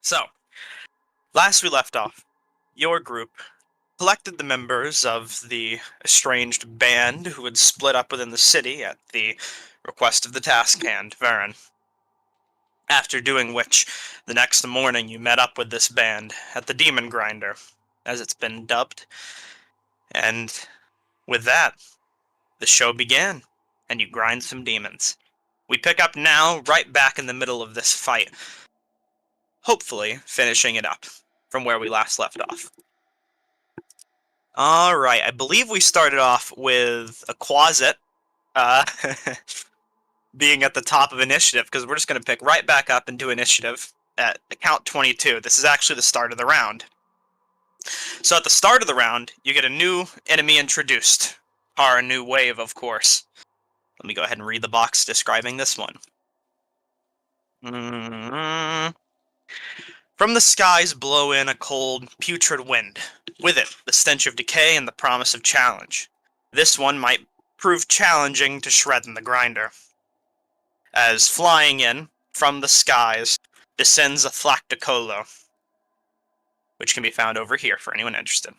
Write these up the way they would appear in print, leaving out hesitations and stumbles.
So, last we left off, your group collected the members of the estranged band who had split up within the city at the request of the task hand, Varen. After doing which, the next morning you met up with this band at the Demon Grinder, as it's been dubbed. And with that, the show began, and you grind some demons. We pick up now, right back in the middle of this fight, hopefully finishing it up from where we last left off. Alright, I believe we started off with a Quasit being at the top of initiative, because we're just going to pick right back up and do initiative at count 22. This is actually the start of the round. So at the start of the round, you get a new enemy introduced. Or a new wave, of course. Let me go ahead and read the box describing this one. From the skies blow in a cold, putrid wind. With it, the stench of decay and the promise of challenge. This one might prove challenging to shred in the grinder. As flying in, from the skies, descends a Thlactocolo, which can be found over here for anyone interested.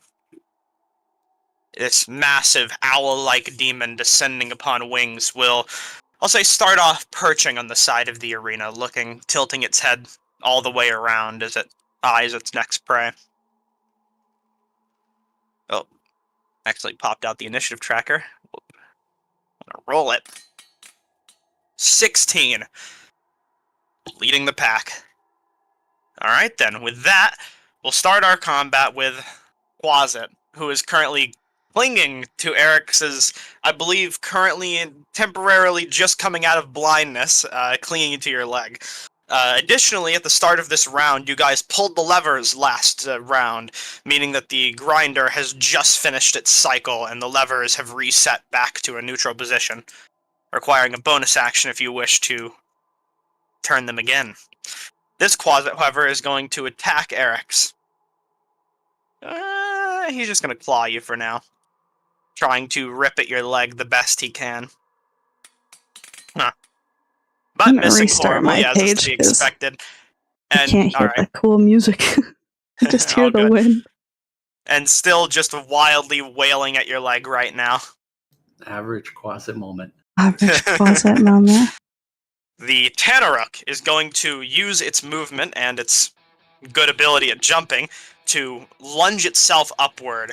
This massive owl-like demon descending upon wings will, I'll say, start off perching on the side of the arena, tilting its head all the way around as it eyes its next prey. Oh, actually popped out the initiative tracker. I'm gonna roll it. 16. Leading the pack. Alright then, with that, we'll start our combat with Quasit, who is currently clinging to Eric's, I believe, currently temporarily just coming out of blindness, clinging to your leg. Additionally, at the start of this round, you guys pulled the levers last round, meaning that the grinder has just finished its cycle and the levers have reset back to a neutral position, requiring a bonus action if you wish to turn them again. This Quasit, however, is going to attack Eric's. He's just going to claw you for now, trying to rip at your leg the best he can. Huh. But missing horribly, as is to be expected. And I can't hear that cool music. I just hear the wind. And still just wildly wailing at your leg right now. Average Quasit moment. Average Quasit moment. The Tanaruk is going to use its movement and its good ability at jumping to lunge itself upward,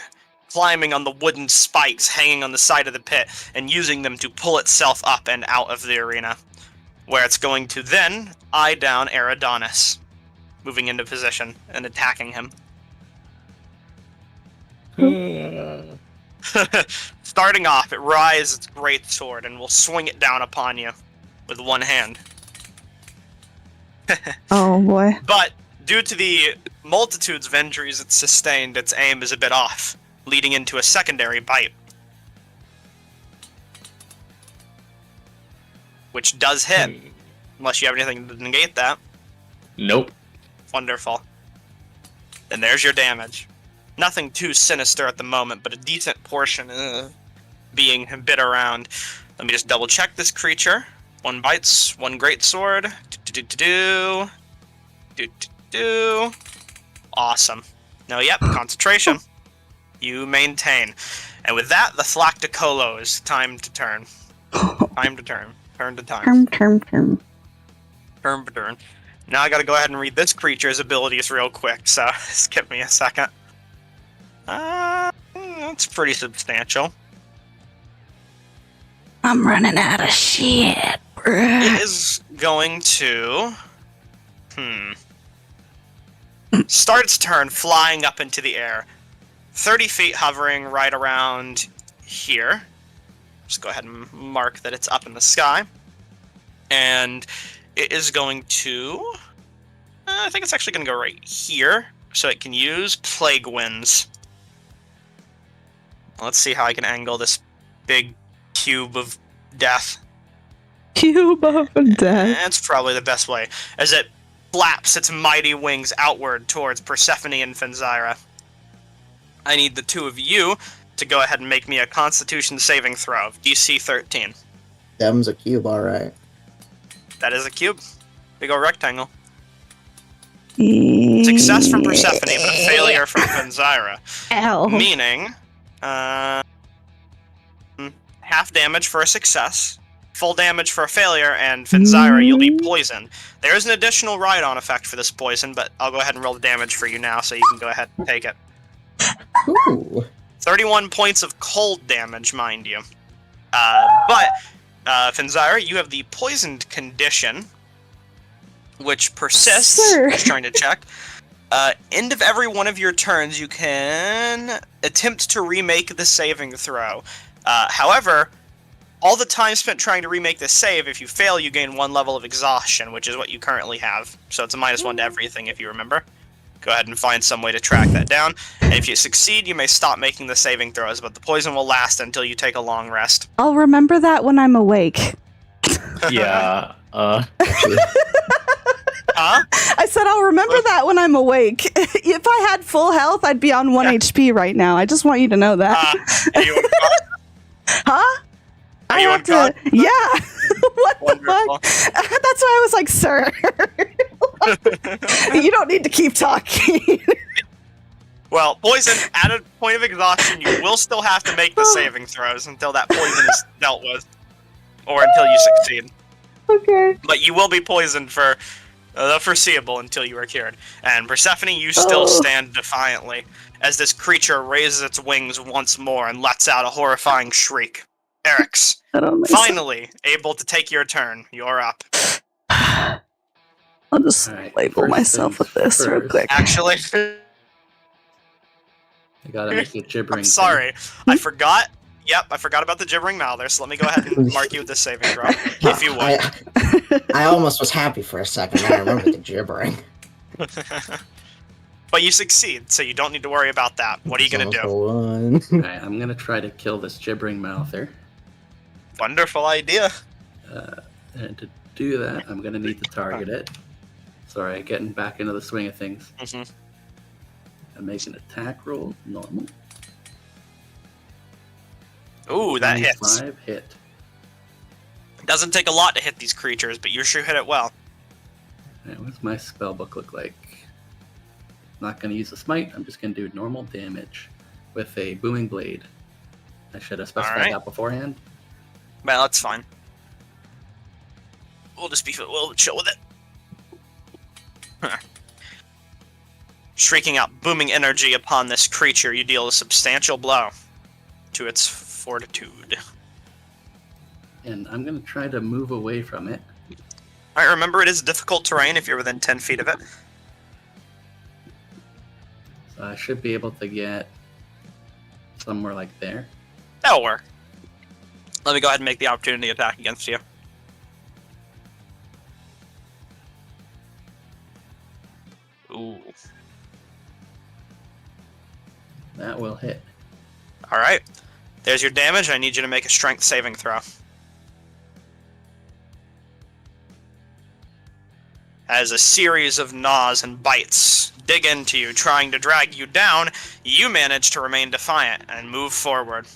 climbing on the wooden spikes hanging on the side of the pit, and using them to pull itself up and out of the arena, where it's going to then eye down Eridonis, moving into position and attacking him. Starting off, it rises its great sword and will swing it down upon you with one hand. Oh boy. But due to the multitudes of injuries it's sustained, its aim is a bit off, leading into a secondary bite, which does hit, unless you have anything to negate that. Nope. Wonderful. Then there's your damage. Nothing too sinister at the moment, but a decent portion being bit around. Let me just double check this creature. One bites, one great sword. Awesome. No, yep, concentration. You maintain. And with that, the Thlactocolo is time to turn. Time to turn. Turn to time. Turn. Turn to turn. Now I gotta go ahead and read this creature's abilities real quick, so just give me a second. That's pretty substantial. I'm running out of shit, bruh. It is going to... start its turn flying up into the air. 30 feet hovering right around here. Just go ahead and mark that it's up in the sky. And it is going to... I think it's actually going to go right here, so it can use Plague Winds. Let's see how I can angle this big cube of death. Cube of death. That's probably the best way, as it flaps its mighty wings outward towards Persephone and Fenzira. I need the two of you to go ahead and make me a Constitution saving throw of DC 13. Them's a cube, alright. That is a cube. Big ol' rectangle. Success from Persephone, but a failure from Exandria. Ow. Meaning, half damage for a success, full damage for a failure, and Finzyra, you'll be poisoned. There is an additional ride-on effect for this poison, but I'll go ahead and roll the damage for you now, so you can go ahead and take it. Ooh. 31 points of cold damage, mind you. Finzyra, you have the poisoned condition, which persists. Sir. Just trying to check. End of every one of your turns, you can attempt to remake the saving throw. However, all the time spent trying to remake this save, if you fail, you gain 1 level of exhaustion, which is what you currently have. So it's a -1 to everything, if you remember. Go ahead and find some way to track that down. And if you succeed, you may stop making the saving throws, but the poison will last until you take a long rest. I'll remember that when I'm awake. Yeah. Huh? I said I'll remember that when I'm awake. If I had full health, I'd be on 1 HP right now. I just want you to know that. Are you Huh? Are you unconscious? Yeah. What Wonderful. the fuck? That's why I was like, sir. You don't need to keep talking. Well, poison, at a point of exhaustion, you will still have to make the saving throws until that poison is dealt with. Or until you succeed. Okay. But you will be poisoned for the foreseeable until you are cured. And Persephone, you still stand defiantly, as this creature raises its wings once more and lets out a horrifying shriek. Eric's, finally able to take your turn. You're up. I'll just label myself with this real quick. Actually, I gotta make a gibbering. I'm sorry. I forgot. Yep, I forgot about the gibbering mouther, so let me go ahead and mark you with this saving throw, if you would. I almost was happy for a second. I remember the gibbering. But you succeed, so you don't need to worry about that. What are you gonna do? Alright, I'm gonna try to kill this gibbering mouther. Wonderful idea. And to do that, I'm gonna need to target it. Sorry, getting back into the swing of things. And make an attack roll, normal. Ooh, that hits. 25 hit. Doesn't take a lot to hit these creatures, but you sure hit it well. Alright, what does my spellbook look like? Not gonna use a smite, I'm just gonna do normal damage with a booming blade. I should have specified that beforehand. Well, that's fine. We'll just be we'll chill with it. Shrieking out booming energy upon this creature, you deal a substantial blow to its fortitude. And I'm gonna try to move away from it. Alright, remember it is difficult terrain if you're within 10 feet of it. So I should be able to get somewhere like there. That'll work. Let me go ahead and make the opportunity attack against you. Ooh. That will hit. Alright. There's your damage. I need you to make a strength saving throw. As a series of gnaws and bites dig into you, trying to drag you down, you manage to remain defiant and move forward.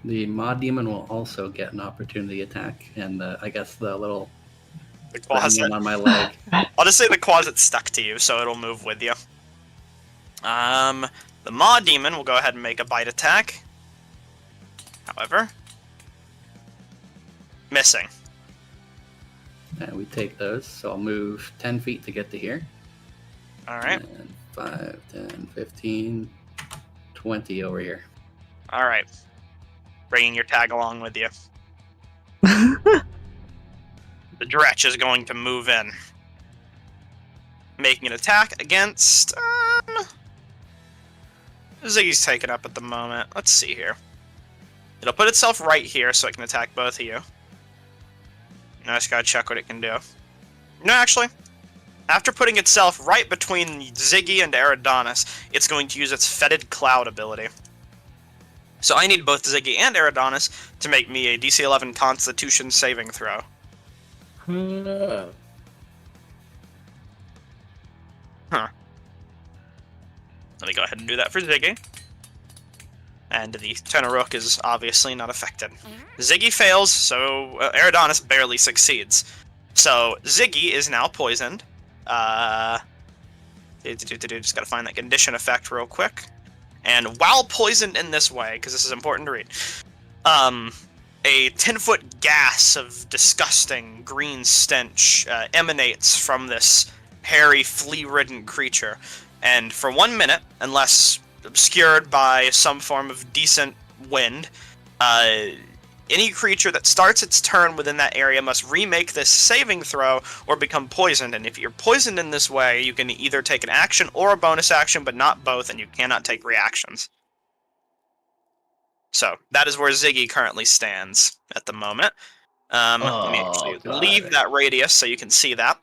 The Maw Demon will also get an opportunity attack, and I guess the little The Quasit. on my leg. I'll just say the Quasit's stuck to you, so it'll move with you. The Maw Demon will go ahead and make a bite attack. However, missing. And we take those, so I'll move 10 feet to get to here. Alright. And 5, 10, 15, 20 over here. Alright. Bringing your tag along with you. The Dretch is going to move in. Making an attack against... Ziggy's taken up at the moment. Let's see here. It'll put itself right here so it can attack both of you. Now I just gotta check what it can do. No, actually. After putting itself right between Ziggy and Eridanis, it's going to use its Fetid Cloud ability. So I need both Ziggy and Eridanis to make me a DC 11 Constitution saving throw. Huh. Let me go ahead and do that for Ziggy. And the Tenorook is obviously not affected. Ziggy fails, so Eridanis barely succeeds. So Ziggy is now poisoned. Just gotta find that condition effect real quick. And while poisoned in this way, because this is important to read, a 10-foot gas of disgusting green stench emanates from this hairy, flea-ridden creature. And for 1 minute, unless obscured by some form of decent wind, any creature that starts its turn within that area must remake this saving throw or become poisoned. And if you're poisoned in this way, you can either take an action or a bonus action, but not both, and you cannot take reactions. So, that is where Ziggy currently stands at the moment. Let me actually leave that radius so you can see that.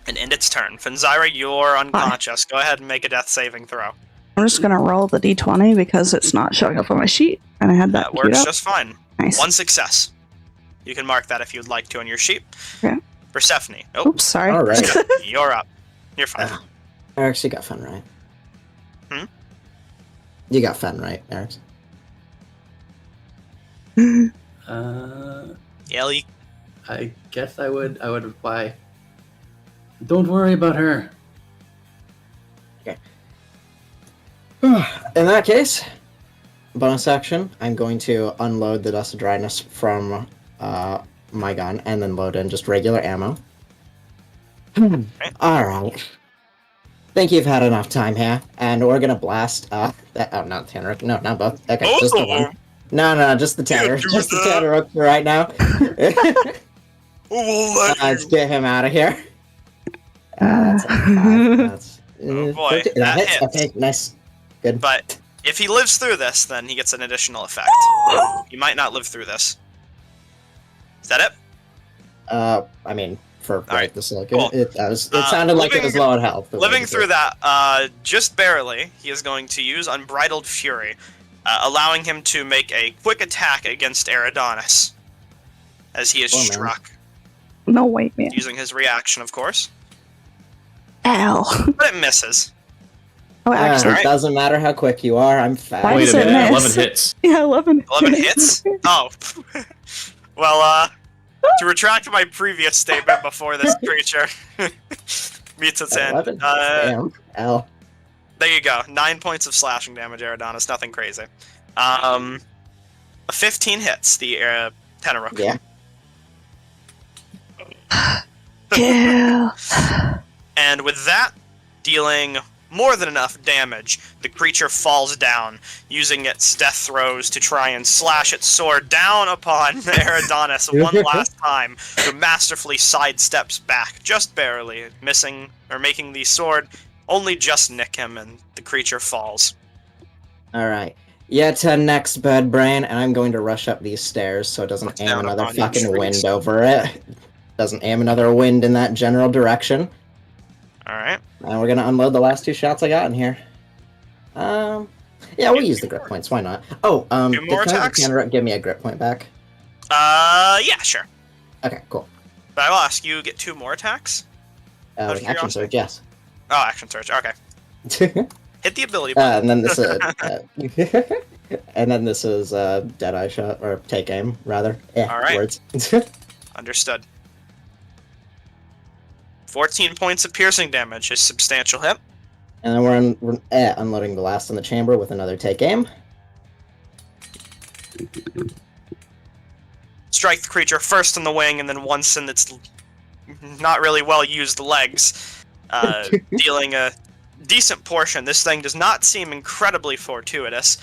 And end its turn. Finzyra, you're unconscious. Go ahead and make a death saving throw. I'm just gonna roll the d20 because it's not showing up on my sheet, and I had that. That works just fine. Nice. 1 success. You can mark that if you'd like to on your sheet. Okay. Persephone. Oh, Oops, sorry. All right. you're up. You're fine. Eric's, you got Fen, right? Hmm? You got Fen, right, Eric's? Ellie. I guess I would reply, don't worry about her. Okay. In that case, bonus action, I'm going to unload the Dust of Dryness from my gun and then load in just regular ammo. Alright. Think you've had enough time here, and we're gonna blast, oh, not Tanneruk, no, not both. Okay, Both just the of one. them? No, just the Tanner, do just the that. Tanneruk for right now. We'll Let's get him out of here. That's a 5. That's, Oh boy, 13. that hits. Okay, nice. Good. But if he lives through this, then he gets an additional effect. He might not live through this. Is that it? I mean, for right, this like cool. it sounded like it was low on health. Living through that, just barely, he is going to use Unbridled Fury, allowing him to make a quick attack against Eridanis, as he is struck, No, wait, man. using his reaction, of course. Ow. But it misses. Oh, actually, Alright. It doesn't matter how quick you are. I'm fast. Why Wait does a it minute, miss? 11 hits. yeah, 11. 11 hits? Oh. Well, to retract my previous statement before this creature meets its end. 11. Damn. L. There you go. 9 points of slashing damage, Eridanis. Nothing crazy. A 15 hits the Tanneruk. Yeah. Kill. And with that, dealing more than enough damage, the creature falls down, using its death throes to try and slash its sword down upon Eridanis one last time, who masterfully sidesteps back, just barely, missing, or making the sword only just nick him, and the creature falls. Alright. Yeah, to next bed brain, and I'm going to rush up these stairs so it doesn't What's aim down another upon each fucking tree? wind over it. Doesn't aim another wind in that general direction. Alright. And we're gonna unload the last 2 shots I got in here. Yeah, we'll use the grip points. Why not? Oh, Two more attacks? give me a grip point back. Yeah, sure. Okay, cool. But I will ask you, get 2 more attacks? Out of Action curiosity? surge, yes. Oh, action surge. Okay. Hit the ability button. and then this and then this is Deadeye shot or take aim rather. Yeah, All right. words. Understood. 14 points of piercing damage, a substantial hit. And then we're unloading the last in the chamber with another take aim. Strike the creature first in the wing, and then once in its not really well used legs, dealing a decent portion. This thing does not seem incredibly fortuitous.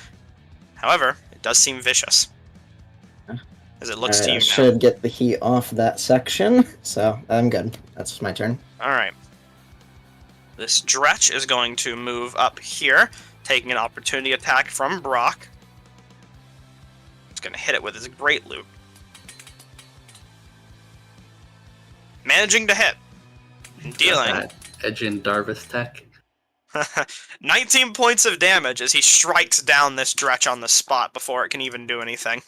However, it does seem vicious. As it looks to you now. Should get the heat off that section, so I'm good. That's my turn. Alright. This Dretch is going to move up here, taking an opportunity attack from Brock. It's going to hit it with his Great Loot. Managing to hit. And dealing That Edgin Darvis tech. 19 points of damage as he strikes down this Dretch on the spot before it can even do anything.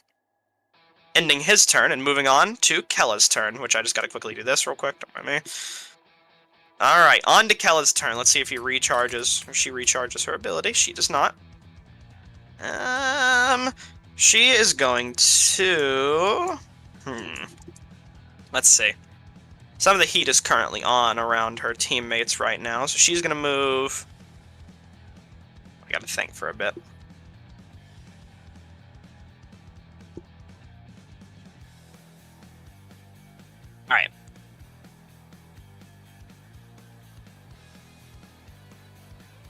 Ending his turn and moving on to Kella's turn, which I just gotta quickly do this real quick, don't mind me. Alright, on to Kella's turn. Let's see if he recharges, or she recharges her ability. She does not. She is going to... Let's see. Some of the heat is currently on around her teammates right now, so she's going to move... I got to think for a bit. Alright.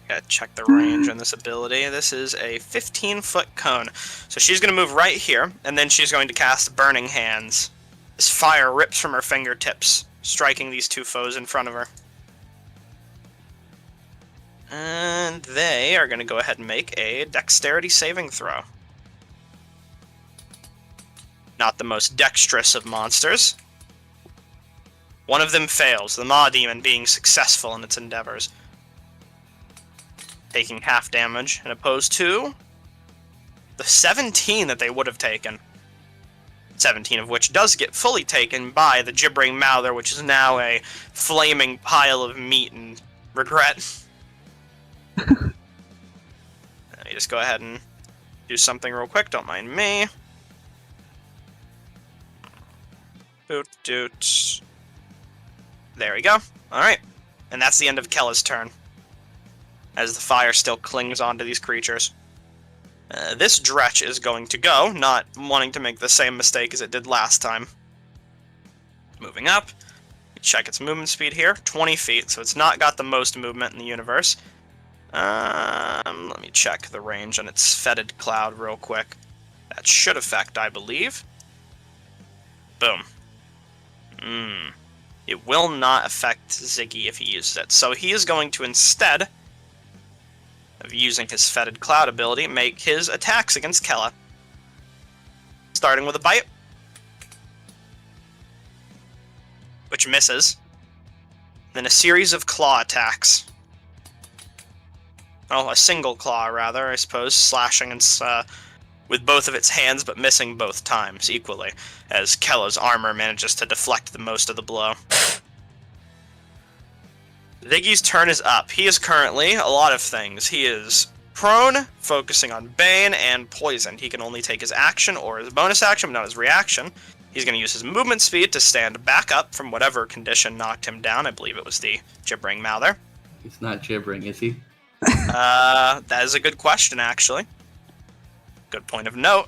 Gotta check the range on this ability. This is a 15-foot cone. So she's going to move right here, and then she's going to cast Burning Hands. This fire rips from her fingertips, striking these two foes in front of her. And they are going to go ahead and make a dexterity saving throw. Not the most dexterous of monsters. One of them fails, the Maw Demon being successful in its endeavors. Taking half damage, and opposed to the 17 that they would have taken. 17 of which does get fully taken by the Gibbering Mouther, which is now a flaming pile of meat and regret. Let me just go ahead and do something real quick, don't mind me. Boot doot. There we go. Alright. And that's the end of Kella's turn, as the fire still clings onto these creatures. This Dretch is going to go, not wanting to make the same mistake as it did last time. Moving up. Check its movement speed here. 20 feet, so it's not got the most movement in the universe. Let me check the range on its fetid cloud real quick. That should affect, I believe. Boom. It will not affect Ziggy if he uses it. So he is going to, instead of using his fetid cloud ability, make his attacks against Kella. Starting with a bite, which misses. Then a series of claw attacks. Oh, a single claw, rather, I suppose, slashing with both of its hands, but missing both times equally, as Kella's armor manages to deflect the most of the blow. Ziggy's turn is up. He is currently a lot of things. He is prone, focusing on Bane, and poisoned. He can only take his action or his bonus action, but not his reaction. He's going to use his movement speed to stand back up from whatever condition knocked him down. I believe it was the Gibbering Mouther. He's not gibbering, is he? That is a good question, actually. Good point of note.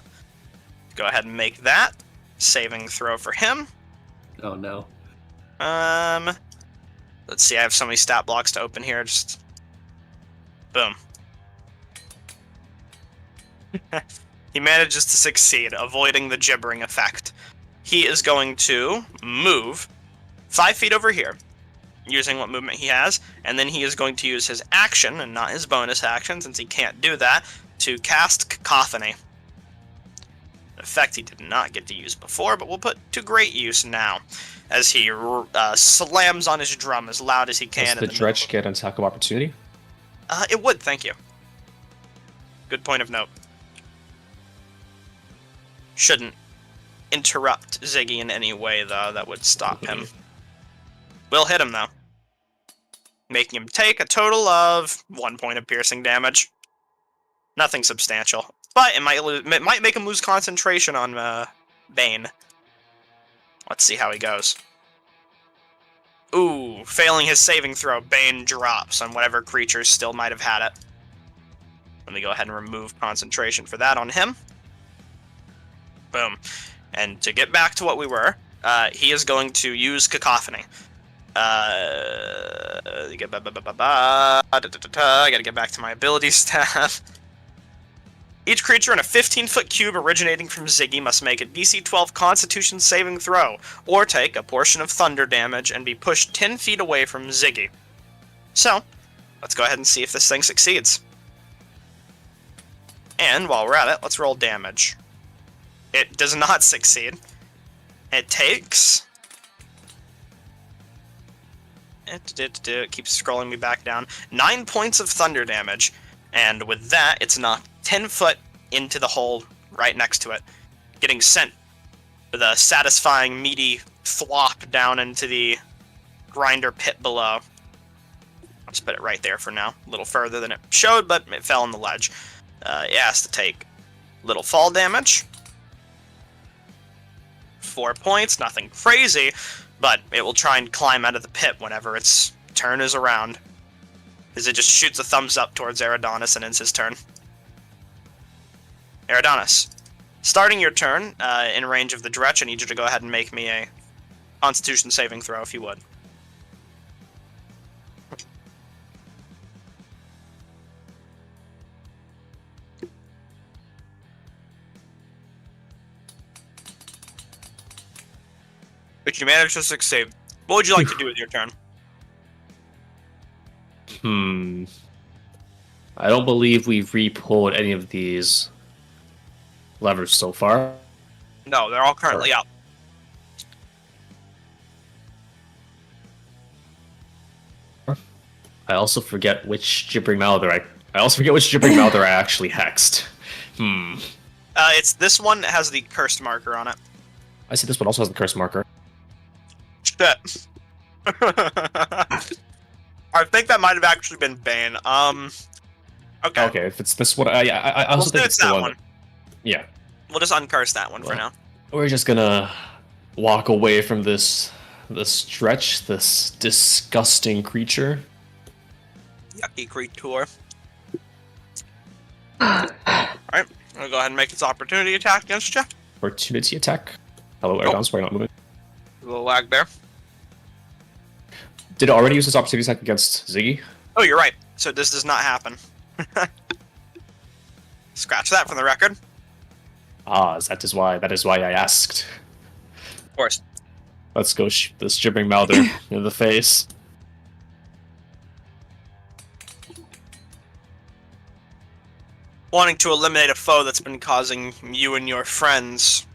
Go ahead and make that. Saving throw for him. Oh no. Let's see, I have so many stat blocks to open here. Just... boom. He manages to succeed, avoiding the gibbering effect. He is going to move 5 feet over here, using what movement he has, and then he is going to use his action, and not his bonus action, since he can't do that, to cast Cacophony. An effect he did not get to use before, but will put to great use now, as he slams on his drum as loud as he can. Does the Dretch get an attack of opportunity? It would, thank you. Good point of note. Shouldn't interrupt Ziggy in any way, though. That would stop him. Will hit him, though, making him take a total of 1 point of piercing damage. Nothing substantial, but it might make him lose concentration on Bane. Let's see how he goes. Ooh, failing his saving throw, Bane drops on whatever creature still might have had it. Let me go ahead and remove concentration for that on him. Boom. And to get back to what we were, he is going to use Cacophony. I gotta get back to my ability staff. Each creature in a 15-foot cube originating from Ziggy must make a DC 12 Constitution saving throw, or take a portion of thunder damage and be pushed 10 feet away from Ziggy. So, let's go ahead and see if this thing succeeds. And while we're at it, let's roll damage. It does not succeed. It takes... It keeps scrolling me back down. 9 points of thunder damage. And with that, it's knocked 10 foot into the hole right next to it, getting sent with a satisfying, meaty flop down into the grinder pit below. I'll just put it right there for now. A little further than it showed, but it fell on the ledge. It has to take little fall damage. 4 points, nothing crazy, but it will try and climb out of the pit whenever its turn is around. As it just shoots a thumbs up towards Eridanos and ends his turn. Eridanos, starting your turn in range of the Dretch, I need you to go ahead and make me a Constitution saving throw, if you would. But you managed to succeed. What would you like to do with your turn? I don't believe we've re-pulled any of these levers so far. No, they're all currently up. I also forget which gibbering mouther I actually hexed. It's this one that has the cursed marker on it. I see this one also has the curse marker. Shit. I think that might have actually been Bane. Okay. Okay, if it's this one, I also think it's the that one. one. Yeah. We'll just uncurse that one for Well, now. We're just gonna walk away from this stretch, this disgusting creature. Yucky creature. Alright, I'm gonna go ahead and make its opportunity attack against you. Opportunity attack. Hello, Eridanos, why are you not moving? A little lag there. Did it already use its opportunity attack against Ziggy? Oh, you're right. So this does not happen. Scratch that from the record. That is why I asked. Of course. Let's go shoot this gibbering mouther in the face. Wanting to eliminate a foe that's been causing you and your friends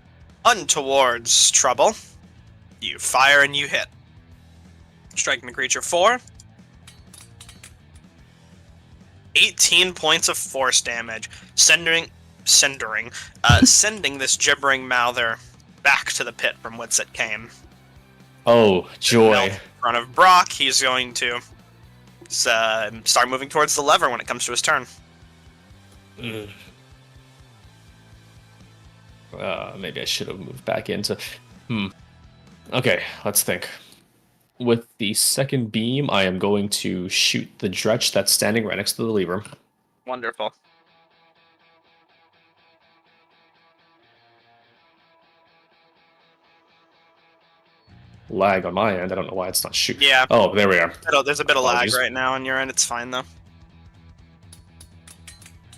untowards trouble, you fire and you hit. Striking the creature 4. 18 points of force damage, sending this gibbering mouther back to the pit from whence it came. Oh, joy. In front of Brock, he's going to start moving towards the lever when it comes to his turn. Maybe I should have moved back into... Okay, let's think. With the second beam, I am going to shoot the Dretch that's standing right next to the lever. Wonderful. Lag on my end, I don't know why it's not shooting. Yeah. Oh, there we are. There's a bit of lag Apologies. right now on your end. It's fine, though.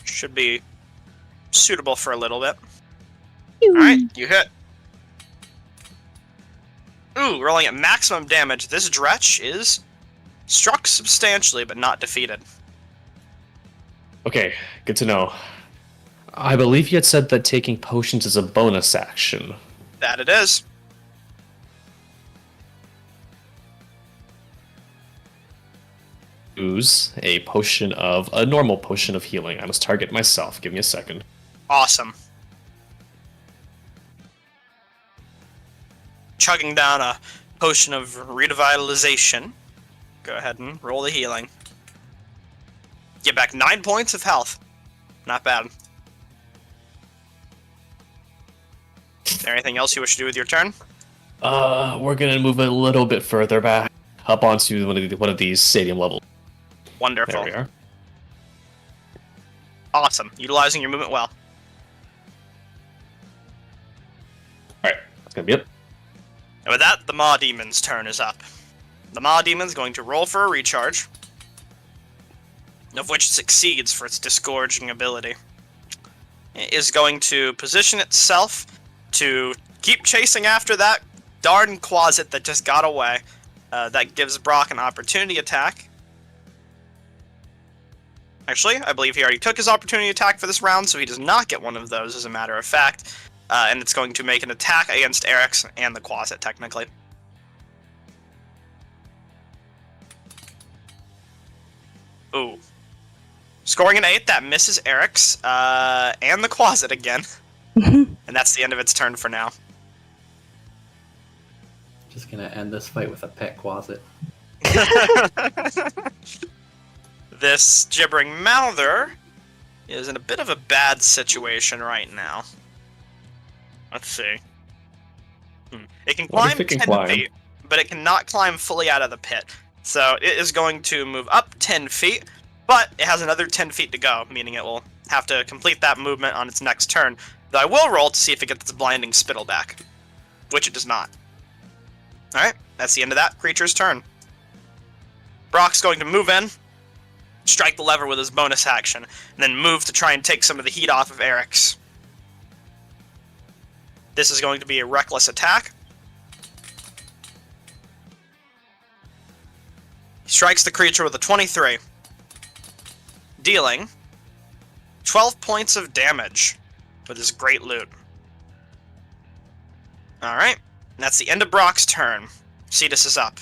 Should be suitable for a little bit. Alright, you hit. Ooh, rolling at maximum damage. This Dretch is struck substantially, but not defeated. Okay, good to know. I believe you had said that taking potions is a bonus action. That it is. Use a normal potion of healing. I must target myself. Give me a second. Awesome. Chugging down a potion of revitalization. Go ahead and roll the healing. Get back 9 points of health. Not bad. Is there anything else you wish to do with your turn? We're gonna move a little bit further back, up onto one of these stadium levels. Wonderful. There we are. Awesome. Utilizing your movement well. Alright, that's gonna be it. And with that, the Maw Demon's turn is up. The Maw Demon's going to roll for a recharge, of which it succeeds for its disgorging ability. It is going to position itself to keep chasing after that darn Quasit that just got away. That gives Brock an opportunity attack. Actually, I believe he already took his opportunity attack for this round, so he does not get one of those, as a matter of fact. And it's going to make an attack against Eric's and the Quasit, technically. Ooh. Scoring an 8, that misses Eric's, and the Quasit again. And that's the end of its turn for now. Just gonna end this fight with a pet Quasit. This gibbering mouther is in a bit of a bad situation right now. Let's see. It can climb 10 feet, but it cannot climb fully out of the pit. So it is going to move up 10 feet, but it has another 10 feet to go, meaning it will have to complete that movement on its next turn. Though I will roll to see if it gets its blinding spittle back, which it does not. Alright, that's the end of that creature's turn. Brock's going to move in, strike the lever with his bonus action, and then move to try and take some of the heat off of Eric's. This is going to be a reckless attack. He strikes the creature with a 23, dealing 12 points of damage with his great loot. Alright, that's the end of Brock's turn. Cetus is up.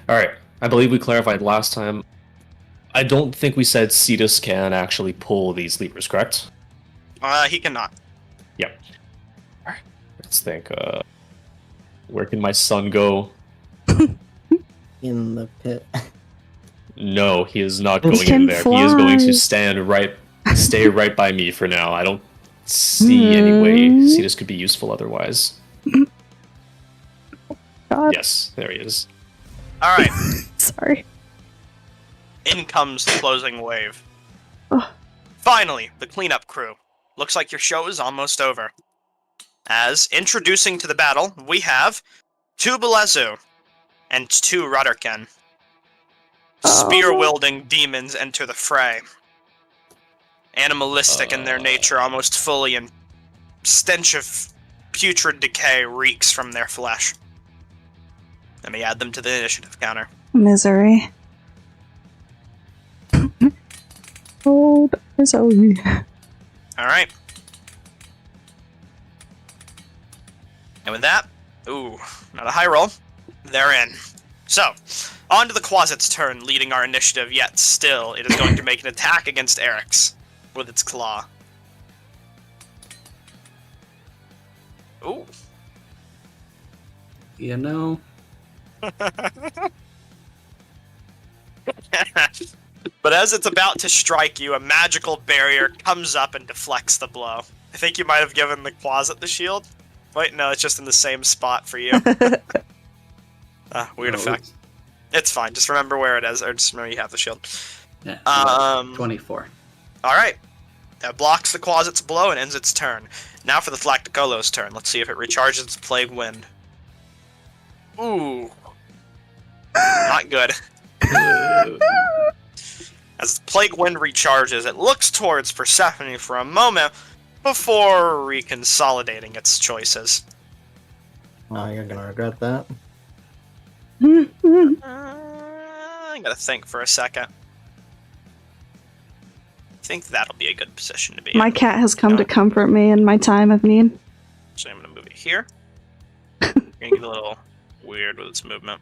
Alright, I believe we clarified last time. I don't think we said Cetus can actually pull these levers, correct? He cannot. Yep. Alright, let's think. Where can my son go? In the pit. No, he is not going can in there. He is going to fly. stay right by me for now. I don't see any way Cetus could be useful otherwise. God. Yes, there he is. Alright, Sorry. in comes the closing wave. Oh. Finally, the cleanup crew. Looks like your show is almost over. As, introducing to the battle, we have 2 Boogaloo and 2 Rudderkin. Spear-wielding demons enter the fray. Animalistic in their nature, almost fully, and stench of putrid decay reeks from their flesh. Let me add them to the initiative counter. Misery. Old misery. Alright. And with that, ooh, not a high roll. They're in. So, on to the Quasit's turn, leading our initiative, yet still, it is going to make an attack against Eric's with its claw. Ooh. You know, But as it's about to strike you, a magical barrier comes up and deflects the blow. I think you might have given the Quasit the shield. Wait, no, it's just in the same spot for you. Weird effect. It's fine. Just remember where it is, or just remember you have the shield. Yeah, 24. Alright. That blocks the Quasit's blow and ends its turn. Now for the Flacticolo's turn. Let's see if it recharges its Plague Wind. Ooh. Not good. As the Plague Wind recharges, it looks towards Persephone for a moment before reconsolidating its choices. Oh, you're gonna regret that. I gotta think for a second. I think that'll be a good position to be My in. cat has come to comfort me in my time of need. So I'm gonna move it here. Gonna get a little weird with its movement.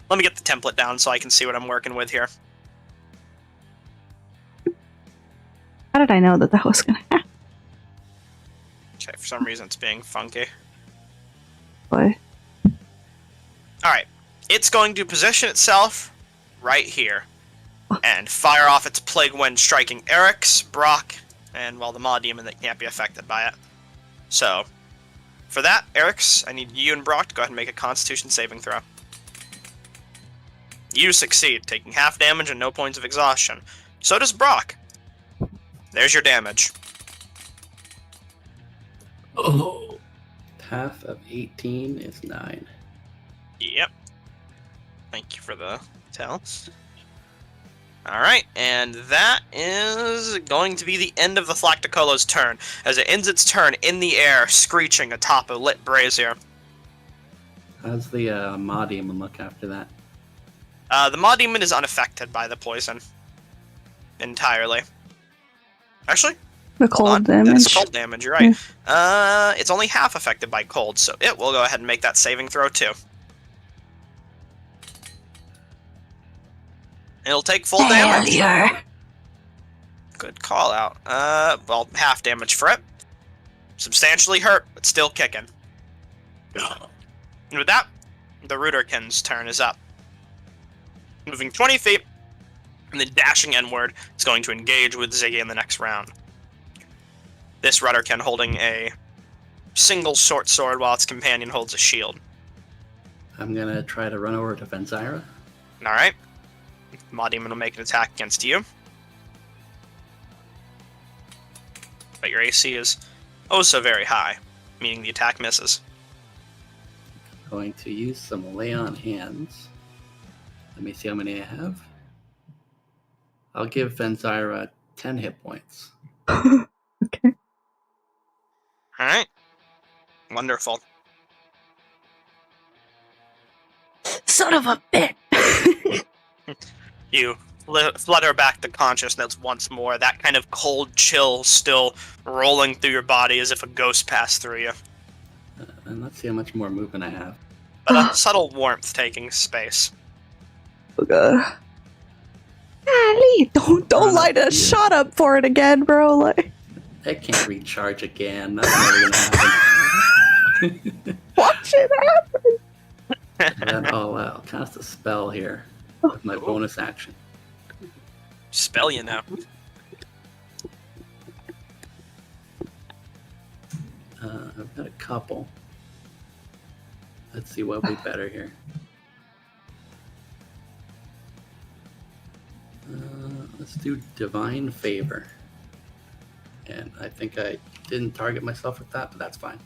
Let me get the template down so I can see what I'm working with here. How did I know that was gonna happen? Okay, for some reason it's being funky. Boy. Alright, it's going to position itself right here and fire off its Plague Wind, striking Eric's, Brock, and, well, the Maw Demon that can't be affected by it. So, for that, Eric's, I need you and Brock to go ahead and make a Constitution saving throw. You succeed, taking half damage and no points of exhaustion. So does Brock. There's your damage. Oh. Half of 18 is 9. Yep. Thank you for the tell. Alright, and that is going to be the end of the Flacticolo's turn, as it ends its turn in the air, screeching atop a lit brazier. How's the Maw Demon look after that? The Maw Demon is unaffected by the poison. Entirely. Actually, The hold on. cold damage. That's cold damage, you're right. It's only half affected by cold, so it will go ahead and make that saving throw too. It'll take full damage. Failure. Good call out. Well, half damage for it. Substantially hurt, but still kicking. And with that, the Rudderkin's turn is up. Moving 20 feet, and then dashing inward, it's going to engage with Ziggy in the next round. This Rudderkin holding a single short sword while its companion holds a shield. I'm gonna try to run over to Fenzira. Alright. Maw Demon will make an attack against you. But your AC is oh so very high, meaning the attack misses. Going to use some lay on hands. Let me see how many I have. I'll give Fenzira 10 hit points. Okay. Alright. Wonderful. Son of a bitch. You flutter back to consciousness once more, that kind of cold chill still rolling through your body as if a ghost passed through you. And let's see how much more movement I have. But a subtle warmth taking space. Oh god. Ali, don't light a shot up for it again, bro. Like, I can't recharge again. That's never gonna happen. watch it happen. And then I'll cast a spell here with my bonus action. Spell you now. I've got a couple. Let's see what would be better here. Let's do Divine Favor. And I think I didn't target myself with that, but that's fine.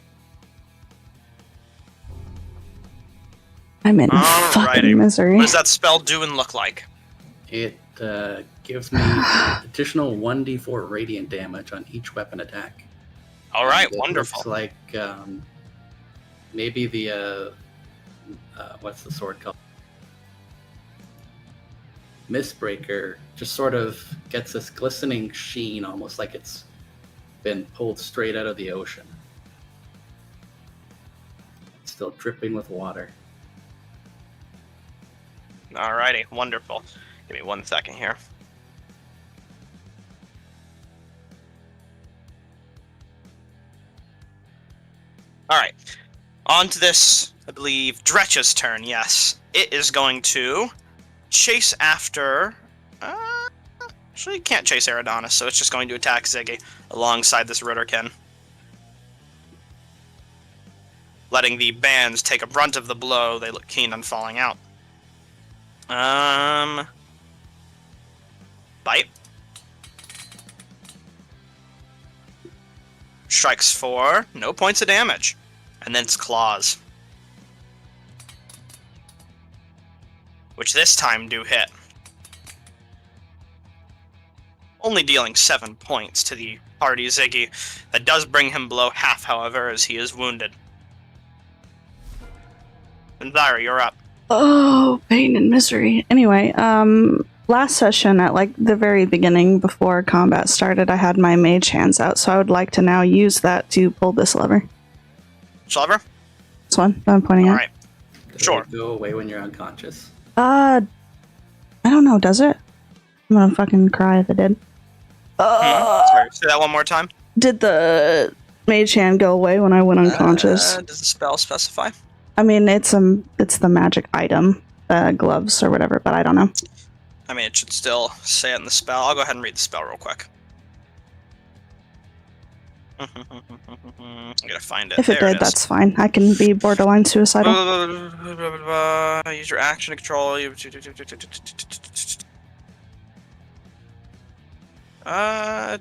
I'm in Alrighty. fucking misery. What does that spell do and look like? It gives me additional 1d4 radiant damage on each weapon attack. Alright, It wonderful. Looks like maybe the what's the sword called? Mistbreaker just sort of gets this glistening sheen, almost like it's been pulled straight out of the ocean. It's still dripping with water. Alrighty, wonderful. Give me 1 second here. Alright. On to this, I believe, Dretch's turn, yes. It is going to chase after... actually, it can't chase Eridanis, so it's just going to attack Ziggy alongside this Rudderkin. Letting the bands take a brunt of the blow, they look keen on falling out. Bite. Strikes for no points of damage. And then its claws. Which this time do hit. Only dealing 7 points to the hardy Ziggy. That does bring him below half, however, as he is wounded. And Zyra, you're up. Oh, pain and misery. Anyway, last session at like the very beginning before combat started, I had my mage hands out, so I would like to now use that to pull this lever. Which lever? This one that I'm pointing at. Alright. Sure. Does it go away when you're unconscious? I don't know, does it? I'm gonna fucking cry if it did. Sorry, say that one more time. Did the mage hand go away when I went unconscious? Does the spell specify? I mean, it's the magic item, gloves or whatever, but I don't know. I mean, it should still say it in the spell. I'll go ahead and read the spell real quick. I gotta find it. If it There did, it is. that's fine. I can be borderline suicidal. Use your action to control.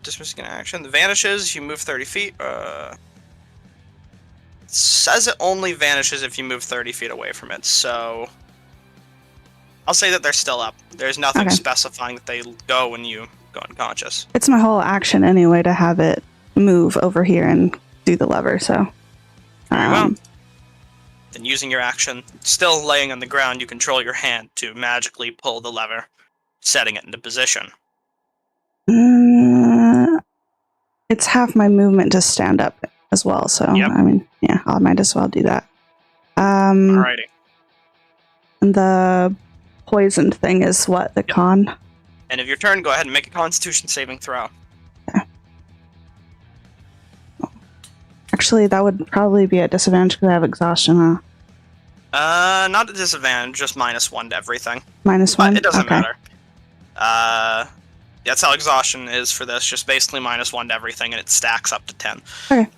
Dismissing an action. The vanishes. You move 30 feet. It says it only vanishes if you move 30 feet away from it. So I'll say that they're still up. There's nothing Okay. specifying that they go when you go unconscious. It's my whole action anyway to have it move over here and do the lever, so. Very well. Then using your action, still laying on the ground, you control your hand to magically pull the lever, setting it into position. It's half my movement to stand up as well, so Yep. I mean, yeah, I might as well do that. Alrighty. And the poisoned thing is what, the con? End of your turn, go ahead and make a Constitution saving throw. Actually, that would probably be at disadvantage because I have exhaustion, huh? Not a disadvantage, just -1 to everything. -1? But it doesn't Okay. matter. That's how exhaustion is for this. Just basically -1 to everything, and it stacks up to 10. Okay.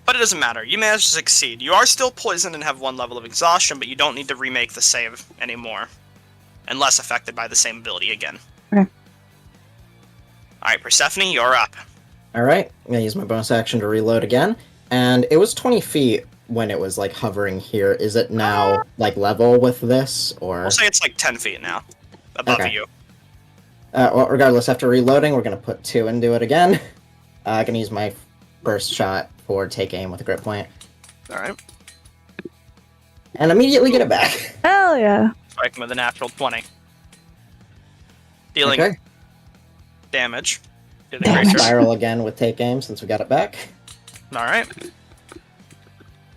But it doesn't matter. You managed to succeed. You are still poisoned and have 1 level of exhaustion, but you don't need to remake the save anymore, unless affected by the same ability again. Okay. All right, Persephone, you're up. All right, I'm gonna use my bonus action to reload again, and it was 20 feet when it was like hovering here. Is it now like level with this, or? We'll say it's like 10 feet now, above Okay. you. Well, regardless, after reloading, we're gonna put 2 into it again. I can use my first shot for take aim with a grip point, All right. and immediately get it back. Hell yeah. Strike him with a natural 20. Dealing Okay. damage. To the Damage. creature. Spiral again with take aim since we got it back. All right.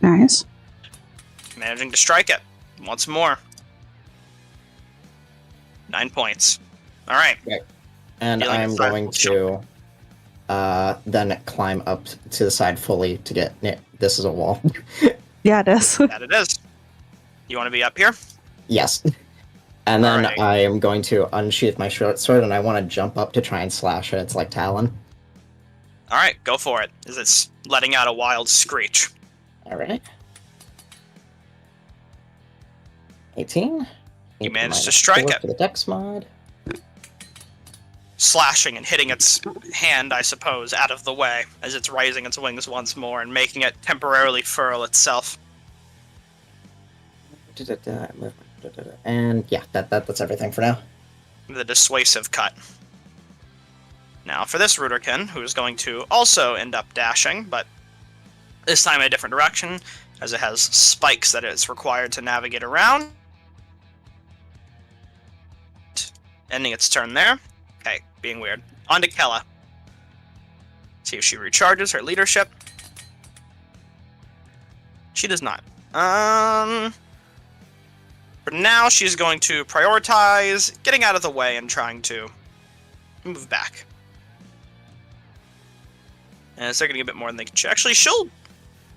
Nice. Managing to strike it once more. 9 points. All right. And Dealing I'm a going sizable to then climb up to the side fully to get. Yeah, this is a wall. Yeah, it is. That it is. You want to be up here? Yes. And then Alright. I am going to unsheath my short sword, and I want to jump up to try and slash it. It's like Talon. All right, go for it. As it's letting out a wild screech. All right. 18. You managed to -4 strike it. for the dex mod. Slashing and hitting its hand, I suppose, out of the way as it's raising its wings once more and making it temporarily furl itself. And yeah, that's everything for now. The dissuasive cut. Now, for this Ruderkin, who is going to also end up dashing, but this time in a different direction, as it has spikes that it's required to navigate around. Ending its turn there. Okay, being weird. On to Kella. See if she recharges her leadership. She does not. For now, she's going to prioritize getting out of the way and trying to move back. And it's taking a bit more than they can. Actually, she'll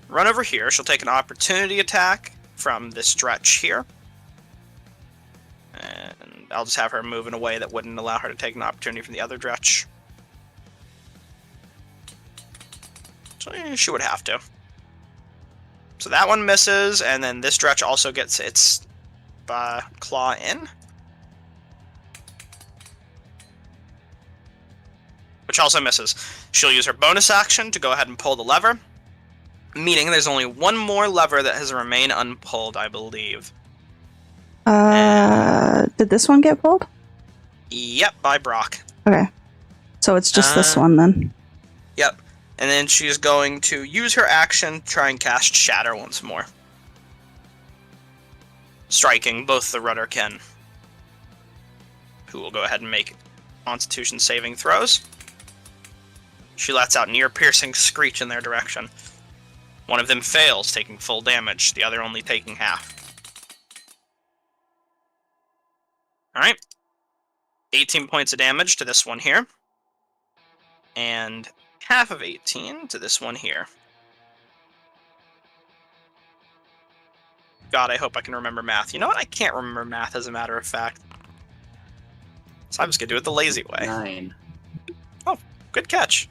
run over here. She'll take an opportunity attack from this stretch here. And I'll just have her move in a way that wouldn't allow her to take an opportunity from the other dretch. So she would have to. So that one misses, and then this stretch also gets its claw in. Which also misses. She'll use her bonus action to go ahead and pull the lever. Meaning there's only one more lever that has remained unpulled, I believe. Did this one get pulled? Yep, by Brock. Okay. So it's just this one then. Yep. And then she's going to use her action to try and cast Shatter once more. Striking both the Rudderkin, who will go ahead and make Constitution saving throws. She lets out near-piercing screech in their direction. One of them fails, taking full damage, the other only taking half. Alright. 18 points of damage to this one here. And half of 18 to this one here. God, I hope I can remember math. You know what? I can't remember math, as a matter of fact. So I'm just gonna do it the lazy way. 9. Oh, good catch.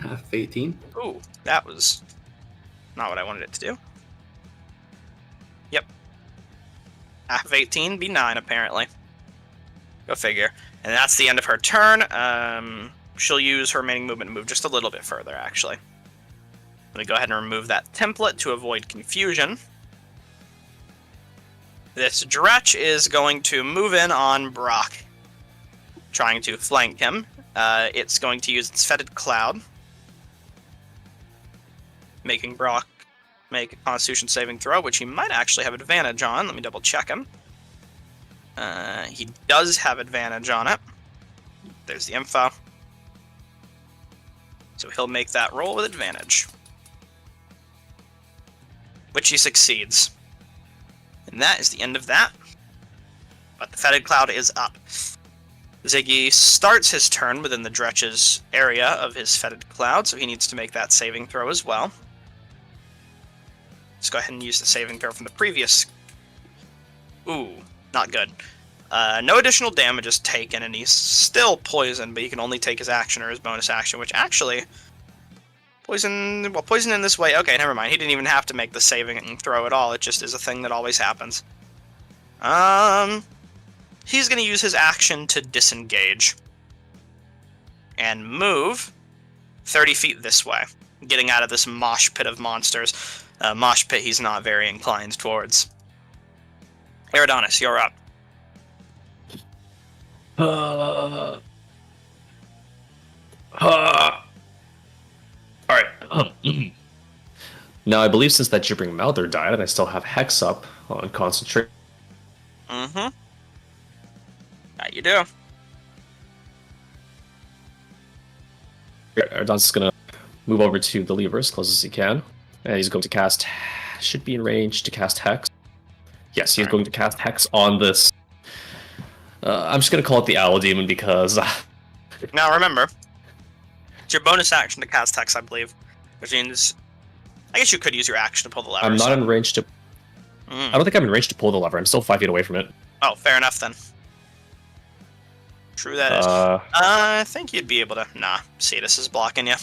Half 18. Ooh, that was not what I wanted it to do. Yep. Half of 18 be 9, apparently. Go figure. And that's the end of her turn. She'll use her remaining movement to move just a little bit further, actually. Let me go ahead and remove that template to avoid confusion. This Dretch is going to move in on Brock, trying to flank him. It's going to use its Fetid Cloud, making Brock make a Constitution saving throw, which he might actually have advantage on. Let me double check him. He does have advantage on it. There's the info. So he'll make that roll with advantage, which he succeeds. And that is the end of that. But the Fetid Cloud is up. Ziggy starts his turn within the Dretch's area of his Fetid Cloud, so he needs to make that saving throw as well. Let's go ahead and use the saving throw from the previous. Ooh, not good. No additional damage is taken, and he's still poisoned, but he can only take his action or his bonus action, which actually... Poison in this way... Okay, never mind. He didn't even have to make the saving throw at all. It just is a thing that always happens. He's going to use his action to disengage. And move 30 feet this way, getting out of this mosh pit of monsters. Mosh pit he's not very inclined towards. Eridonis, you're up. Alright. Now, I believe since that gibbering mouther died, and I still have Hex up on Concentrate. Mm-hmm. Yeah, you do. Erdon's is going to move over to the lever as close as he can. And he's going to cast... Should be in range to cast Hex. Yes, he's going to cast Hex on this... I'm just going to call it the Owl Demon because... Now remember, it's your bonus action to cast Hex, I believe. Which means... I guess you could use your action to pull the lever. I'm not in range to... I don't think I'm in range to pull the lever. I'm still 5 feet away from it. Oh, fair enough then. True that is. I think you'd be able to... Nah, Cetus is blocking you.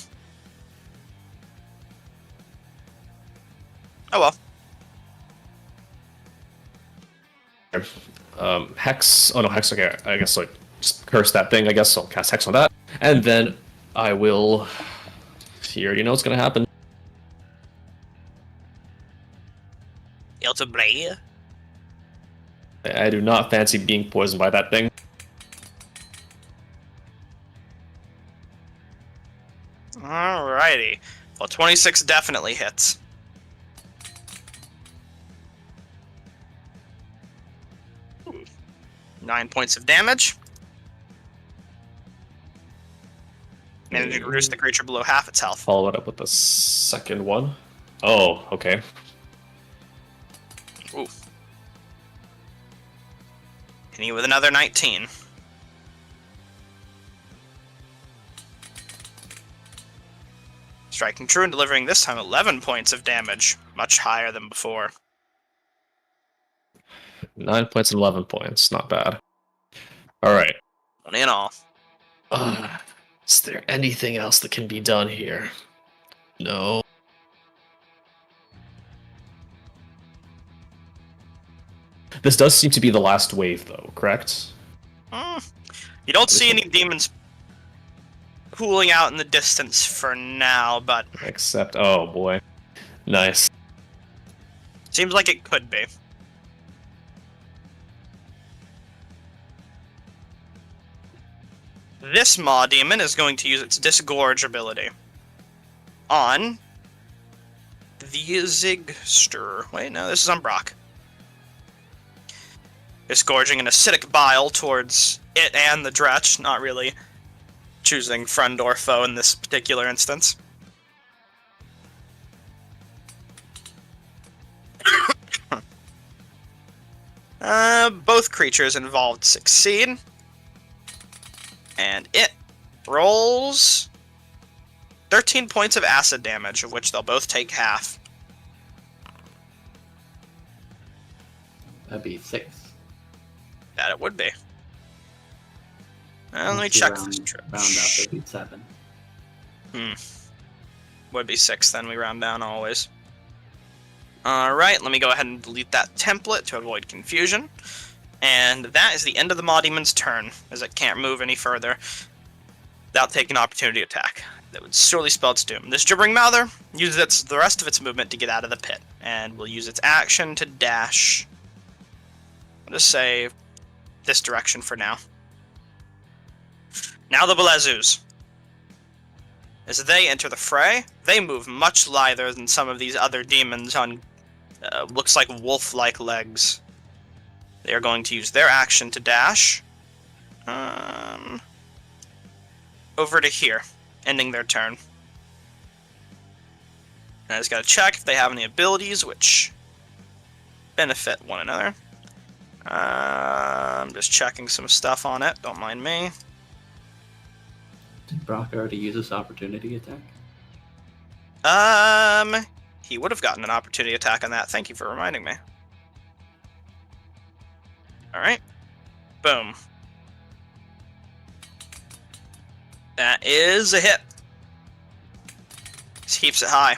Oh well. Hex... Oh no, Hex, okay. I guess I'll just curse that thing, I guess. I'll cast Hex on that. And then I will... You already know what's going to happen. Iltebray. I do not fancy being poisoned by that thing. Alrighty. Well, 26 definitely hits. Ooh. 9 points of damage. Managing to reduce the creature below half its health. Follow it up with the second one. Oh, okay. Ooh. Hitting you with another 19. Striking true and delivering this time 11 points of damage. Much higher than before. 9 points and 11 points. Not bad. Alright. 1 in all. Is there anything else that can be done here? No. This does seem to be the last wave, though, correct? You don't see any demons cooling out in the distance for now, but... Except, oh boy. Nice. Seems like it could be. This Maw Demon is going to use its Disgorge ability on the Zigster. Wait, no, this is on Brock. Disgorging an acidic bile towards it and the Dretch, not really choosing friend or foe in this particular instance. Both creatures involved succeed. And it rolls 13 points of acid damage, of which they'll both take half. That'd be 6. That it would be. Let me check this trip. Round up, it'd be 7. Would be 6 then, we round down always. Alright, let me go ahead and delete that template to avoid confusion. And that is the end of the Maw Demon's turn, as it can't move any further without taking an opportunity attack. That would surely spell its doom. This Gibbering Mouther uses the rest of its movement to get out of the pit, and will use its action to dash. I'll just say this direction for now. Now the Belezus. As they enter the fray, they move much lither than some of these other demons on, looks like wolf-like legs. They are going to use their action to dash over to here, ending their turn. And I just gotta check if they have any abilities which benefit one another. I'm just checking some stuff on it, don't mind me. Did Brock already use this opportunity attack? He would have gotten an opportunity attack on that. Thank you for reminding me. Alright. Boom. That is a hit. Just keeps it high.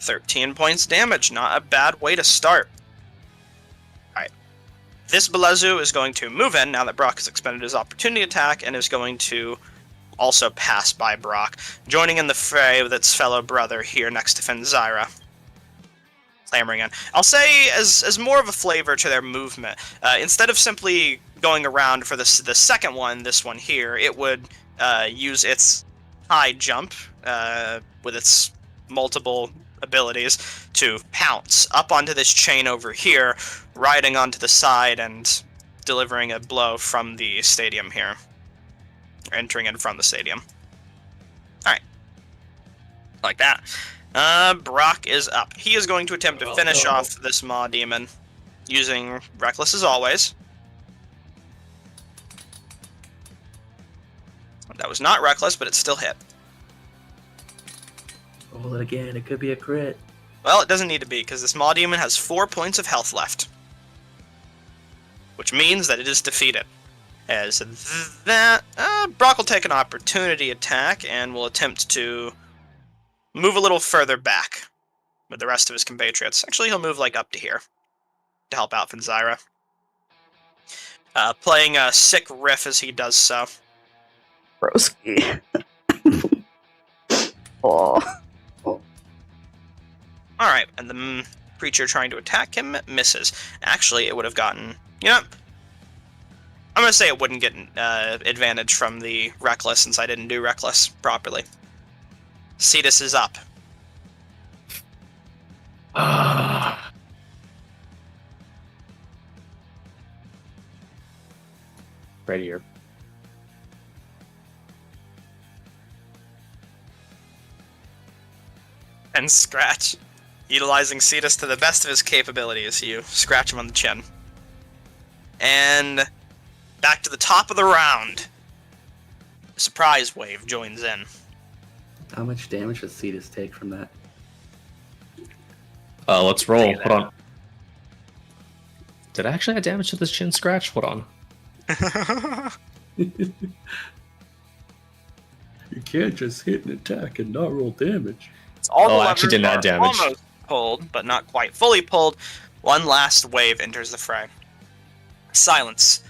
13 points damage. Not a bad way to start. Alright. This Boogaloo is going to move in now that Brock has expended his opportunity attack and is going to also pass by Brock, joining in the fray with its fellow brother here next to Fenzira. Clamoring in. I'll say, as more of a flavor to their movement, instead of simply going around for the second one, this one here, it would use its high jump with its multiple abilities to pounce up onto this chain over here, riding onto the side and delivering a blow from the stadium here. Entering in from the stadium. Alright. Like that. Brock is up. He is going to attempt to finish off this Maw Demon using Reckless as always. That was not Reckless, but it still hit. Roll it again, it could be a crit. Well, it doesn't need to be, because this Maw Demon has 4 points of health left. Which means that it is defeated. As that, Brock will take an opportunity attack and will attempt to move a little further back with the rest of his compatriots. Actually, he'll move like up to here to help out Fenzira. Playing a sick riff as he does so. Broski. Oh. Alright, and the creature trying to attack him misses. Actually, it would have gotten... You know, I'm going to say it wouldn't get advantage from the Reckless since I didn't do Reckless properly. Cetus is up. Right here. And scratch. Utilizing Cetus to the best of his capabilities, you scratch him on the chin. And back to the top of the round. Surprise Wave joins in. How much damage does Cetus take from that? Let's roll. Hold on. Did I actually have damage to this chin scratch? Hold on. You can't just hit an attack and not roll damage. It's all the I actually levers didn't add are damage. almost pulled, but not quite fully pulled. One last wave enters the fray. Silence.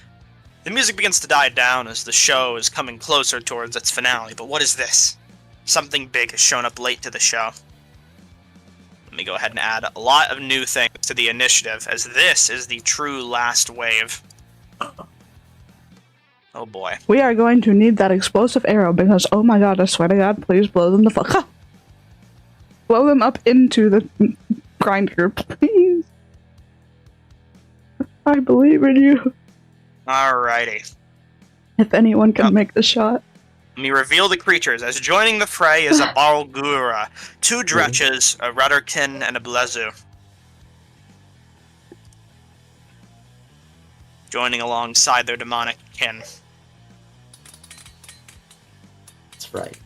The music begins to die down as the show is coming closer towards its finale, but what is this? Something big has shown up late to the show. Let me go ahead and add a lot of new things to the initiative, as this is the true last wave. Oh boy. We are going to need that explosive arrow because, oh my god, I swear to god, please blow them the fuck up. Blow them up into the grinder, please. I believe in you. Alrighty. If anyone can make the shot. Let me reveal the creatures, as joining the fray is a Barlgura, 2 Dretches, a Rudderkin, and a Boogaloo. Joining alongside their demonic kin. That's right.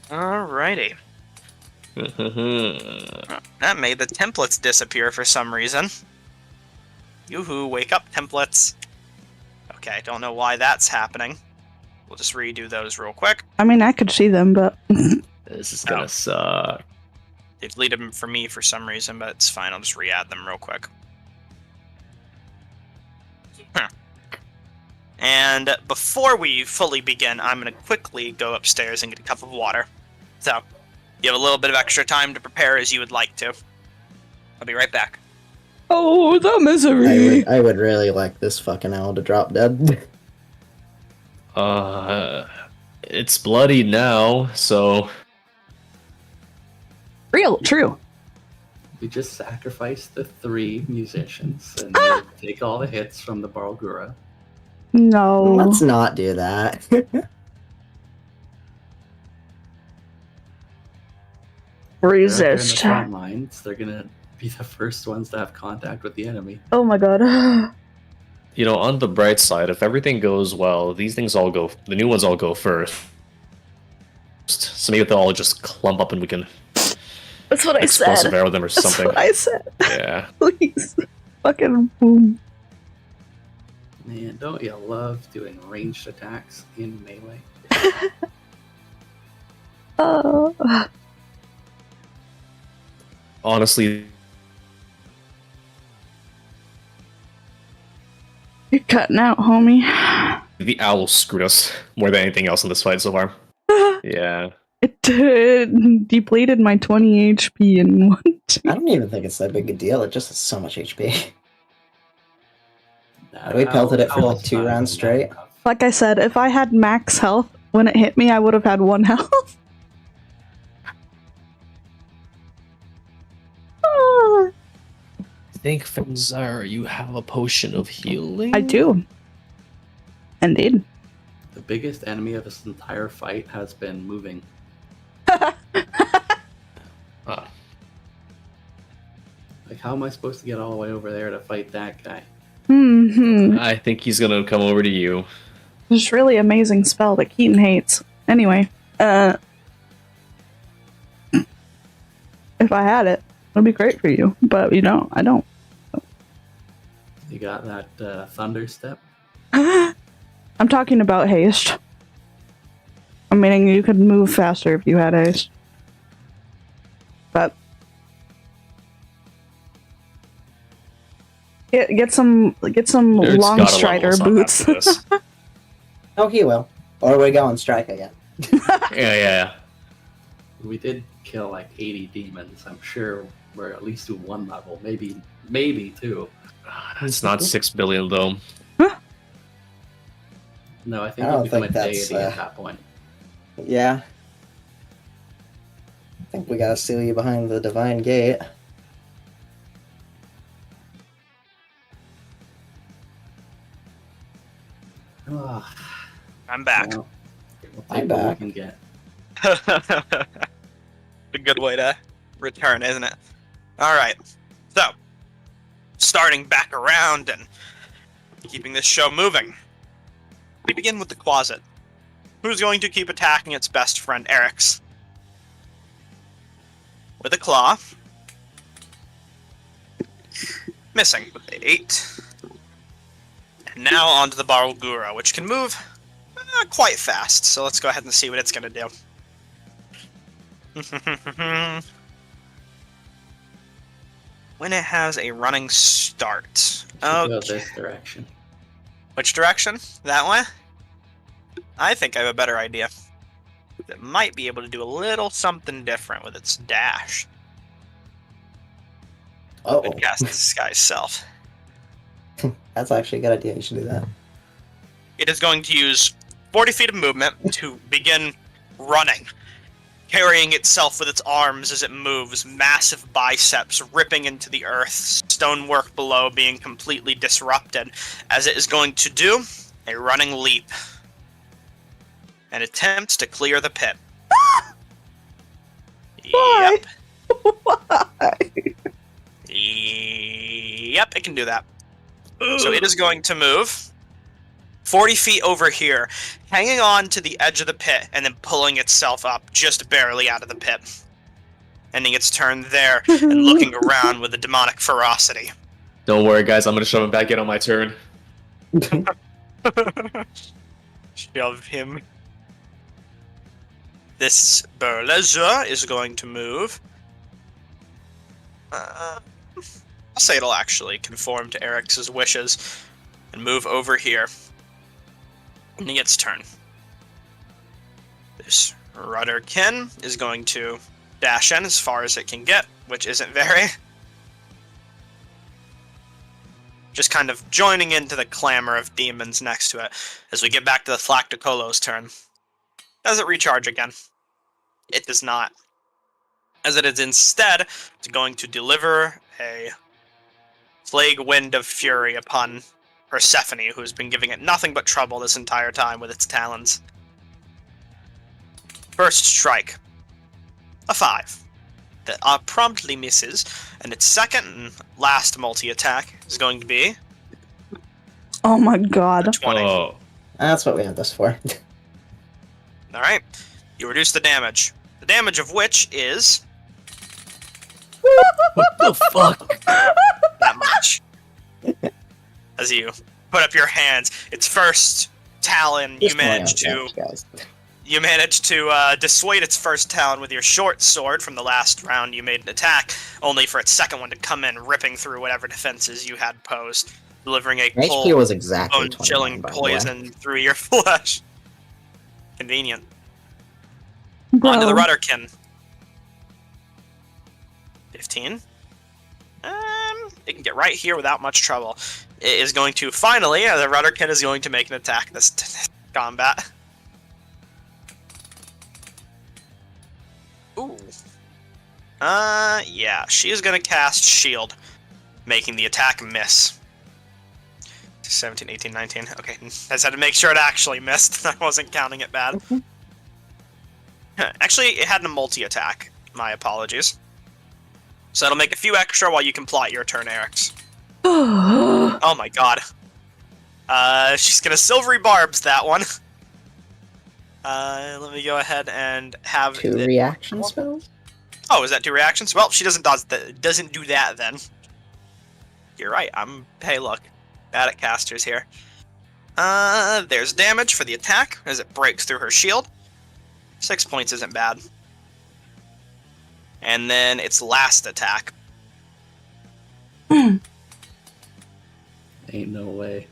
Alrighty. That made the templates disappear for some reason. Yoo-hoo, wake up, templates. Okay, don't know why that's happening. We'll just redo those real quick. I mean, I could see them, but... This is gonna suck. They deleted them for me for some reason, but it's fine. I'll just re-add them real quick. And before we fully begin, I'm going to quickly go upstairs and get a cup of water. So, you have a little bit of extra time to prepare as you would like to. I'll be right back. Oh, the misery! I would really like this fucking owl to drop dead. It's bloody now, so... Real, true. We just sacrifice the 3 musicians and they take all the hits from the Barlgura. No. Let's not do that. They're in Resist. the front lines. They're gonna be the first ones to have contact with the enemy. Oh my god. You know, on the bright side, if everything goes well, these things all go... The new ones all go first. So maybe they'll all just clump up and we can... That's what I explosive said. arrow them or That's something. what I said. Yeah. Please. Fucking boom. Man, don't you love doing ranged attacks in melee? Oh. Honestly, You're cutting out, homie. the owl screwed us more than anything else in this fight so far. Yeah. It depleted my 20 HP in one turn. I don't even think it's that big a deal. It just has so much HP. Nah, We pelted it for like Owl's 2 not rounds even straight. that tough. Like I said, if I had max health when it hit me, I would have had 1 health. I think, Fenzar, you have a potion of healing? I do. Indeed. The biggest enemy of this entire fight has been moving. Ah. Like, how am I supposed to get all the way over there to fight that guy? I think he's gonna come over to you. This really amazing spell that Keaton hates. Anyway, if I had it, it'd be great for you. But you know, I don't. You got that thunder step? I'm talking about haste. I'm meaning you could move faster if you had haste. But get some Dude's long gotta strider level us up boots. after this. Oh, he will. Or we go on strike again. Yeah. We did kill like 80 demons. I'm sure we're at least to 1 level, maybe 2. It's not 6 billion though. No, I think I don't we'll become a think that's, deity at that point. Yeah. I think we gotta seal you behind the divine gate. Ugh, I'm back. well, we'll I'm take what back. we can get. A good way to return, isn't it? Alright. So, starting back around and keeping this show moving. We begin with the closet. Who's going to keep attacking its best friend, Eric's? With a claw. Missing with the 8. And now onto the Barulgura, which can move quite fast. So let's go ahead and see what it's going to do. When it has a running start. Should go Okay. this direction. Which direction? That way? I think I have a better idea. It might be able to do a little something different with its dash. Oh, It casts Disguise Self. that's actually a good idea. You should do that. It is going to use 40 feet of movement to begin running, carrying itself with its arms as it moves, massive biceps ripping into the earth, stonework below being completely disrupted, as it is going to do a running leap and attempt to clear the pit. Why? Yep. Why? Yep, it can do that. So it is going to move 40 feet over here, hanging on to the edge of the pit, and then pulling itself up just barely out of the pit. Ending its turn there, and looking around with a demonic ferocity. Don't worry, guys. I'm gonna shove him back in on my turn. Shove him. This Berleja is going to move. I'll say it'll actually conform to Eric's wishes and move over here. Ending its turn. This Rudderkin is going to dash in as far as it can get, which isn't very. Just kind of joining into the clamor of demons next to it as we get back to the Flacticolo's turn. Does it recharge again? It does not. As it is instead going to deliver a Plague Wind of Fury upon Persephone, who's been giving it nothing but trouble this entire time with its talons. First strike. A 5. That promptly misses, and its second and last multi-attack is going to be Oh my a god. 20. Oh. That's what we have this for. Alright. You reduce the damage. The damage of which is What the fuck? that much. As you put up your hands, its first talon, you Just calling manage out to damage, guys. dissuade its first talon with your short sword from the last round you made an attack, only for its second one to come in, ripping through whatever defenses you had posed, delivering a My HP was exactly 29, bone-chilling by the way. poison through your flesh. Convenient. Bro. On to the Rudderkin. 15. It can get right here without much trouble. It is going to finally, the Rudderkin is going to make an attack this combat. Ooh. Yeah, she is going to cast Shield, making the attack miss. 17, 18, 19. Okay, I just had to make sure it actually missed. I wasn't counting it bad. Actually, it had a multi-attack. My apologies. So it'll make a few extra while you can plot your turn, Eric's. Oh my god. She's gonna Silvery Barbs that one. Let me go ahead and have 2 reaction spells? Oh, is that 2 reactions? Well, she doesn't do that then. You're right. Hey, look, bad at casters here. There's damage for the attack as it breaks through her shield. 6 points isn't bad. And then its last attack. Ain't no way.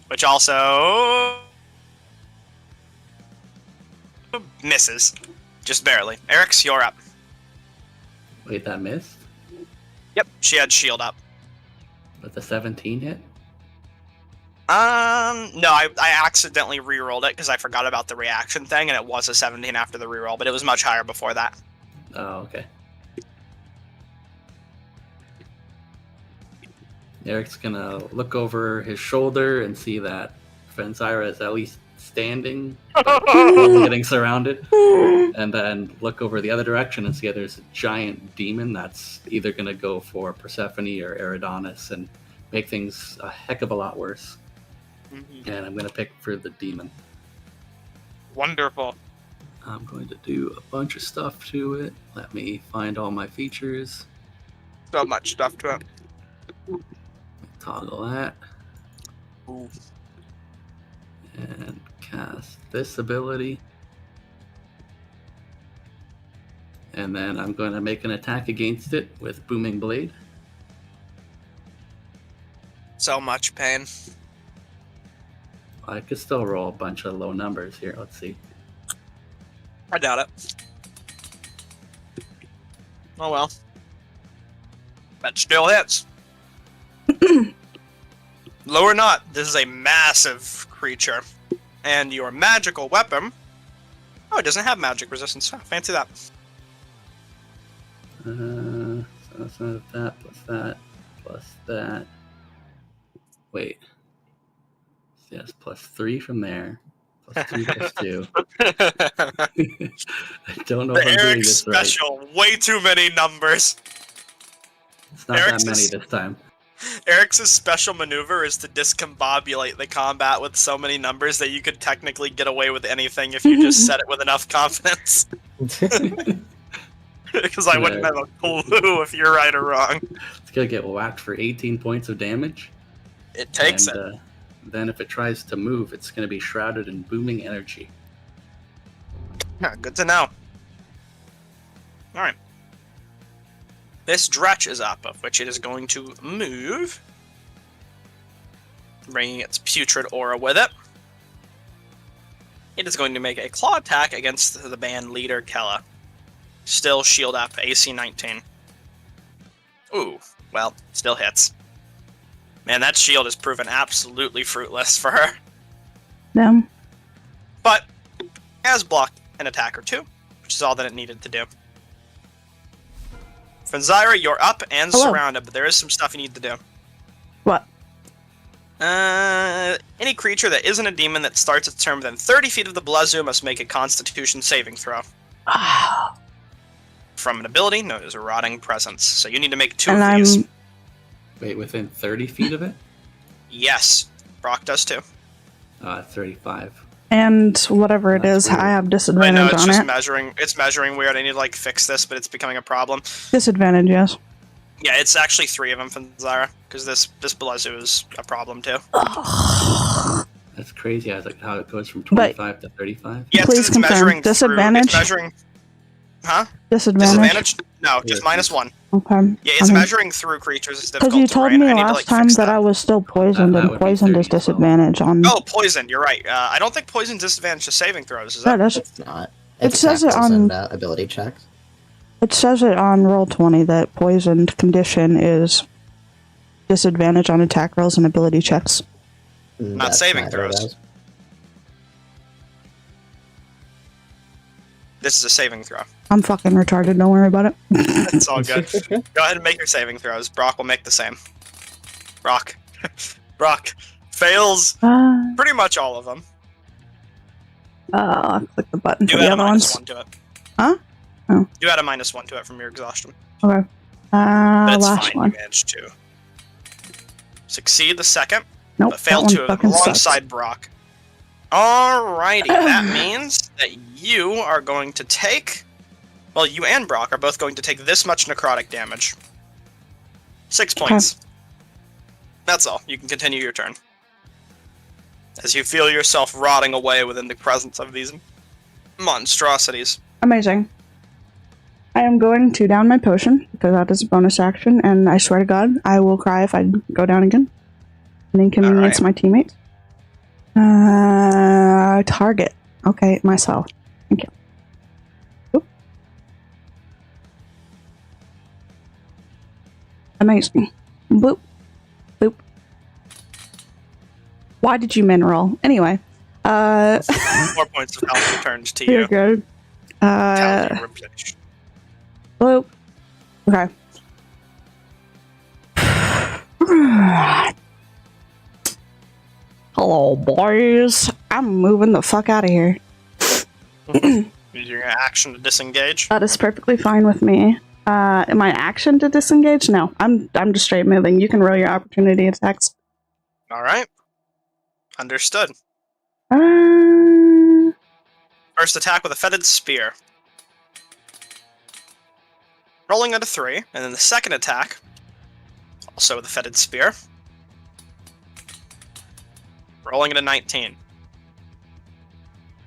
Which also misses. Just barely. Eric's, you're up. Wait, that missed? Yep, she had shield up. But the 17 hit? No, I accidentally rerolled it because I forgot about the reaction thing, and it was a 17 after the reroll, but it was much higher before that. Oh, okay. Eric's gonna look over his shoulder and see that Fenzira is at least standing, getting surrounded, and then look over the other direction and see that there's a giant demon that's either gonna go for Persephone or Eridanis and make things a heck of a lot worse. Mm-hmm. And I'm gonna pick for the demon. Wonderful. I'm going to do a bunch of stuff to it. Let me find all my features. So much stuff to it. Toggle that. Ooh. And cast this ability. And then I'm going to make an attack against it with Booming Blade. So much pain. I could still roll a bunch of low numbers here. Let's see. I doubt it. Oh well. That still hits. Low or not, this is a massive creature. And your magical weapon... Oh, it doesn't have magic resistance. Oh, fancy that. So that's not that, plus that. Wait. Yes, plus 3 from there. Plus 2 plus 2. I don't know if I'm doing Eric's this right. special. Way too many numbers. It's not Eric's that many is- this time. Eric's special maneuver is to discombobulate the combat with so many numbers that you could technically get away with anything if you just said it with enough confidence. Because I wouldn't have a clue if you're right or wrong. It's gonna get whacked for 18 points of damage. It takes it. Then if it tries to move, it's gonna be shrouded in booming energy. Yeah, good to know. Alright. This Dretch is up, of which it is going to move. Bringing its putrid aura with it. It is going to make a claw attack against the band leader, Kella. Still shield up, AC 19. Ooh, well, still hits. Man, that shield has proven absolutely fruitless for her. Them. But, it has blocked an attack or two, which is all that it needed to do. Fenzira, you're up and Hello. surrounded, but there is some stuff you need to do. What? Any creature that isn't a demon that starts its turn within 30 feet of the Blazu must make a Constitution saving throw. From an ability known as a Rotting Presence. So you need to make 2 And of these. I'm Wait, within 30 feet of it? Yes, Brock does too. 35. and whatever it That's is, weird. I have I know disadvantage it's on just it. measuring. It's measuring weird. I need to fix this, but it's becoming a problem. Disadvantage, yes. Yeah, it's actually 3 of them, Fanzara, because this Boogaloo is a problem too. That's crazy. I was like, how it goes from 25 to 35. Yeah, Please it's confirm. measuring Disadvantage? Through, it's measuring. Huh? Disadvantage? No, just -1. Okay. Yeah, it's measuring through creatures. It's Because difficult you to told terrain. me I need to, last like, time fix that I was still poisoned, that and would be poisoned is 30 as well. disadvantage on. Oh, poisoned. You're right. I don't think poison's disadvantage to saving throws. Is Yeah, that? that's, It's not. It It's says it attack rolls on- and ability checks. it says it on Roll20 that poisoned condition is disadvantage on attack rolls and ability checks. Not That's saving what it throws. is. This is a saving throw. I'm fucking retarded. Don't worry about it. It's all good. Go ahead and make your saving throws. Brock will make the same. Brock. Brock fails pretty much all of them. I'll click the button for You the add a other minus ones. 1 to it. Huh? Oh. You add a -1 to it from your exhaustion. Okay. But it's Last fine. one. You managed to succeed the second, Nope. but failed that to one fucking alongside sucks. Brock. Alrighty, that means that you are going to take. Well, you and Brock are both going to take this much necrotic damage. 6 points. That's all. You can continue your turn. As you feel yourself rotting away within the presence of these monstrosities. Amazing. I am going to down my potion because that is a bonus action, and I swear to God, I will cry if I go down again and inconvenience my teammates. Target. Okay, myself. Thank you. Oop. Amazing. Boop. Boop. Why did you mineral? Anyway. 4 points of health returned to You're you. good. Tally replenished. Bloop. Okay. Hello, boys. I'm moving the fuck out of here. Use your action to disengage. That is perfectly fine with me. Am I action to disengage? No, I'm just straight moving. You can roll your opportunity attacks. Alright. Understood. Uh, First attack with a fetid spear. Rolling at a 3, and then the second attack, also with a fetid spear. Rolling at a 19.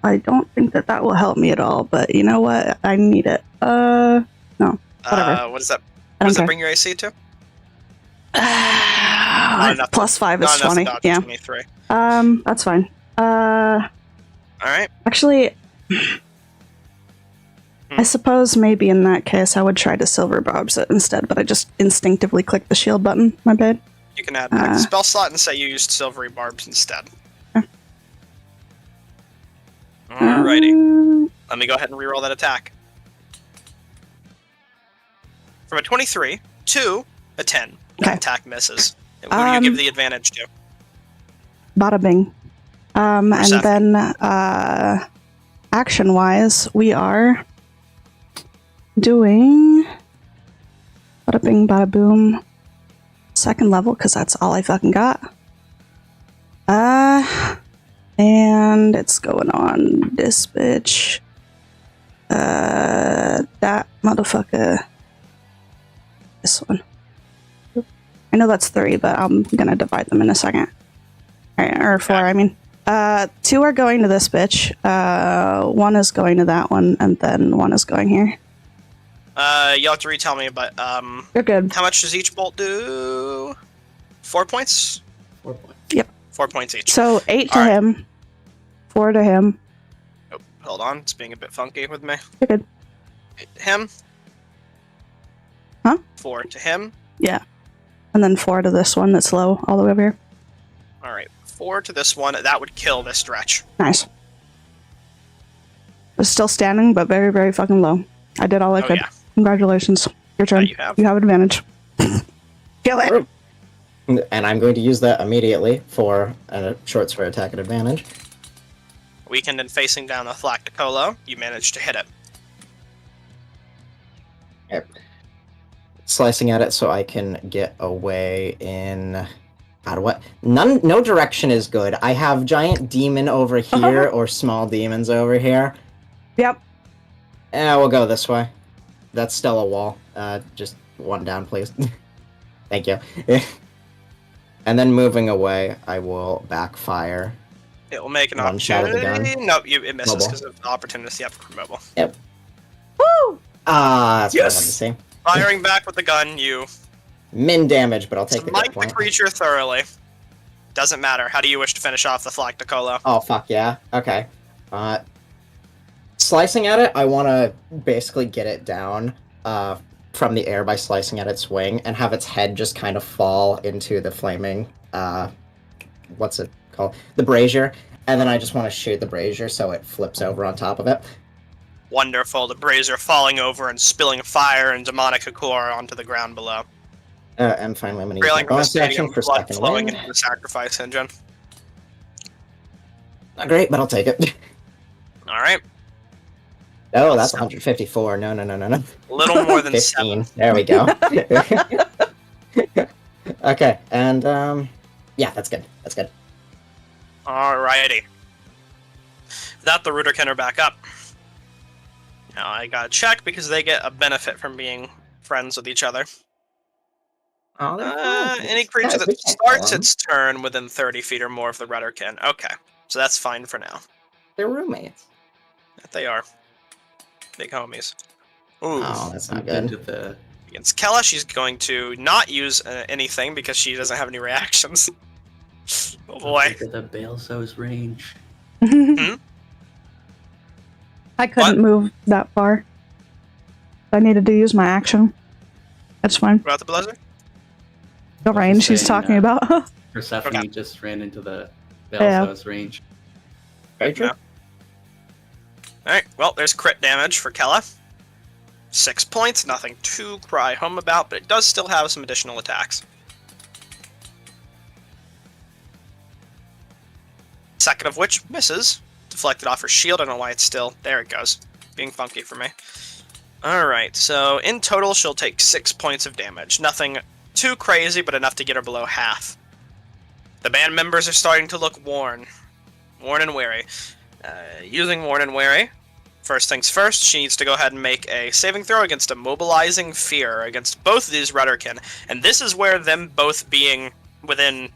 I don't think that will help me at all, but you know what? I need it. No. Whatever. What does that? I What does don't that care. bring your AC to? enough Plus 5 is Not enough 20. to dodge Yeah. 23. That's fine. Alright. Actually, I suppose maybe in that case I would try to silver barbs it instead, but I just instinctively clicked the shield button. My bad. You can add a spell slot and say you used silvery barbs instead. Alrighty. Let me go ahead and reroll that attack. From a 23 to a 10. That Okay. attack misses. And who do you give the advantage to? Bada bing. And Perception. then, action-wise, we are doing bada bing, bada boom. Second level, because that's all I fucking got. And it's going on this bitch. That motherfucker. This one. I know that's 3, but I'm gonna divide them in a second. Or 4, I mean. 2 are going to this bitch. 1 is going to that one, and then 1 is going here. You'll have to retell me, but You're good. how much does each bolt do? 4 points? 4 points. 4 points each. So 8 to Alright. him, 4 to him. Oh, hold on, it's being a bit funky with me. You're good. 8 to him. Huh? 4 to him. Yeah. And then 4 to this one that's low, all the way over here. Alright, 4 to this one. That would kill this stretch. Nice. It's still standing, but very, very fucking low. I did all I Oh, could. yeah. Congratulations. Your turn. you have. advantage. Kill it. And I'm going to use that immediately for a short sword attack at advantage. Weakened and facing down the Thlacticolo, you managed to hit it. Yep. Slicing at it so I can get away in... God, what? No direction is good. I have giant demon over here or small demons over here. Yep. We'll go this way. That's still a wall. Just one down, please. Thank you. And then moving away, I will backfire. It will make an One shot of the opportunity. gun. Nope, it misses Mobile. because of the opportunity. Yep, mobile. Yep. Woo! That's what I wanted to Yes! see. Firing back with the gun, you Min damage, but I'll take the smite hit the point. creature thoroughly. Doesn't matter. How do you wish to finish off the Flacticolo? Oh, fuck yeah. Okay. Slicing at it, I want to basically get it down from the air by slicing at its wing and have its head just kind of fall into the flaming, what's it called? The brazier. And then I just want to shoot the brazier so it flips over on top of it. Wonderful. The brazier falling over and spilling fire and demonic core onto the ground below. And finally, I'm going to use my Railing from the bonus action stadium, for blood second flowing wind. into the sacrifice engine. Not great, but I'll take it. Alright. Oh, that's 154. No. A little more than 15. 7. There we go. Okay, and yeah, that's good. That's good. Alrighty. Without the Ruderkin are back up. Now I gotta check because they get a benefit from being friends with each other. Oh, they're fine. Any creature Guys, that we can't starts kill 'em. its turn within 30 feet or more of the Ruderkin. Okay, so that's fine for now. They're roommates. They are. Big homies. Ooh. Oh, that's not Into good. the Against Kella, she's going to not use anything because she doesn't have any reactions. Oh boy. into the Balzo's range. I couldn't move that far. I needed to use my action. That's fine. What about the Blizzard? The was range just she's saying, talking about. Persephone Okay. just ran into the Yeah. Balzo's range. Very true. Alright, well, there's crit damage for Kella. 6 points, nothing to cry home about, but it does still have some additional attacks. Second of which misses. Deflected off her shield, I don't know why it's still... There it goes. Being funky for me. Alright, so in total she'll take 6 points of damage. Nothing too crazy, but enough to get her below half. The band members are starting to look worn. Worn and weary. Using Worn and Weary, first things first, she needs to go ahead and make a saving throw against Immobilizing Fear against both of these Rudderkin, and this is where them both being within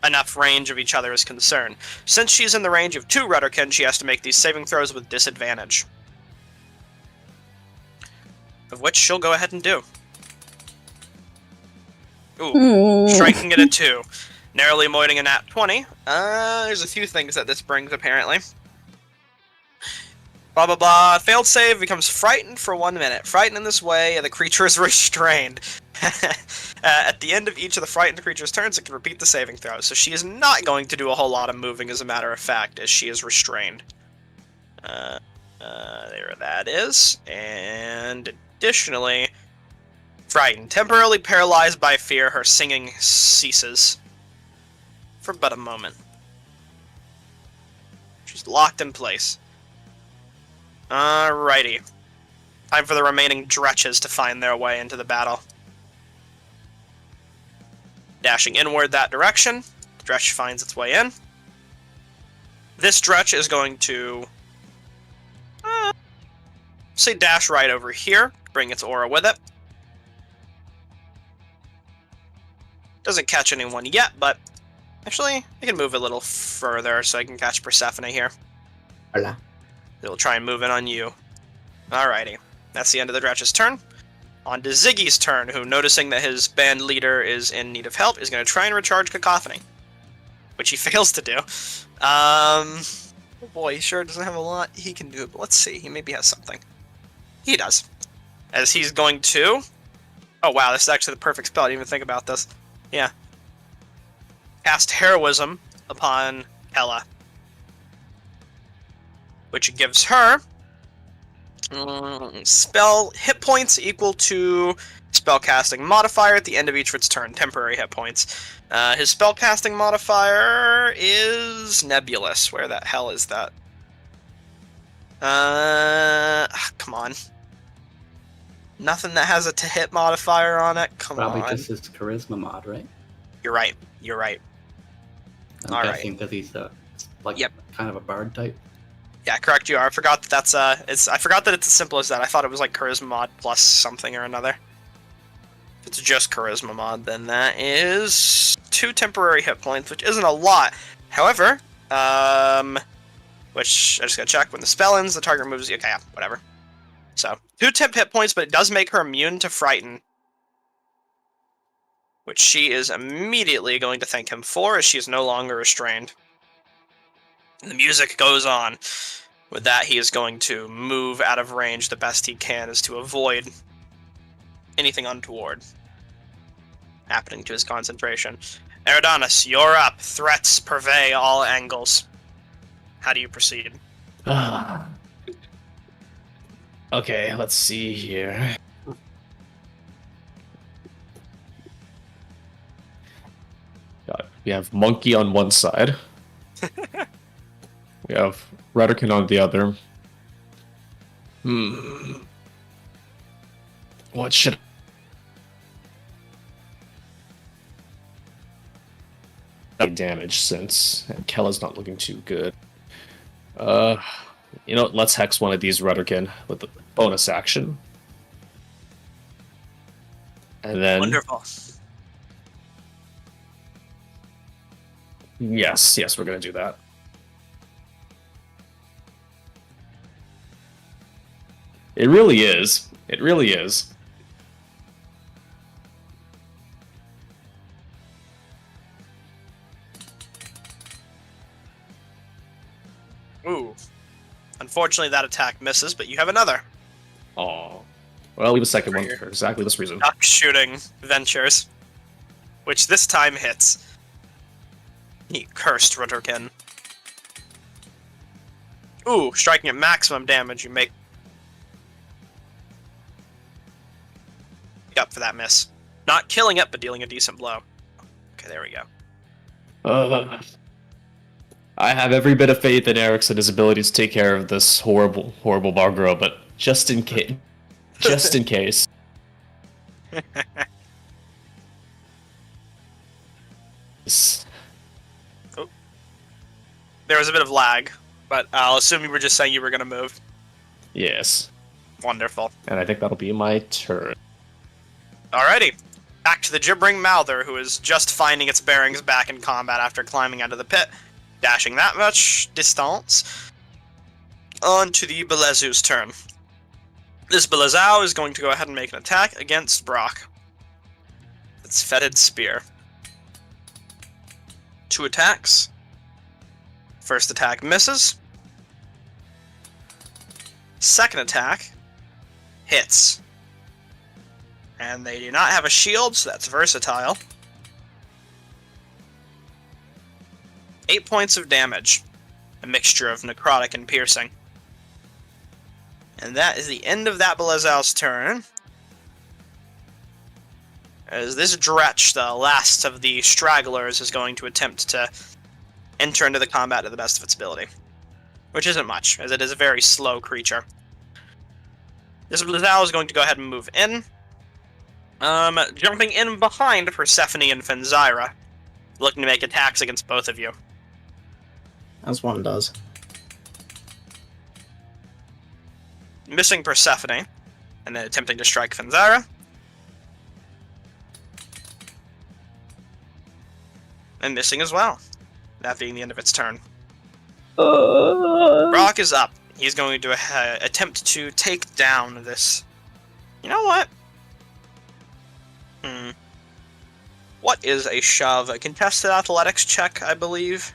enough range of each other is concerned. Since she's in the range of 2 Rudderkin, she has to make these saving throws with disadvantage. Of which she'll go ahead and do. Ooh, striking it at 2. Narrowly avoiding a nat 20. There's a few things that this brings, apparently. Blah blah blah. Failed save becomes frightened for 1 minute. Frightened in this way, the creature is restrained. At the end of each of the frightened creature's turns, it can repeat the saving throw. So she is not going to do a whole lot of moving, as a matter of fact, as she is restrained. There that is. And additionally, frightened. Temporarily paralyzed by fear, her singing ceases. For but a moment. She's locked in place. Alrighty. Time for the remaining Dretches to find their way into the battle. Dashing inward that direction, Dretch finds its way in. This Dretch is going to... say dash right over here, bring its aura with it. Doesn't catch anyone yet, but... Actually, I can move a little further so I can catch Persephone here. Hola. It'll try and move in on you. Alrighty. That's the end of the Dretch's turn. On to Ziggy's turn, who, noticing that his band leader is in need of help, is going to try and recharge Cacophony. Which he fails to do. Oh boy, he sure doesn't have a lot he can do, but let's see. He maybe has something. He does. As he's going to... Oh wow, this is actually the perfect spell. I didn't even think about this. Yeah. Cast Heroism upon Ella. Which gives her spell hit points equal to spellcasting modifier at the end of each of its turn. Temporary hit points. His spellcasting modifier is nebulous. Where the hell is that? Come on. Nothing that has a to hit modifier on it. Come Probably on. just his charisma mod, right? You're right. You're right. I'm All guessing because he's like Yep. kind of a bard type. Yeah, correct you are. I forgot that that's I forgot that it's as simple as that. I thought it was like charisma mod plus something or another. it's just Charisma mod, then that is 2 temporary hit points, which isn't a lot. However, which I just gotta check. When the spell ends, the target moves... Okay, yeah, whatever. So, 2 temp hit points, but it does make her immune to Frighten. Which she is immediately going to thank him for, as she is no longer restrained. And the music goes on. With that, he is going to move out of range the best he can, is to avoid anything untoward happening to his concentration. Eridanos, you're up. Threats purvey all angles. How do you proceed? Okay, let's see here. We have Monkey on one side. We have Redican on the other. What should damage since Kella's not looking too good. You know, let's hex one of these Redican with the bonus action. And then Wonderful. Yes, we're gonna do that. It really is. It really is. Ooh. Unfortunately, that attack misses, but you have another. Oh. Well, I'll leave a second one for exactly this reason. Duck shooting ventures. Which this time hits. He cursed Rudderkin. Ooh, striking at maximum damage, you make up for that miss. Not killing it, but dealing a decent blow. Okay, there we go. I have every bit of faith in Eric's and his ability to take care of this horrible Bargro, but just in case. Just in case. Oh. There was a bit of lag, but I'll assume you were just saying you were going to move. Yes. Wonderful. And I think that'll be my turn. Alrighty. Back to the gibbering Mouther, who is just finding its bearings back in combat after climbing out of the pit. Dashing that much distance. On to the Belezu's turn. This Belezau is going to go ahead and make an attack against Brock. Its fetid spear. 2 attacks. First attack misses. Second attack hits. And they do not have a shield, so that's versatile. 8 points of damage. A mixture of necrotic and piercing. And that is the end of that Belezau's turn. As this Dretch, the last of the stragglers, is going to attempt to enter into the combat to the best of its ability. Which isn't much, as it is a very slow creature. This Belezau is going to go ahead and move in. Jumping in behind Persephone and Fenzira. Looking to make attacks against both of you. As one does. Missing Persephone, and then attempting to strike Fenzira. And missing as well. That being the end of its turn. Brock is up. He's going to attempt to take down this... You know what? What is a shove? A contested athletics check, I believe?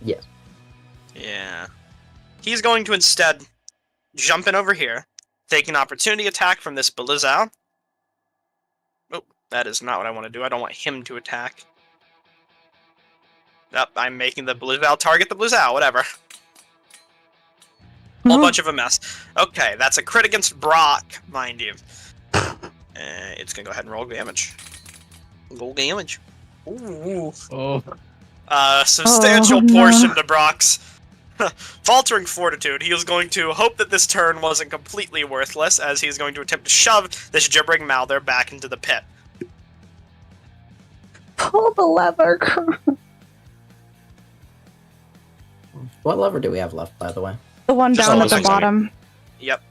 Yes. Yeah. He's going to instead jump in over here, take an opportunity attack from this Belezau. Oh, that is not what I want to do. I don't want him to attack. Nope, I'm making the Belezau target the Belezau, whatever. Whole bunch of a mess. Okay, that's a crit against Brock, mind you. It's gonna go ahead and roll damage. Roll damage. Ooh. Oh. Substantial no. portion to Brock's faltering fortitude. He is going to hope that this turn wasn't completely worthless, as he's going to attempt to shove this gibbering Mouther back into the pit. Pull the lever. What lever do we have left, by the way? The one Just down all at the those bottom. Yep.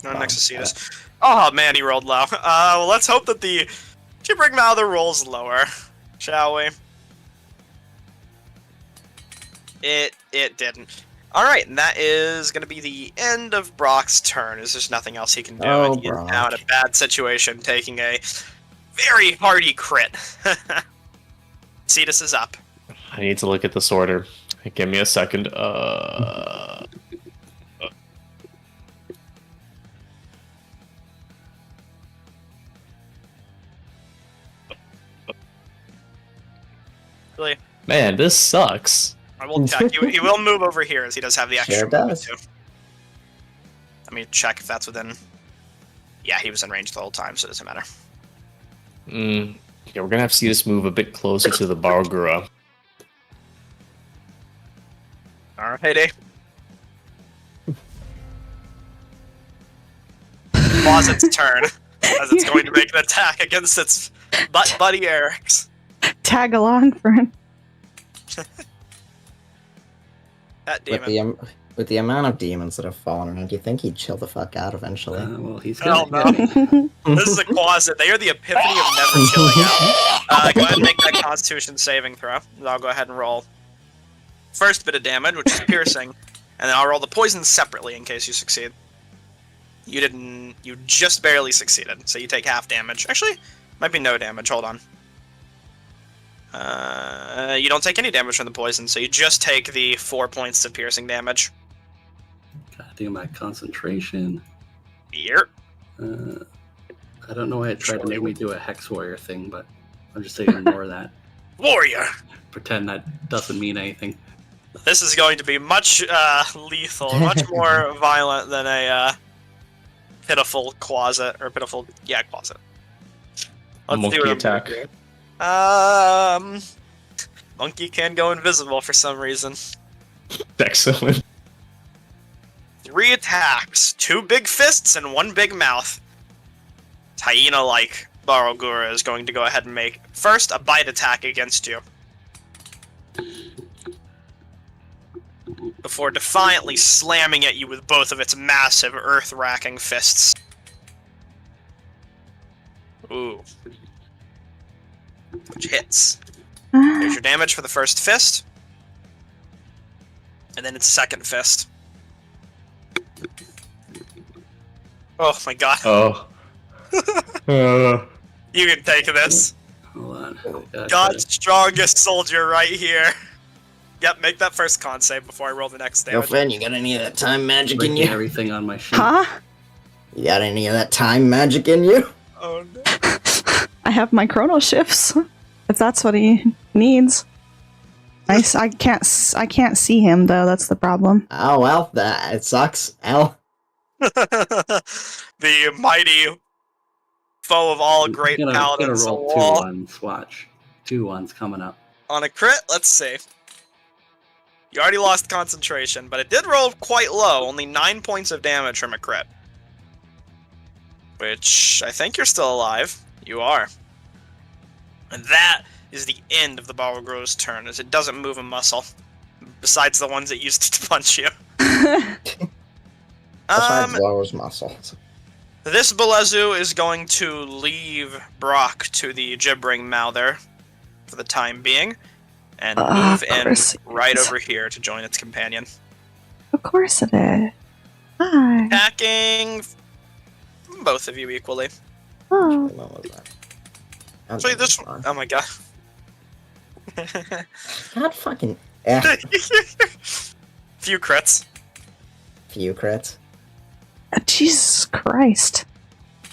No, Oh, next to Cetus. Oh man, he rolled low. Well, let's hope that the Gibbering Mouther rolls lower, shall we? It didn't. Alright, and that is going to be the end of Brock's turn. There's just nothing else he can do. Oh, and he Brock. is now in a bad situation, taking a very hearty crit. Cetus is up. I need to look at this order. Give me a second. Really? Man, this sucks. I will check. He will move over here as he does have the extra Sure movement does. too. Let me check if that's within. Yeah, he was in range the whole time, so it doesn't matter. Yeah, we're gonna have to see this move a bit closer to the Bargura. Alrighty. Closet's turn, as it's going to make an attack against its butt buddy Eric's. Tag along, friend. That demon. With the amount of demons that have fallen on him, do you think he'd chill the fuck out eventually? Well, he's Hell gonna no. get me. This is a closet. They are the epiphany of never chilling out. Go ahead and make that Constitution saving throw. I'll go ahead and roll first bit of damage, which is piercing, and then I'll roll the poison separately in case you succeed. You didn't. You just barely succeeded, so you take half damage. Actually, might be no damage. Hold on. You don't take any damage from the poison, so you just take the 4 points of piercing damage. Gotta do my concentration. Here. I don't know why it tried to make me do a Hex Warrior thing, but I'm just saying ignore that. Warrior! Pretend that doesn't mean anything. This is going to be much lethal, much more violent than a pitiful closet, or pitiful, closet. Monkey what I'm attack. gonna do. Monkey can go invisible for some reason. Excellent. 3 attacks, 2 big fists and 1 big mouth. Hyena-like Barogura is going to go ahead and make first a bite attack against you, before defiantly slamming at you with both of its massive earth-racking fists. Ooh. Which hits. Here's your damage for the first fist. And then its second fist. Oh my god. Oh. You can take this. Hold on. God's strongest soldier right here. Yep, make that first con save before I roll the next Yo, damage. Finn, you got any of that time magic in Breaking you? everything on my sheet. Huh? You got any of that time magic in you? Oh no. I have my chrono shifts. If that's what he needs. I can't see him though. That's the problem. Oh well, it sucks. L. The mighty foe of all great I'm gonna paladins. roll of 2 all. ones. Watch. 2 ones coming up. On a crit, let's see. You already lost concentration, but it did roll quite low, only 9 points of damage from a crit. Which, I think you're still alive. You are. And that is the end of the Balrogro's turn, as it doesn't move a muscle. Besides the ones it used to punch you. Besides Low's muscles. This Belezu is going to leave Brock to the Gibbering Mouther for the time being, and move in course it right is. over here to join its companion. Of course it is. Hi. Attacking both of you equally. Oh. What was that? Actually, this one. Oh my god. God fucking Few crits. few crits. Jesus Christ.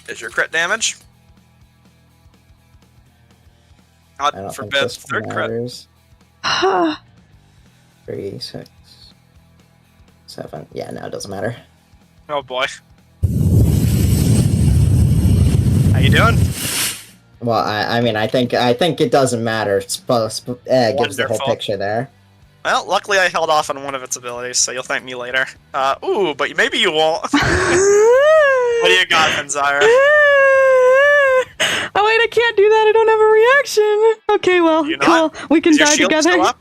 Is your crit damage? I God don't think forbid, this third crit. matters. Huh. 3, 6, 7. Yeah, no, it doesn't matter. Oh boy. How you doing? Well, I mean, I think it doesn't matter. It gives the whole Wonderful. picture there. Well, luckily I held off on one of its abilities, so you'll thank me later. Ooh, but maybe you won't. What do you got, Panzira? Oh wait, I can't do that. I don't have a reaction. Okay, well, You not? cool. We can Is your die shield together. still up?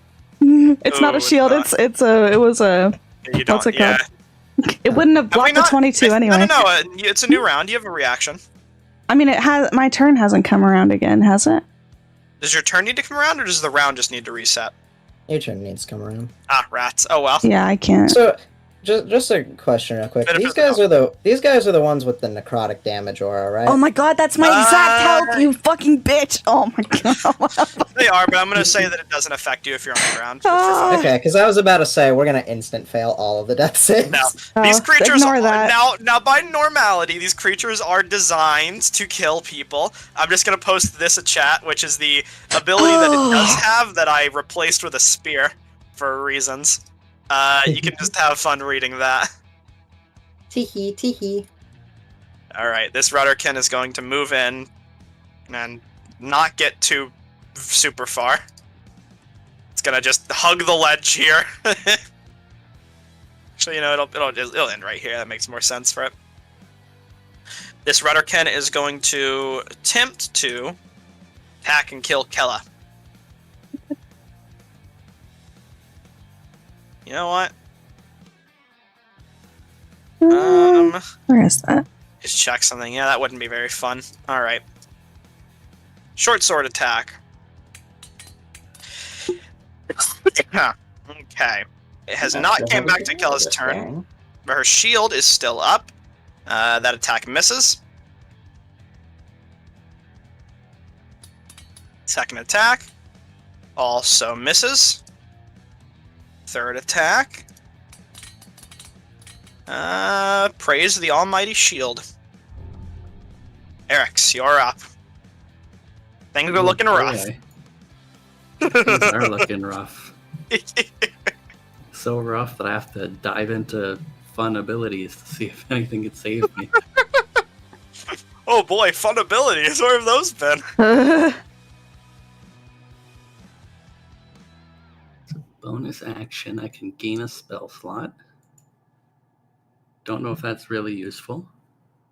It's not Ooh, a shield. it's It was a. You don't, What's it yeah. called? It wouldn't have Have we blocked the not- 22 anyway. No, it's a new round. You have a reaction. I mean, it has. My turn hasn't come around again, has it? Does your turn need to come around, or does the round just need to reset? Your turn needs to come around. Ah, rats. Oh well. Yeah, I can't. So, just a question real quick. Benefit These of the guys are the ones with the necrotic damage aura, right? Oh my god, that's my exact health, you fucking bitch! Oh my god. They are, but I'm gonna say that it doesn't affect you if you're on the ground. Oh. Okay, because I was about to say we're gonna instant fail all of the death saves. No, Oh, these creatures ignore are, that. now by normality, these creatures are designed to kill people. I'm just gonna post this a chat, which is the ability that it does have that I replaced with a spear for reasons. You can just have fun reading that. Teehee, teehee. Alright, this Rudderkin is going to move in and not get too super far. It's gonna just hug the ledge here. Actually, you know, it'll end right here. That makes more sense for it. This Rudderkin is going to attempt to attack and kill Kella. You know what? Where is that? Just check something. Yeah, that wouldn't be very fun. Alright. Short sword attack. Okay. It has not came back to Kella's turn, but her shield is still up. That attack misses. Second attack also misses. Third attack. Praise the almighty shield. Eric's, you're up. Things are looking rough. Things are looking rough. So rough that I have to dive into fun abilities to see if anything can save me. Oh boy, fun abilities. Where have those been? Bonus action, I can gain a spell slot. Don't know if that's really useful.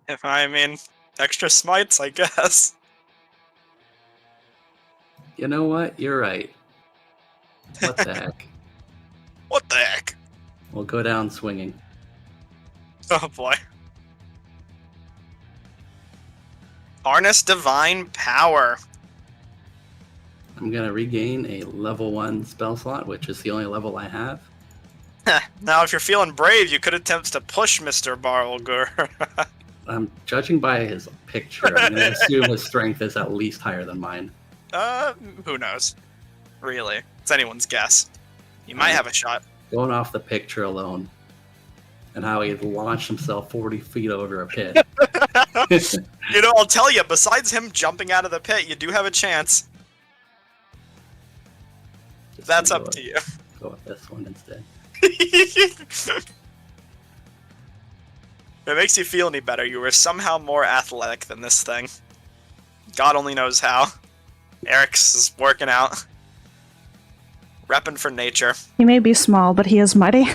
If I mean, extra smites, I guess. You know what? You're right. What the heck? What the heck? We'll go down swinging. Oh boy. Harness Divine Power. I'm gonna regain a level 1 spell slot, which is the only level I have. Now, if you're feeling brave, you could attempt to push Mr. Barlgur. I'm judging by his picture. I'm gonna assume his strength is at least higher than mine. Who knows? Really. It's anyone's guess. You might have a shot. Going off the picture alone, and how he launched himself 40 feet over a pit. You know, I'll tell you, besides him jumping out of the pit, you do have a chance. That's up to you. Go with this one instead. If it makes you feel any better, you were somehow more athletic than this thing. God only knows how. Eric's is working out. Repping for nature. He may be small, but he is mighty.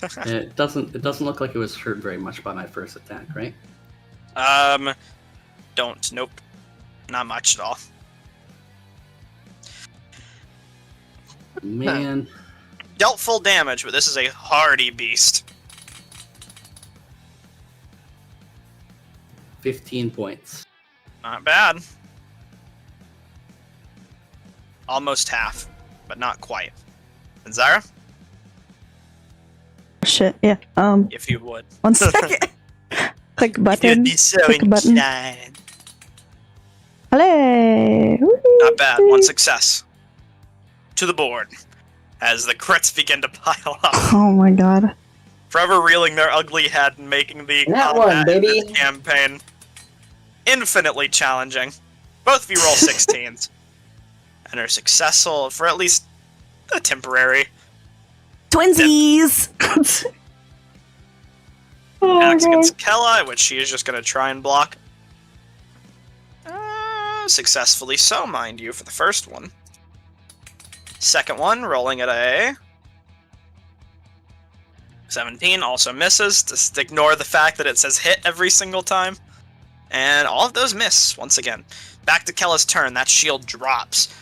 It doesn't look like it was hurt very much by my first attack, right? Nope. Not much at all. Man. Dealt full damage, but this is a hardy beast. 15 points. Not bad. Almost half, but not quite. And Zara, Shit, yeah. if you would. 1 second. Click If button. you'd be so Click button. inclined. Hello. Not bad. One success. To the board. As the crits begin to pile up. Oh my god. Forever reeling their ugly head and making the That combat one, in baby. this campaign infinitely challenging. Both of you roll 16s. And are successful for at least a temporary. Twinsies. Oh, Attacks God. against Kella, which she is just going to try and block. Successfully so, mind you, for the first one. Second one, rolling at a 17, also misses. Just ignore the fact that it says hit every single time. And all of those miss, once again. Back to Kella's turn, that shield drops.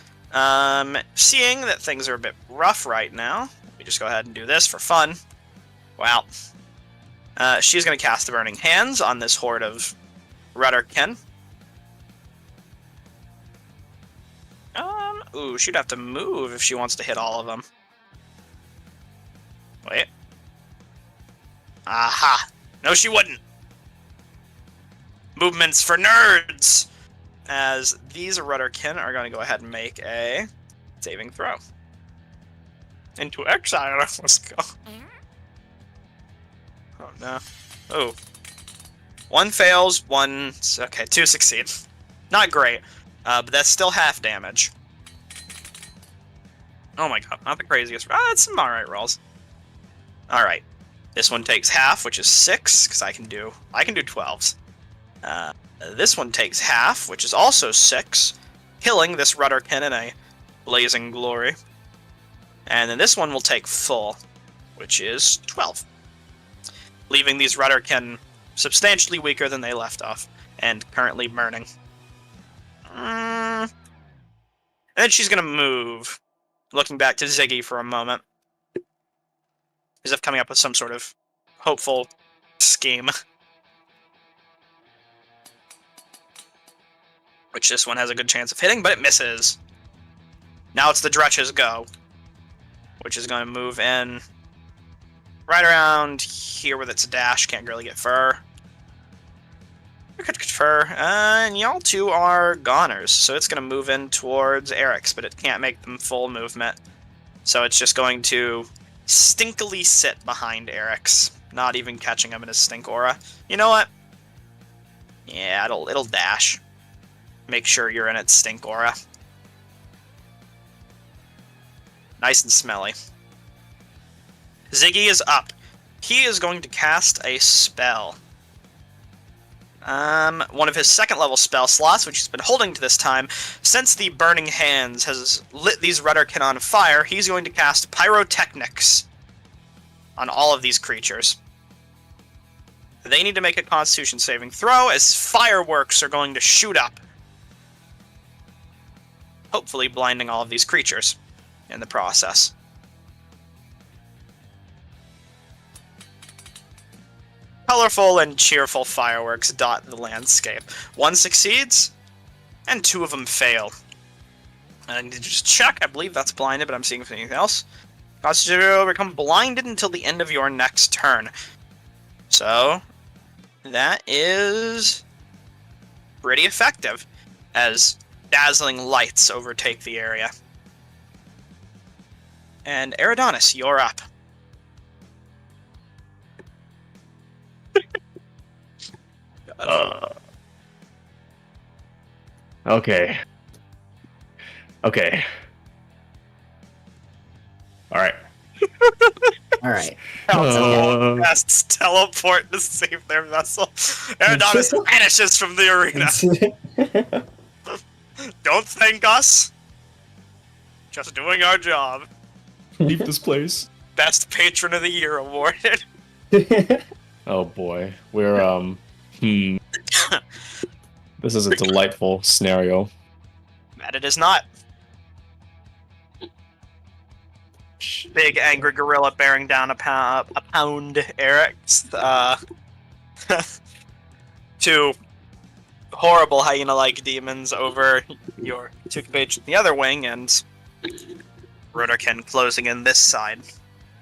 Seeing that things are a bit rough right now, we just go ahead and do this for fun. Wow. She's going to cast the Burning Hands on this horde of Rudderkin. Ooh, she'd have to move if she wants to hit all of them. Wait. Aha! No, she wouldn't! Movements for nerds! As these Rudderkin are going to go ahead and make a saving throw. Into exile, let's go. Oh no. Oh. One fails, one... Okay, 2 succeed. Not great, but that's still half damage. Oh my god, not the craziest. It's some alright rolls. Alright. This one takes half, which is 6, because I can do 12s. This one takes half, which is also 6, killing this Rudderkin in a blazing glory. And then this one will take full, which is 12. Leaving these Rudderkin substantially weaker than they left off, and currently burning. And then she's gonna move, looking back to Ziggy for a moment, as if coming up with some sort of hopeful scheme. Which this one has a good chance of hitting, but it misses. Now it's the Dretch's go, which is going to move in right around here with its dash. Can't really get fur. And y'all two are goners, so it's going to move in towards Eric's, but it can't make them full movement. So it's just going to stinkily sit behind Eric's, not even catching him in his stink aura. You know what? Yeah, it'll dash. Make sure you're in its stink aura. Nice and smelly. Ziggy is up. He is going to cast a spell. One of his second level spell slots, which he's been holding to this time. Since the Burning Hands has lit these Rudderkin on fire, he's going to cast Pyrotechnics on all of these creatures. They need to make a Constitution saving throw, as fireworks are going to shoot up. Hopefully blinding all of these creatures in the process. Colorful and cheerful fireworks dot the landscape. One succeeds, and 2 of them fail. And I need to just check. I believe that's blinded, but I'm seeing if anything else. Constitution will become blinded until the end of your next turn. So, that is pretty effective, as dazzling lights overtake the area. And Eridonis, you're up. Okay. Okay. Alright. Alright. Casts teleport to save their vessel. Eridonis vanishes from the arena. Don't thank us. Just doing our job. Leave this place. Best Patron of the Year awarded. Oh boy. We're, This is a delightful scenario. That it is not. Big angry gorilla bearing down a pound Eric's. 2 horrible hyena-like demons over your Tukabage in the other wing, and Rudderkin closing in this side.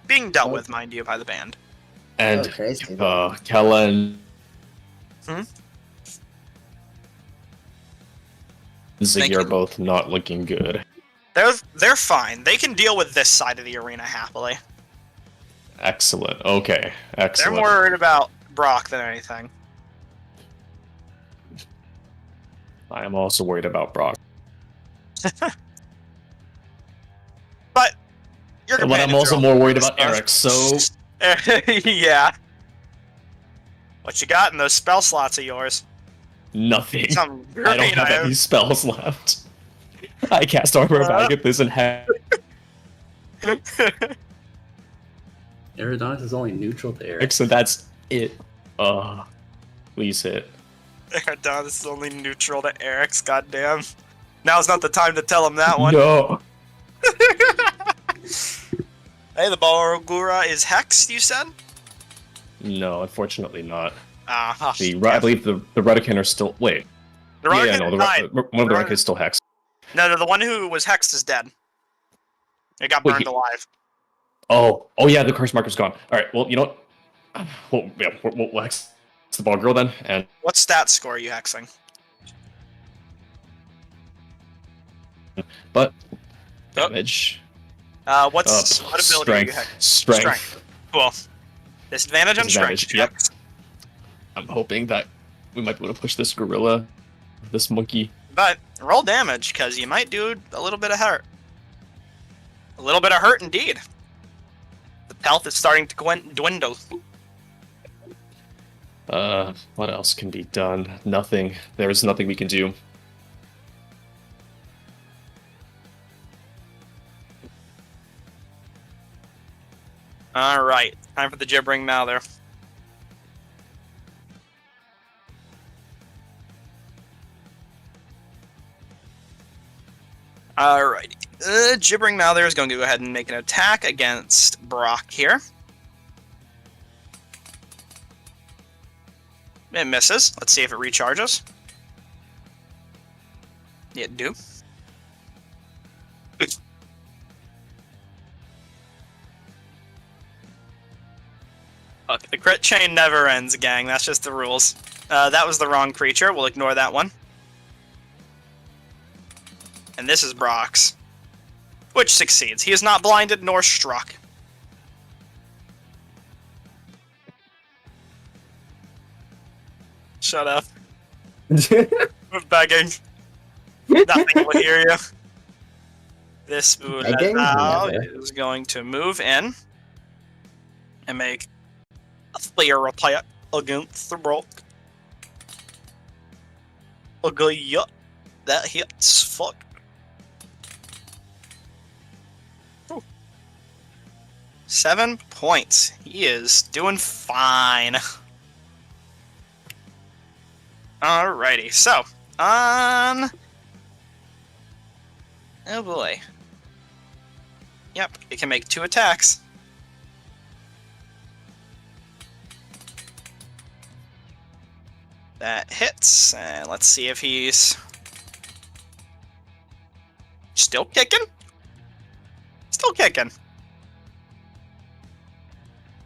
Being dealt with, mind you, by the band. And crazy. Kellen... Ziggy are both not looking good. They're fine. They can deal with this side of the arena happily. Excellent. Okay. Excellent. They're more worried about Brock than anything. I am also worried about Brock. But But I'm also more worried about Eric, so... Yeah. What you got in those spell slots of yours? Nothing. Some I don't have any spells left. I cast Armor Bag at this and have... Eridonis is only neutral to Eric. So that's it. Please hit. Eridonis is only neutral to Eric's, goddamn. Now's not the time to tell him that one. No. Hey, the Barogura is hexed, you said? No, unfortunately not. I believe the Redican are still. Wait. The Redican No, died. one of the Redican is still hexed. No, the one who was hexed is dead. It got burned alive. Oh, yeah, the curse marker's gone. All right, well, you know what? We'll hex the ball girl then, and What stat score are you hexing? but damage. What ability are you hexing? Strength. Cool. Disadvantage on strength. Yep. I'm hoping that we might be able to push this gorilla, this monkey. But roll damage, because you might do a little bit of hurt. A little bit of hurt indeed. The health is starting to dwindle. What else can be done? Nothing. There's nothing we can do. Alright, time for the gibbering mouther. Alrighty. Gibbering Mouther is going to go ahead and make an attack against Brock here. It misses. Let's see if it recharges. It do. Look, the crit chain never ends, gang. That's just the rules. That was the wrong creature. We'll ignore that one. And this is Brock's, which succeeds. He is not blinded nor struck. Shut up. We're begging. Nothing will hear you. This Boogaloo is going to move in and make a flare attack against the Brock. Okay, that hits. Fuck. 7 points. He is doing fine. Alrighty, so, oh boy. Yep, it can make 2 attacks. That hits, and let's see if he's still kicking? Still kicking.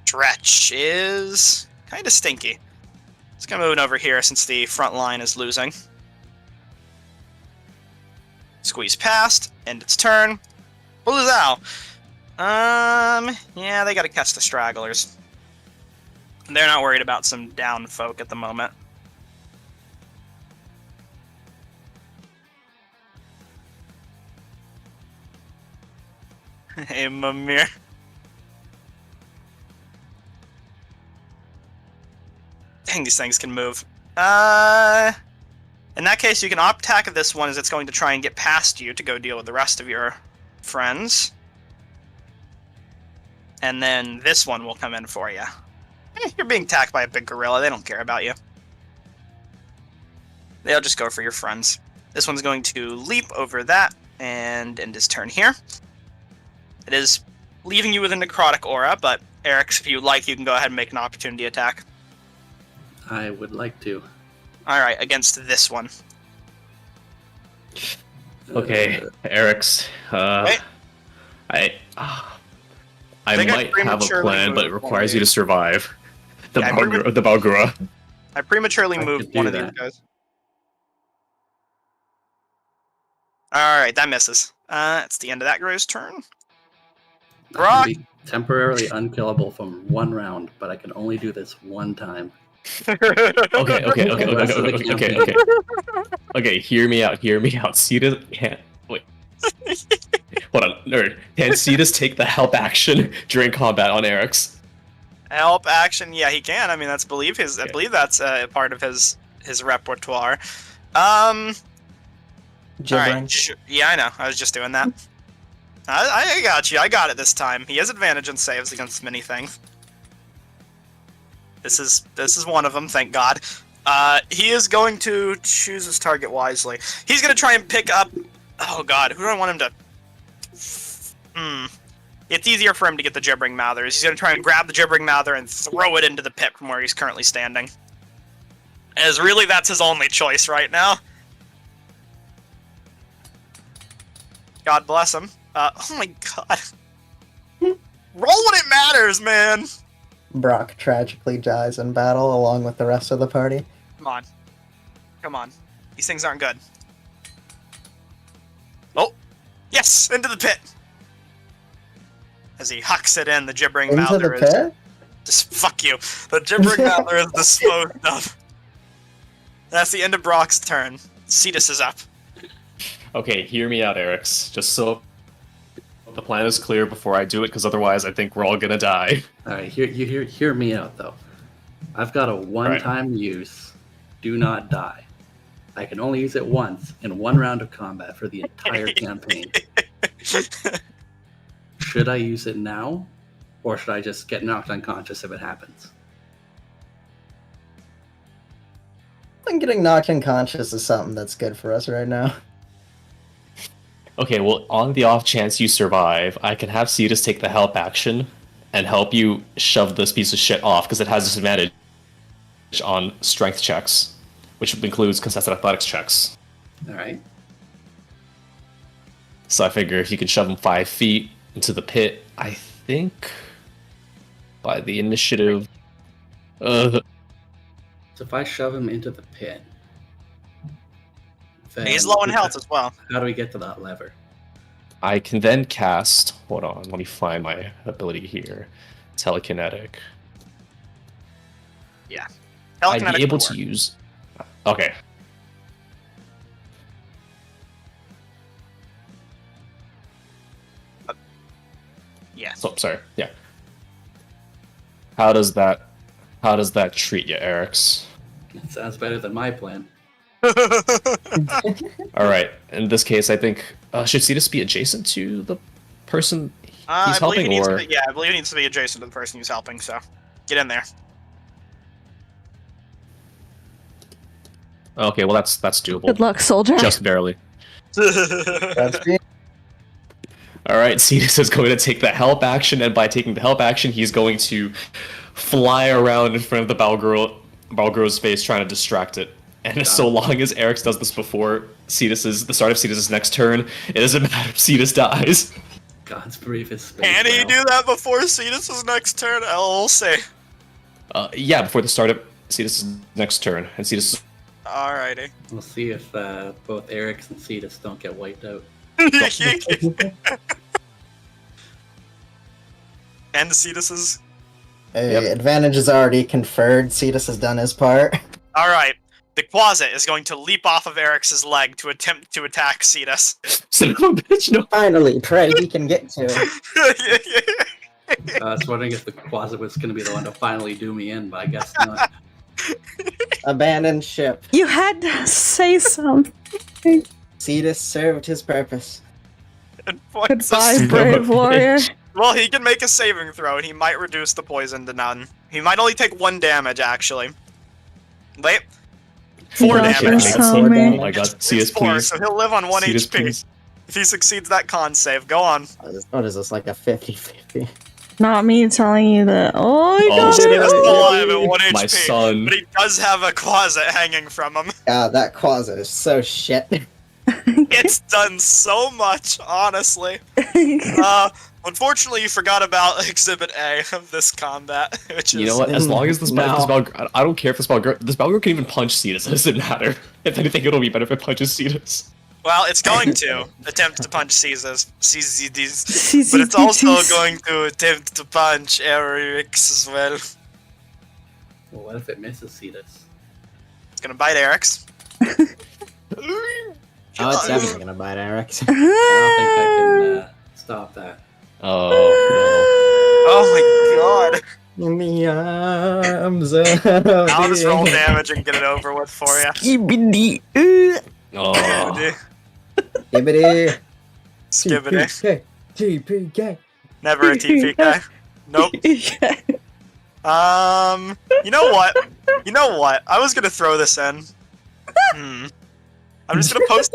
Stretch is kind of stinky. It's gonna move over here since the front line is losing. Squeeze past, end its turn. Boogaloo. Yeah, they gotta catch the stragglers. They're not worried about some down folk at the moment. Hey, Mimir. Dang, these things can move. In that case, you can attack this one as it's going to try and get past you to go deal with the rest of your friends. And then this one will come in for you. You're being attacked by a big gorilla. They don't care about you. They'll just go for your friends. This one's going to leap over that and end his turn here. It is leaving you with a necrotic aura, but Eric, if you like, you can go ahead and make an opportunity attack. I would like to. Alright, against this one. Okay, Eric's. Wait. I think I might have a prematurely plan, but it moved requires one you to survive. The Yeah, Balgura. I prematurely I moved could do one of these that. guys. Alright, that misses. It's the end of that guy's turn. I Brock! can be temporarily unkillable from 1 round, but I can only do this 1 time. Okay. Rest of the campaign. Okay, hear me out. Cetus can't. Wait. Hold on, nerd. Can Cetus take the help action during combat on Eric's? Help action, yeah, he can. I mean, I believe that's part of his repertoire. Gibbering. Alright, yeah, I know. I was just doing that. I got you. I got it this time. He has advantage on saves against many things. This is one of them, thank God. He is going to choose his target wisely. He's going to try and pick up... Oh God, who do I want him to... It's easier for him to get the gibbering mouthers. He's going to try and grab the gibbering mouther and throw it into the pit from where he's currently standing. As really, that's his only choice right now. God bless him. Oh my god. Roll when it matters, man! Brock tragically dies in battle along with the rest of the party. Come on. Come on. These things aren't good. Oh! Yes! Into the pit! As he hucks it in, the gibbering Into the mouther is... pit? Just fuck you. The gibbering mouther is disposed of. That's the end of Brock's turn. Cetus is up. Okay, hear me out, Eric's. Just so the plan is clear before I do it, because otherwise I think we're all gonna die. Alright, hear me out though. I've got a one-time use. Do not die. I can only use it once in one round of combat for the entire campaign. Should I use it now? Or should I just get knocked unconscious if it happens? I think getting knocked unconscious is something that's good for us right now. Okay, well, on the off chance you survive, I can have Cetus take the help action and help you shove this piece of shit off, because it has disadvantage on strength checks, which includes contested athletics checks. Alright. So I figure if you can shove him 5 feet into the pit, I think by the initiative... So if I shove him into the pit... then He's low in health as well. How do we get to that lever? I can then cast... Hold on, let me find my ability here. Telekinetic. Yeah. I'd Telekinetic be able will to work. use... Okay. Yeah. So, sorry, yeah. How does that treat you, Eric's? It sounds better than my plan. Alright, in this case, I think... should Cetus be adjacent to the person he's I believe helping, he needs or... to be, yeah, I believe he needs to be adjacent to the person who's helping, so get in there. Okay, well that's doable. Good luck, soldier. Just barely. That's me. Alright, Cetus is going to take the help action, and by taking the help action, he's going to fly around in front of the Balgur's face, trying to distract it. And so long as Eric's does this before the start of Cetus' next turn, it doesn't matter if Cetus dies. God's briefest space. Can he well. do that before Cetus' next turn? I'll say. Yeah, before the start of Cetus' next turn. And Cetus... Alrighty. We'll see if both Eric's and Cetus don't get wiped out. And Cetus's. Hey, Yep. advantage is already conferred. Cetus has done his part. Alright. The Quasit is going to leap off of Eric's leg to attempt to attack Cetus. Son of a bitch, no. Finally, prey he can get to. I was wondering if the Quasit was going to be the one to finally do me in, but I guess not. Abandoned ship. You had to say something. Cetus served his purpose. And points Goodbye, us- brave warrior. Well, he can make a saving throw, and he might reduce the poison to none. He might only take 1 damage, actually. Wait. 4 Gosh, damage. you're That's so four mean. Oh my god, It's Cetus, 4, please. so he'll live on 1 Cetus, HP. please. If he succeeds that con save, go on. What is this, like a 50-50? Not me telling you that. Oh, you Oh, got shit. it. He's still alive at 1 My HP. son. But he does have a Quasit hanging from him. God, that Quasit is so shit. It's done so much, honestly. Unfortunately, you forgot about Exhibit A of this combat, which is... You know what? As long as this No. Balgur, I don't care if this Balgur can even punch Cetus. It doesn't matter. If anything, it'll be better if it punches Cetus. Well, it's going to attempt to punch Caesars, but it's also going to attempt to punch Eric's as well. Well, what if it misses Cetus? It's gonna bite Eric's. Oh, it's definitely gonna bite Eric's. I don't think I can stop that. Oh, Oh my god. In the arms of I'll just roll the- damage and get it over with for you. Skibidi. no. Oh. Skibbity. Skibbity. TPK. Never a TPK. Nope. You know what? You know what? I was gonna throw this in. I'm just gonna post.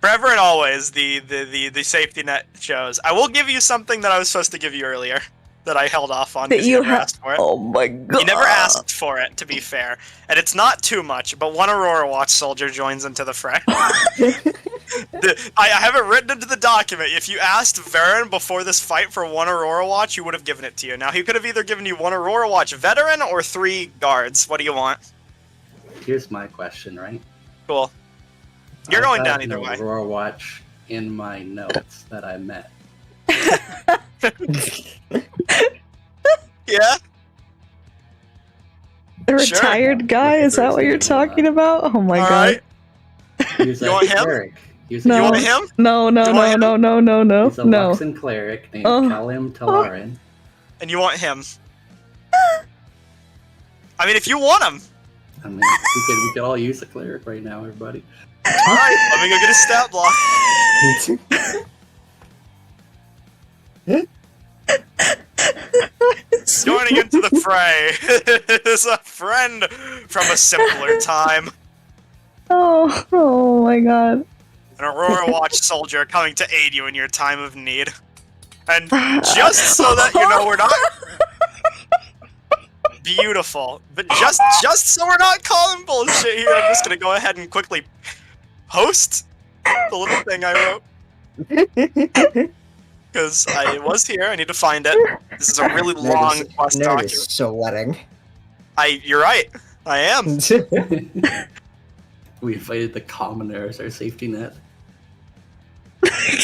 Forever and always, the safety net shows. I will give you something that I was supposed to give you earlier. that I held off on That because you you never asked for it. Oh my god. You never asked for it, to be fair. And it's not too much, but one Aurora Watch soldier joins into the fray. I have it written into the document. If you asked Varen before this fight for one Aurora Watch, he would have given it to you. Now, he could have either given you one Aurora Watch veteran or 3 guards. What do you want? Here's my question, right? Cool. You're I going have down either no way. Aurora Watch in my notes that I met. Yeah? A Sure. retired guy? Is that what you're talking about? Oh my god. Alright. He's You a want him? cleric. He's No. You a, want him? No, no, You no, want him? no, no, no, no, he's a no. Luxon cleric named Oh. Kalim Talarin. And you want him? I mean, if you want him. I mean, we could all use a cleric right now, everybody. Alright, let me go get a stat block. Joining into the fray is a friend from a simpler time. Oh my god. An Aurora Watch soldier coming to aid you in your time of need. And just so that you know we're not... Beautiful. But just so we're not calling bullshit here, I'm just gonna go ahead and quickly post the little thing I wrote. Because I was here, I need to find it. This is a really long quest Nerd document. is sweating. You're right. I am. We invited the commoner as our safety net.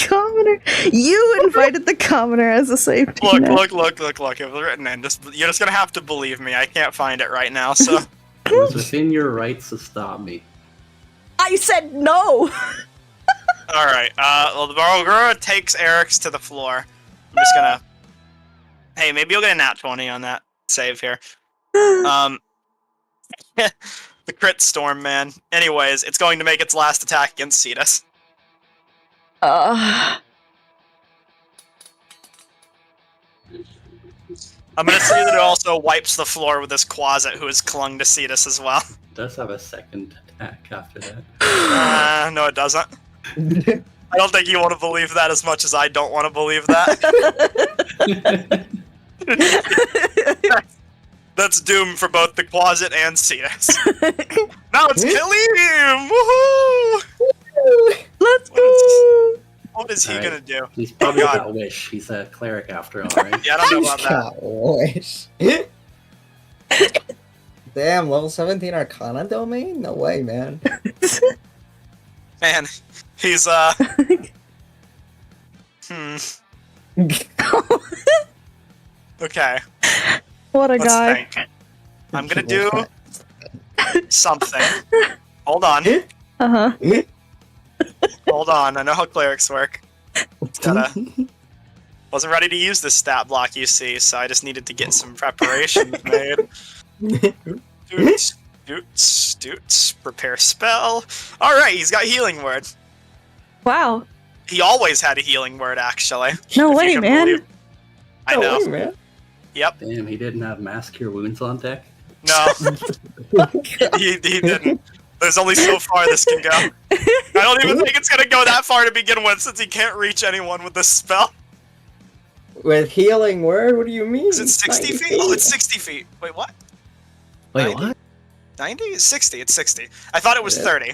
Commoner. You invited the commoner as a safety net. Look. It was written in. You're just gonna have to believe me. I can't find it right now, so... It was within your rights to stop me. I said no! Alright, well, the Barogura takes Eric's to the floor. I'm just gonna... Hey, maybe you'll get a nat 20 on that save here. The crit storm, man. Anyways, it's going to make its last attack against Cetus. Uh, I'm gonna say that it also wipes the floor with this Quasit who has clung to Cetus as well. It does have a second attack after that. No, it doesn't. I don't think you want to believe that as much as I don't want to believe that. That's doom for both the Quasit and Cetus. Now it's Kalim! Woohoo! let's go! What is he Alright. gonna do? He's probably God. got Wish. He's a cleric after all, right? Yeah, I don't know about that. Wish. Damn, level 17 Arcana domain? No way, man. Man, he's, Okay, What a let's guy. think. I'm gonna do something. Hold on. Uh-huh. Hold on, I know how clerics work. Wasn't ready to use this stat block, you see, so I just needed to get some preparations made. Doots, prepare spell. Alright, he's got healing word. Wow. He always had a healing word, actually. No if way, you can man. believe- I know. Oh, man. Yep. Damn, he didn't have Mass Cure Wounds on deck? No, he didn't. There's only so far this can go. I don't even think it's gonna go that far to begin with, since he can't reach anyone with this spell. With healing word? What do you mean? Is it 60 feet? Oh, it's 60 feet. Wait, what? Wait, 90? what? 90? It's 60. It's 60. I thought it was Yeah. 30.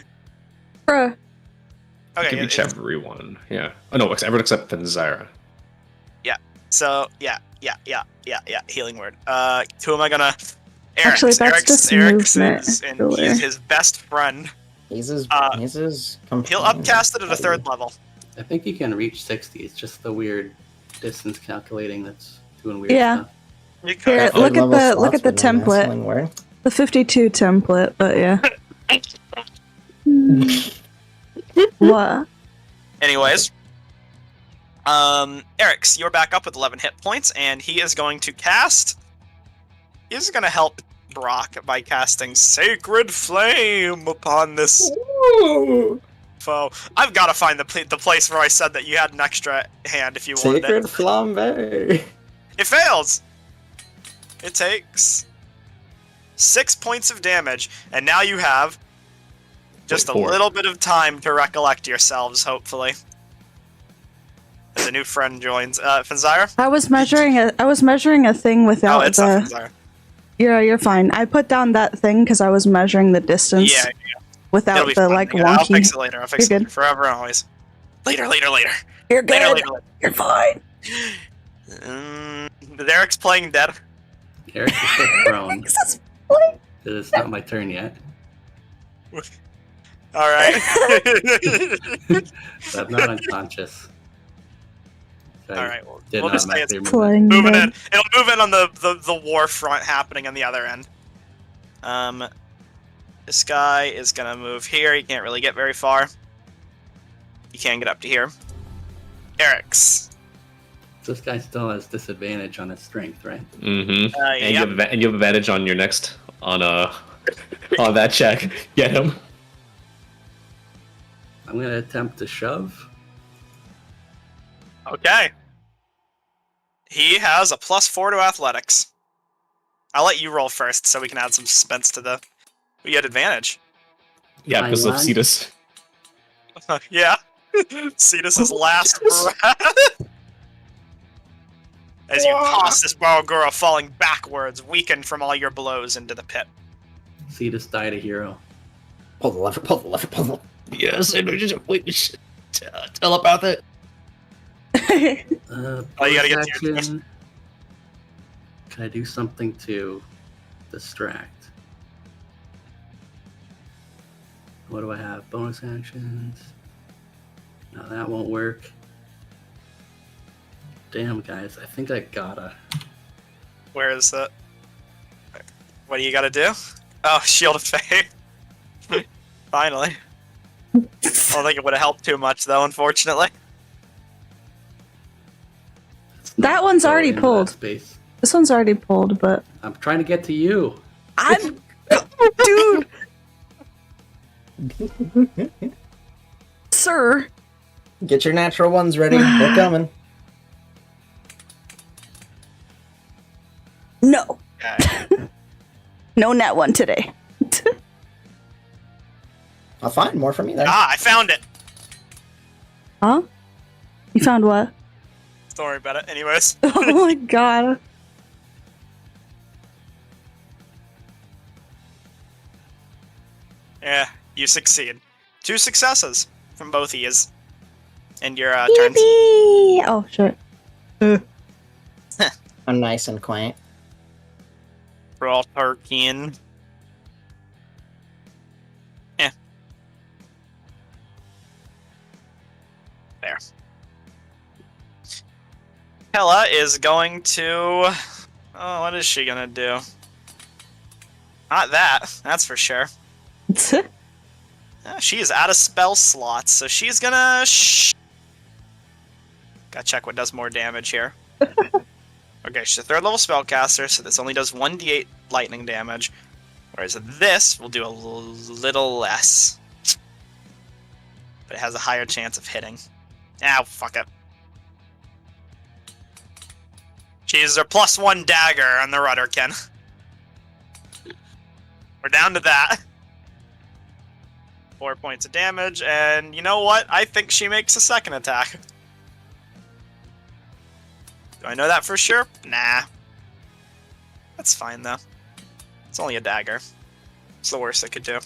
Bruh. Okay, Can reach everyone. Yeah. Oh no, everyone except Fenzira. so, yeah. Healing word. Who am I gonna... Eric's. Actually, that's just movement, is, and really. he's his best friend. He's his He'll companion. upcast it at a 3rd level. I think he can reach 60. It's just the weird distance calculating that's doing weird Yeah. stuff. You could. Here, Third look at level the slots look at the with no template. healing word. The 52 template, but yeah. What? Anyways, Eric's, you're back up with 11 hit points, and he is going to cast. He's going to help Brock by casting Sacred Flame upon this foe. I've got to find the place where I said that you had an extra hand if you wanted Sacred it. Flambe. It fails. It takes 6 points of damage, and now you have just a Wait, 4. little bit of time to recollect yourselves, hopefully. As a new friend joins. Fenzire? I was measuring a thing without Oh, it's not the. Fenzire. Yeah, you're fine. I put down that thing because I was measuring the distance Yeah, without it'll be the fine. like Yeah, I'll wonky. fix it later. I'll fix You're it later. good. Forever and always. Later. You're good. Later. You're fine. Derek's playing dead. Eric's is still prone. This is like- It's not my turn yet. Alright. So I'm not unconscious. So I Alright, well, did we'll not just say it's automatically move it. Playing moving dead. in. It'll move in on the war front happening on the other end. This guy is gonna move here. He can't really get very far. He can get up to here. Eric's. This guy still has disadvantage on his strength, right? Mm-hmm. And Yep. you have advantage on your next on on that check. Get him. I'm gonna attempt to shove. Okay. He has a +4 to athletics. I'll let you roll first so we can add some suspense to the. We get advantage. Yeah, because of I won. Cetus. Yeah. Cetus's last breath. As you toss this Barogura falling backwards, weakened from all your blows into the pit. Cetus died a hero. Pull the lever, pull the lever, pull the lever. Yes, and we just wait. Telepathic. Oh, you gotta get to your action. Can I do something to distract? What do I have? Bonus actions? No, that won't work. Damn, guys, I think I gotta. Where is it? What do you gotta do? Oh, Shield of Faith. Finally. I don't think it would have helped too much, though, unfortunately. That one's Go already into pulled. that space. This one's already pulled, but I'm trying to get to you. I'm dude, sir. Get your natural ones ready. They're coming. No, Okay. no net one today. I'll find more from you there. Ah, I found it! Huh? You found what? Don't worry about it. Anyways. Oh my god. Yeah, you succeed. 2 successes from both of yous. And your turns. Yippee! Oh shit. I'm nice and quaint. Roll Tarkin. Eh. There. Hella is going to. Oh, what is she gonna do? Not that, that's for sure. She is out of spell slots, so she's gonna. Gotta check what does more damage here. Okay, she's a 3rd level spellcaster, so this only does 1d8 lightning damage, whereas this will do a little less. But it has a higher chance of hitting. Ow, fuck it. She uses her +1 dagger on the Rudderkin. We're down to that. 4 points of damage, and you know what? I think she makes a 2nd attack. Do I know that for sure? Nah. That's fine, though. It's only a dagger. It's the worst it could do.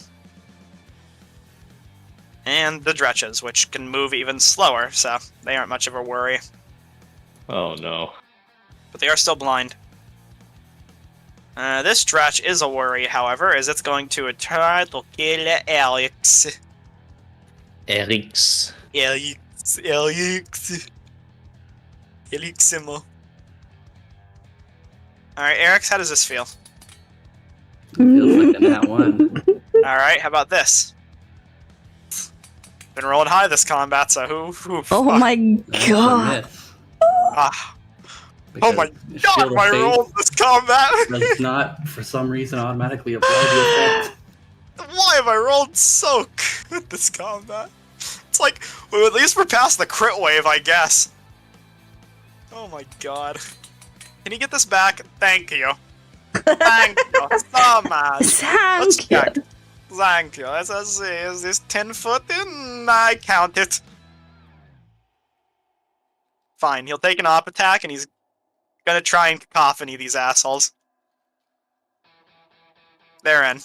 And the Dretches, which can move even slower, so they aren't much of a worry. Oh no. But they are still blind. This Dretch is a worry, however, as it's going to try to kill Alex. Eric's. Eliximo. Alright, Eric's, how does this feel? Feels like a nat one. Alright, how about this? Been rolling high this combat, so who Oh fuck. my That's a god. miss. Ah, Because my Shield God, of my Faith roll this combat! does not, for some reason, automatically apply the effect. Why have I rolled so good this combat? It's like, well, at least we're past the crit wave, I guess. Oh my god. Can you get this back? Thank you. Thank you so much. Let's Thank you. check. Thank you. Let's see. Is this 10 foot in? I count it. Fine, he'll take an op attack, and he's gonna try and cacophony these assholes. They're in.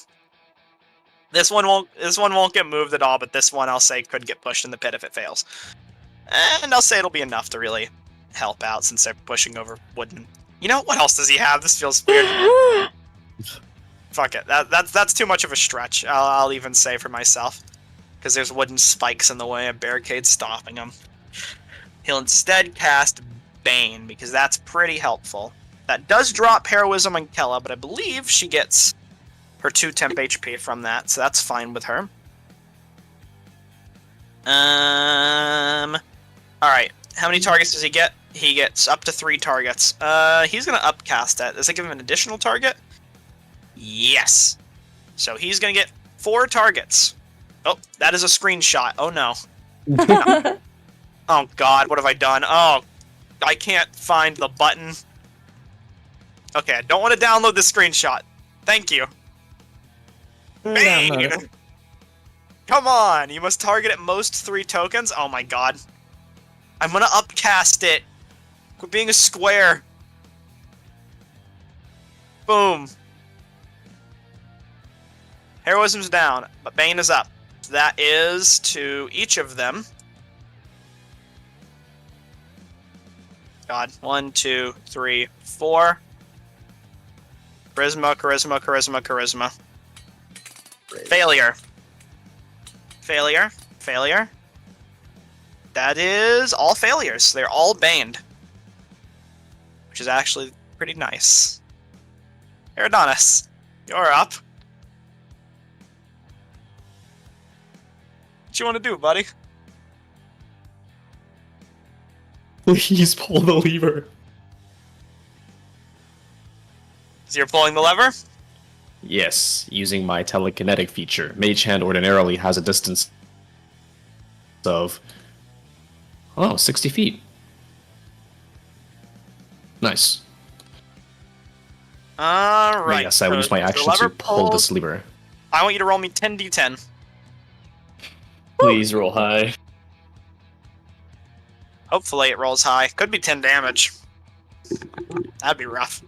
This one won't get moved at all, but this one I'll say could get pushed in the pit if it fails. And I'll say it'll be enough to really help out since they're pushing over wooden. You know, what else does he have? This feels weird. Fuck it. That's too much of a stretch. I'll even say for myself. Because there's wooden spikes in the way, a barricade stopping him. He'll instead cast Bane, because that's pretty helpful. That does drop Heroism on Kella, but I believe she gets her 2 temp HP from that, so that's fine with her. Alright, how many targets does he get? He gets up to 3 targets. He's gonna upcast that. Does it give him an additional target? Yes. So he's gonna get 4 targets. Oh, that is a screenshot. Oh no. Oh god, what have I done? Oh, I can't find the button. Okay, I don't want to download this screenshot. Thank you. Bane! Come on, you must target at most 3 tokens? Oh my god. I'm gonna upcast it. Quit being a square. Boom. Heroism's down, but Bane is up. So that is to each of them. God, 1, 2, 3, 4. Charisma, charisma, charisma, charisma. Failure. Failure. Failure. That is all failures. They're all baned. Which is actually pretty nice. Eridonis, you're up. What you want to do, buddy? Please pull the lever. So you're pulling the lever? Yes, using my telekinetic feature. Mage Hand ordinarily has a distance of 60 feet. Nice. Alright. Yes, I will use my action to pull this lever. I want you to roll me 10d10. Please roll high. Hopefully it rolls high. Could be 10 damage. That'd be rough.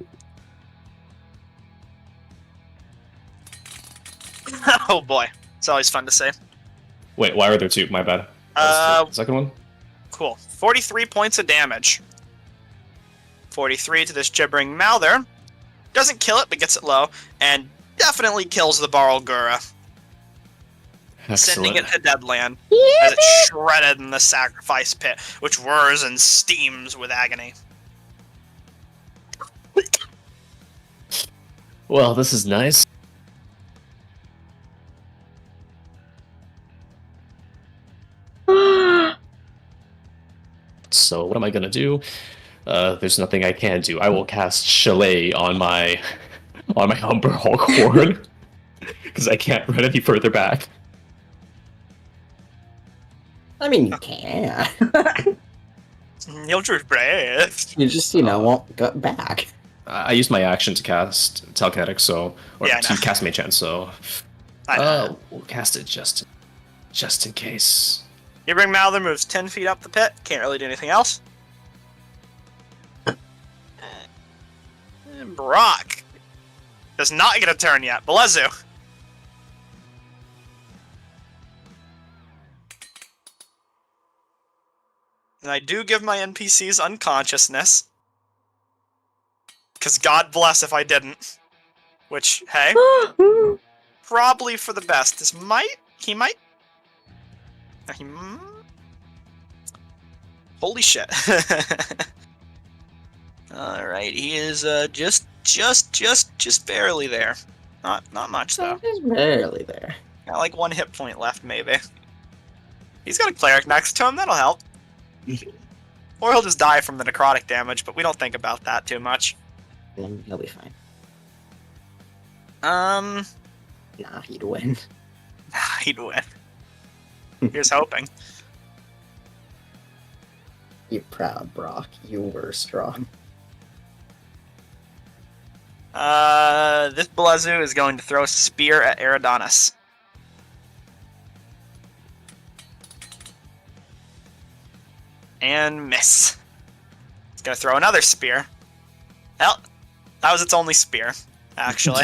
Oh boy. It's always fun to say. Wait, why are there 2? My bad. The second one? Cool. 43 points of damage. 43 to this gibbering mouther. Doesn't kill it, but gets it low. And definitely kills the Barlgura. Sending it to Deadland as it's shredded in the sacrifice pit, which whirs and steams with agony. Well, this is nice. So what am I gonna do? There's nothing I can do. I will cast Chalet on my Umber Hulk Horde because I can't run any further back. I mean, you can. You'll just breath. You just, won't go back. I used my action to cast Telekinetic, to cast Mage Hand, so we'll cast it just in case. Gibbering Mouther moves 10 feet up the pit. Can't really do anything else. And Brock does not get a turn yet. Belezu. And I do give my NPCs unconsciousness. Because God bless if I didn't. Which, hey, probably for the best. He might. Holy shit. Alright, he is just barely there. Not much though. Just barely there. Got like 1 hit point left, maybe. He's got a cleric next to him, that'll help. Or he'll just die from the necrotic damage, but we don't think about that too much. Then he'll be fine. Nah, Nah, he'd win. he'd win. Here's hoping. You're proud, Brock. You were strong. This Belezu is going to throw a spear at Eridonis. And miss. It's gonna throw another spear. Hell, that was its only spear, actually.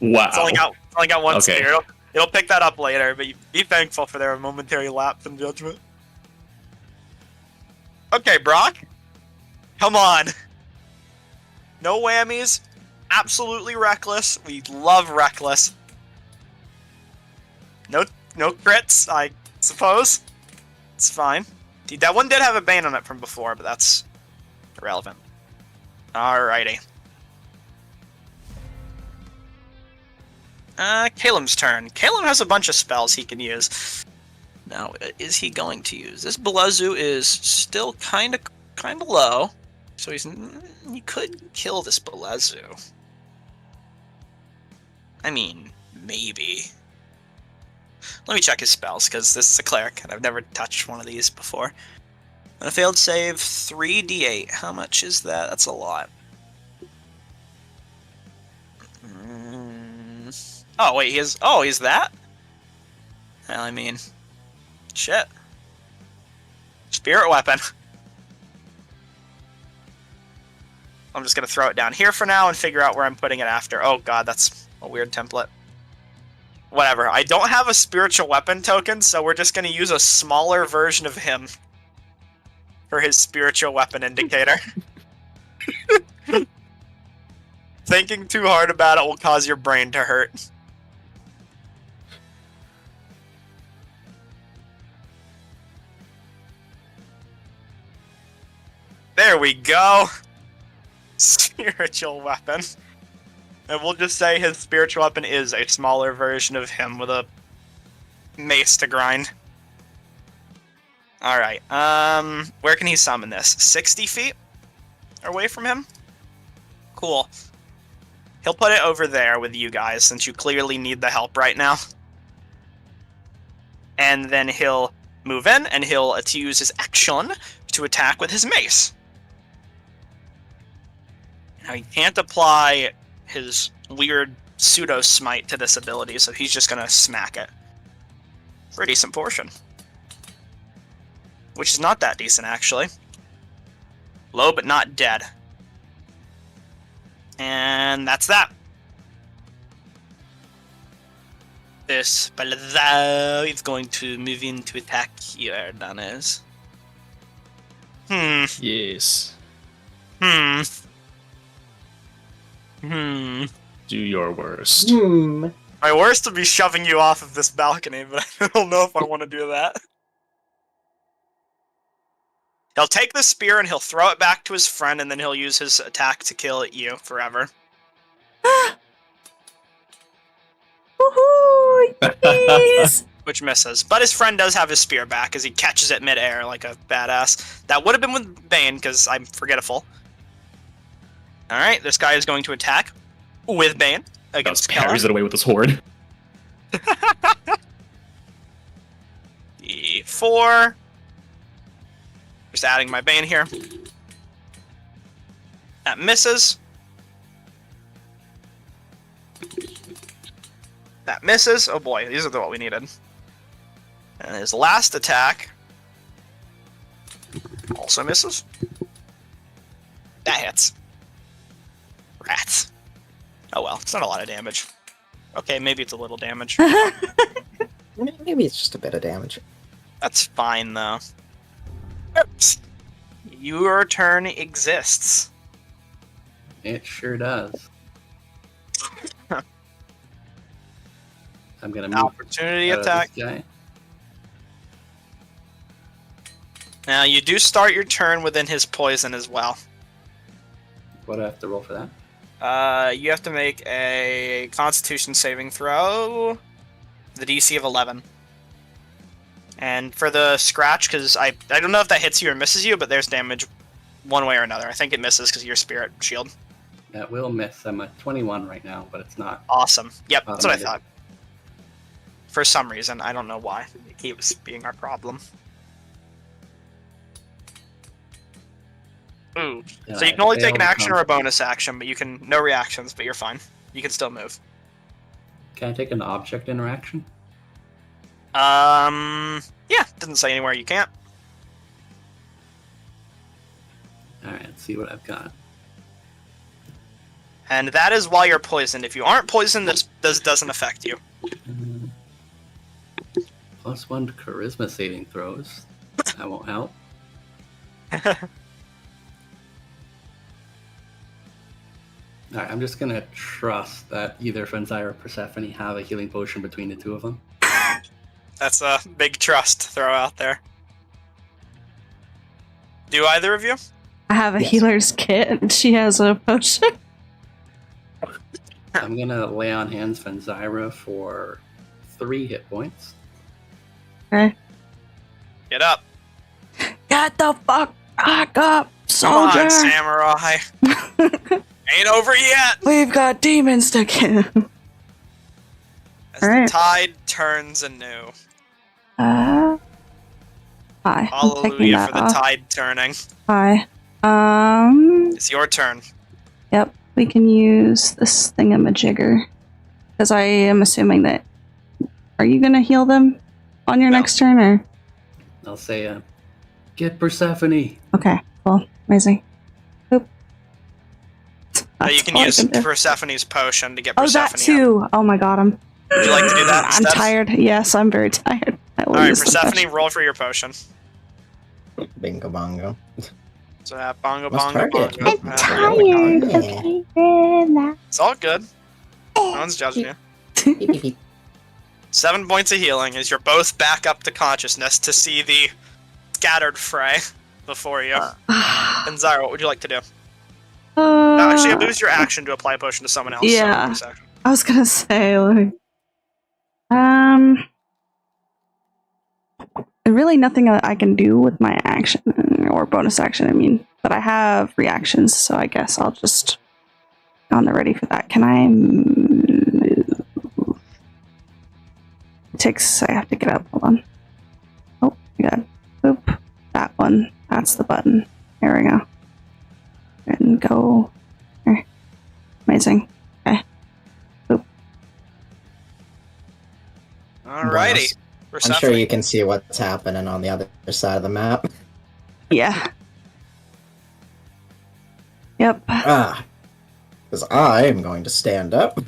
Wow. It's only got one Okay. spear. It'll pick that up later, but be thankful for their momentary lapse in judgment. Okay, Brock. Come on. No whammies. Absolutely reckless. We love reckless. No crits, I suppose. It's fine. That one did have a bane on it from before, but that's irrelevant. Alrighty. Caleb's turn. Caleb has a bunch of spells he can use. Now, is he going to use? This Boogaloo is still kind of low, so he could kill this Boogaloo. I mean, maybe. Let me check his spells, because this is a cleric, and I've never touched one of these before. On a failed save, 3d8. How much is that? That's a lot. Oh, wait, he's that? Well, I mean, shit. Spirit weapon. I'm just gonna throw it down here for now and figure out where I'm putting it after. Oh god, that's a weird template. Whatever, I don't have a spiritual weapon token, so we're just gonna use a smaller version of him for his spiritual weapon indicator. Thinking too hard about it will cause your brain to hurt. There we go. Spiritual weapon. And we'll just say his spiritual weapon is a smaller version of him with a mace to grind. Alright, where can he summon this? 60 feet away from him? Cool. He'll put it over there with you guys, since you clearly need the help right now. And then he'll move in, and he'll use his action to attack with his mace. Now, he can't apply his weird pseudo-smite to this ability, so he's just gonna smack it. For a decent portion. Which is not that decent, actually. Low, but not dead. And that's that. This Boogaloo is going to move in to attack you, Erdanes. Yes. Do your worst. My worst would be shoving you off of this balcony, but I don't know if I want to do that. He'll take the spear and he'll throw it back to his friend, and then he'll use his attack to kill you forever. Woohoo! Yes! Which misses. But his friend does have his spear back as he catches it midair like a badass. That would have been with Bane, because I'm forgetful. Alright, this guy is going to attack with Bane against Keller. Parries it away with his horde. E4. Just adding my Bane here. That misses. That misses. Oh boy, these are what we needed. And his last attack also misses. That hits. Rats. Oh well, it's not a lot of damage. Okay, maybe it's a little damage. Maybe it's just a bit of damage. That's fine, though. Oops. Your turn exists. It sure does. I'm gonna move Opportunity out of attack. this guy. Now, you do start your turn within his poison as well. What do I have to roll for that? You have to make a Constitution saving throw. The DC of 11. And for the scratch, because I don't know if that hits you or misses you, but there's damage one way or another. I think it misses because of your spirit shield. That will miss. I'm at 21 right now, but it's not. Awesome. Yep, that's what I Automated. thought. For some reason, I don't know why. It keeps being our problem. Ooh. So you can only take an action or a bonus action, but you can no reactions, but you're fine. You can still move. Can I take an object interaction? Yeah, doesn't say anywhere you can't. Alright, Let's see what I've got. And that is while you're poisoned. If you aren't poisoned, this doesn't affect you. +1 to charisma saving throws. That won't help. Alright, I'm just gonna trust that either Fenzire or Persephone have a healing potion between the two of them. That's a big trust to throw out there. Do either of you? I have a Yes. healer's kit, and she has a potion. I'm gonna lay on hands Fenzira for 3 hit points. Okay. Get up. Get the fuck back up, Come soldier! on, samurai. Ain't over yet. We've got demons to kill. As Alright. the tide turns anew. Hi. I'm taking Hallelujah that for the off. tide turning. Hi. It's your turn. Yep, we can use this thingamajigger. Because I am assuming that... Are you gonna heal them on your No. next turn, or...? I'll say, get Persephone! Okay, cool. Amazing. Oop. You That's can all I use do. Persephone's potion to get Oh, Persephone that too! Oh my god, I'm... Would you like to do that I'm instead? tired. Yes, I'm very tired. I will Alright, use the Persephone, potion. roll for your potion. Bingo bongo. So that bongo, Must bongo, target. bongo. I'm tired. Yeah. Okay, relax. It's all good. No one's judging you. 7 points of healing as you're both back up to consciousness to see the scattered fray before you. And Zyra, what would you like to do? Actually, lose your action to apply a potion to someone else. so Yeah. bonus action. I was gonna say, like... Really nothing I can do with my action, or bonus action, I mean. But I have reactions, so I guess I'll just... On the ready for that. Can I move? It takes... I have to get up. Hold on. Oh, my god. Boop. That one. That's the button. There we go. And go... There. Amazing. Okay. Boop. Alrighty. I'm sure Persephone. you can see what's happening on the other side of the map. Yeah. Yep. Because I am going to stand up,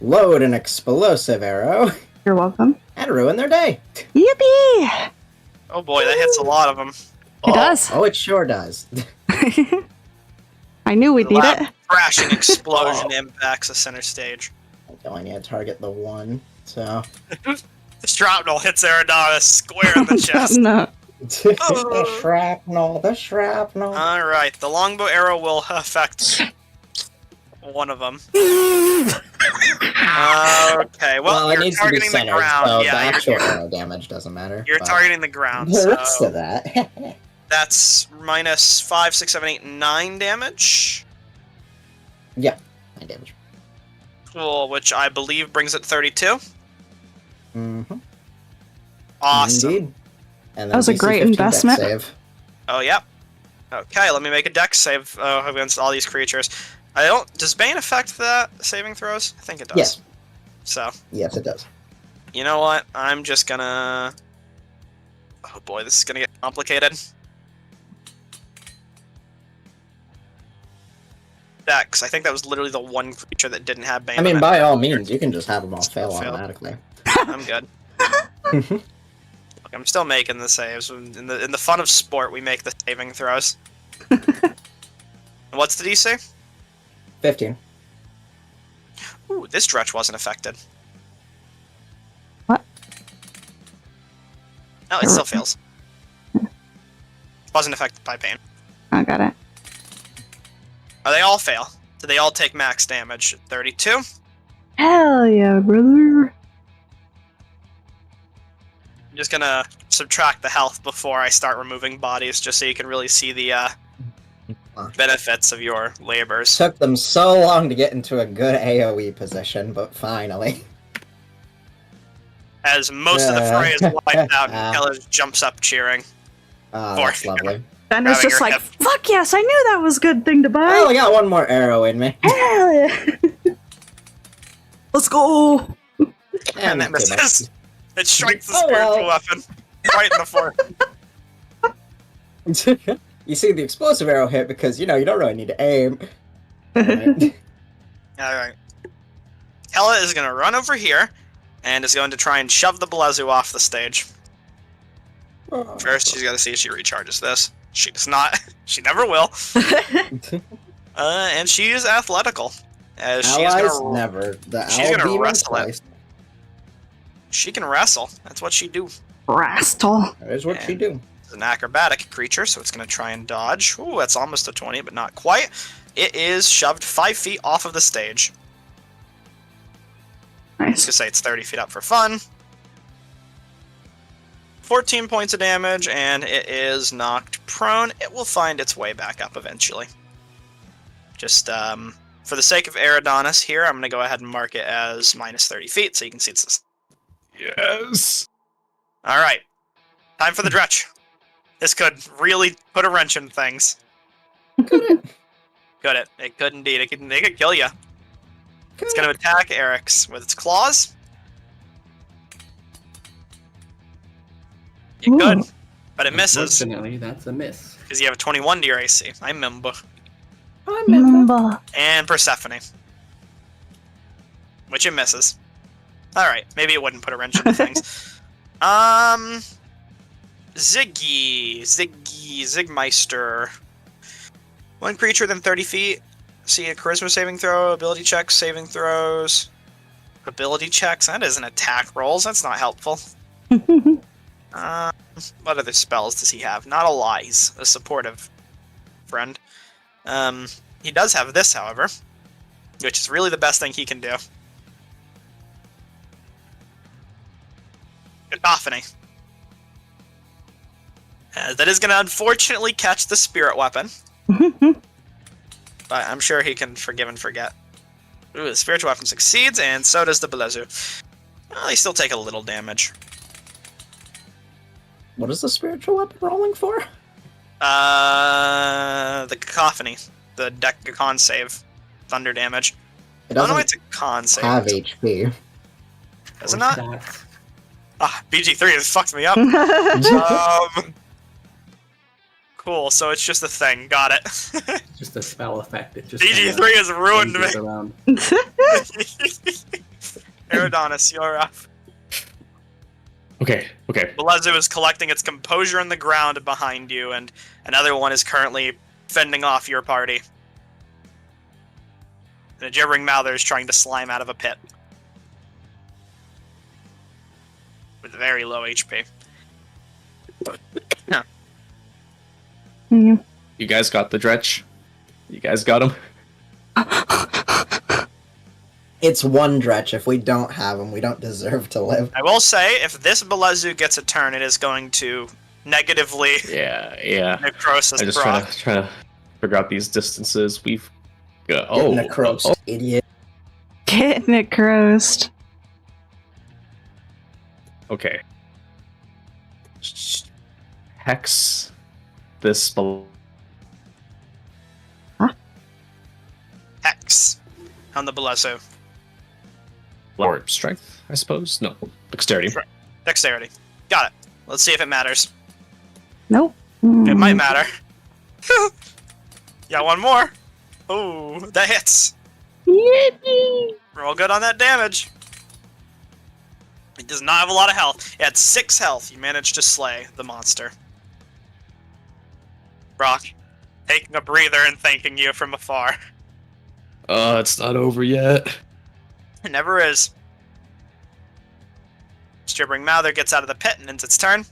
load an explosive arrow, You're welcome. and ruin their day. Yippee! Oh boy, that hits a lot of them. It does. Oh, it sure does. I knew we'd need Loud it. crashing explosion impacts the center stage. I only need to target the one, so... The shrapnel hits Eridanis square in the chest. No. the shrapnel, the shrapnel. Alright, the longbow arrow will affect one of them. Okay, well, it you're needs to be targeting the centered, ground. so the Yeah, actual you're, arrow damage doesn't matter. you're but targeting the ground. the rest So of that. that's minus 5, 6, 7, 8, 9 damage. Yeah, 9 damage. Cool, which I believe brings it 32. Mm-hmm. Awesome. Indeed. And That was a DC great 15 dex investment. Save. Oh, yep. Okay, let me make a dex save against all these creatures. Does Bane affect the saving throws? I think it does. Yes. So, Yes, it does. you know what? I'm just gonna... Oh boy, this is gonna get complicated. Dex. I think that was literally the one creature that didn't have Bane. I mean, on it. by all means, you can just have them all fail Fail. automatically. I'm good. Look, I'm still making the saves. In the fun of sport, we make the saving throws. What's the DC? 15. Ooh, this dretch wasn't affected. What? No, it still fails. Wasn't affected by pain. I got it. Oh, they all fail. So they all take max damage. 32. Hell yeah, brother. I'm just gonna subtract the health before I start removing bodies, just so you can really see the benefits of your labors. Took them so long to get into a good AoE position, but finally. As most of the fray is wiped out, and Kellis jumps up cheering. That's lovely. Ben was Grabbing just her like, hip. fuck yes, I knew that was a good thing to buy. Oh, I got one more arrow in me. Hell yeah. Let's go. And that too much. misses. It strikes the Oh, spiritual well. weapon right in the forehead. You see the explosive arrow hit because, you don't really need to aim. Alright. Alright. Hella is going to run over here, and is going to try and shove the Belezu off the stage. First, she's got to see if she recharges this. She does not. She never will. And she is athletical. As she's gonna, never. She's going to wrestle it. She can wrestle. That's what she do. Rastal. That is what she do. It's an acrobatic creature, so it's going to try and dodge. Ooh, that's almost a 20, but not quite. It is shoved 5 feet off of the stage. Nice. Just say it's 30 feet up for fun. 14 points of damage, and it is knocked prone. It will find its way back up eventually. Just, for the sake of Eridonis here, I'm going to go ahead and mark it as minus 30 feet, so you can see it's this. Yes. Alright. Time for the dretch. This could really put a wrench in things. Could it? It could indeed. It could kill you. It's going to attack Eric's with its claws. You could, but it misses. Unfortunately, that's a miss. Because you have a 21 to your AC. I remember. Mamba. And Persephone. Which it misses. Alright, maybe it wouldn't put a wrench into things. Zigmeister. One creature within 30 feet. See a charisma saving throw, ability checks, saving throws. Ability checks? That isn't attack rolls. That's not helpful. What other spells does he have? Not a lot. He's a supportive friend. He does have this, however, which is really the best thing he can do. Cacophony. That is going to unfortunately catch the spirit weapon. But I'm sure he can forgive and forget. Ooh, the spiritual weapon succeeds, and so does the Belezu. Well, they still take a little damage. What is the spiritual weapon rolling for? The Cacophony. The con save. Thunder damage. It doesn't it's a con save. have HP. Is it not? BG3 has fucked me up. Cool, so it's just a thing. Got it. Just a spell effect. It just BG3 has ruined me. Around. Eridonis, you're up. Okay. Belezu is collecting its composure in the ground behind you, and another one is currently fending off your party. And a gibbering mouther is trying to slime out of a pit. With very low HP. You guys got the dretch? You guys got him? It's one dretch. If we don't have him, we don't deserve to live. I will say, if this Belezu gets a turn, it is going to negatively Yeah. necrosis I'm just Brock. trying to figure out these distances. We've got Necros, idiot. Get necrosed. Okay. Hex this Hex on the Belezu. or strength, I suppose. No, dexterity. Dexterity. Got it. Let's see if it matters. Nope. It might matter. Got one more. Ooh, that hits. Yippee! Roll good on that damage. It does not have a lot of health. It had 6 health. You managed to slay the monster. Brock, taking a breather and thanking you from afar. It's not over yet. It never is. Gibbering Mouther gets out of the pit and ends its turn.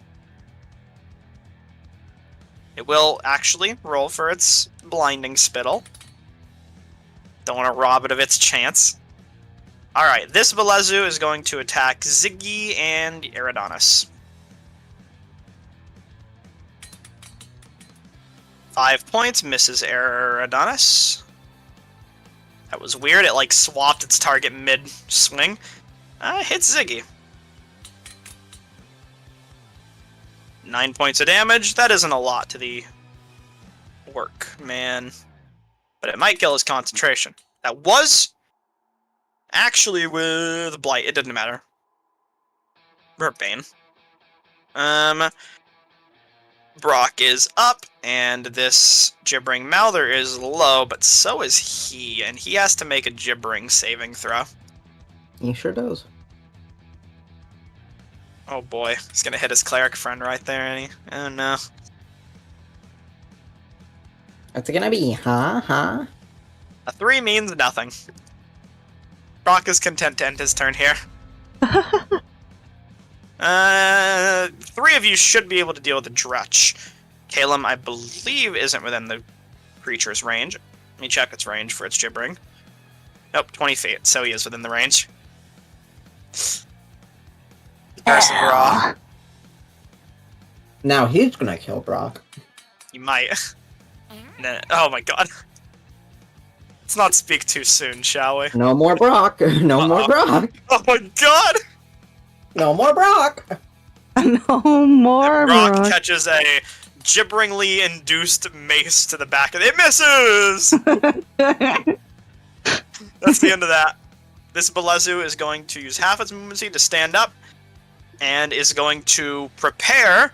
It will actually roll for its blinding spittle. Don't want to rob it of its chance. Alright, this Belezu is going to attack Ziggy and Eridonis. 5 points, misses Eridonis. That was weird, it like swapped its target mid-swing. Hits Ziggy. 9 points of damage, that isn't a lot to the work, man. But it might kill his concentration. That was actually with Blight, it didn't matter. Or Bane. Brock is up, and this gibbering mouther is low, but so is he, and he has to make a gibbering saving throw. He sure does. Oh boy, he's gonna hit his cleric friend right there, and oh no. What's it gonna be? Huh? A 3 means nothing. Brock is content to end his turn here. 3 of you should be able to deal with the Dretch. Calum, I believe, isn't within the creature's range. Let me check its range for its gibbering. Nope, 20 feet, so he is within the range. Garrison Raw. Now he's gonna kill Brock. You might. Nah. Oh my god. Let's not speak too soon, shall we? No more Brock. No more Brock. Oh my god! No more Brock. No more Brock Brock. catches a gibberingly induced mace to the back of it. It misses! That's the end of that. This Belezu is going to use half its movement speed to stand up, and is going to prepare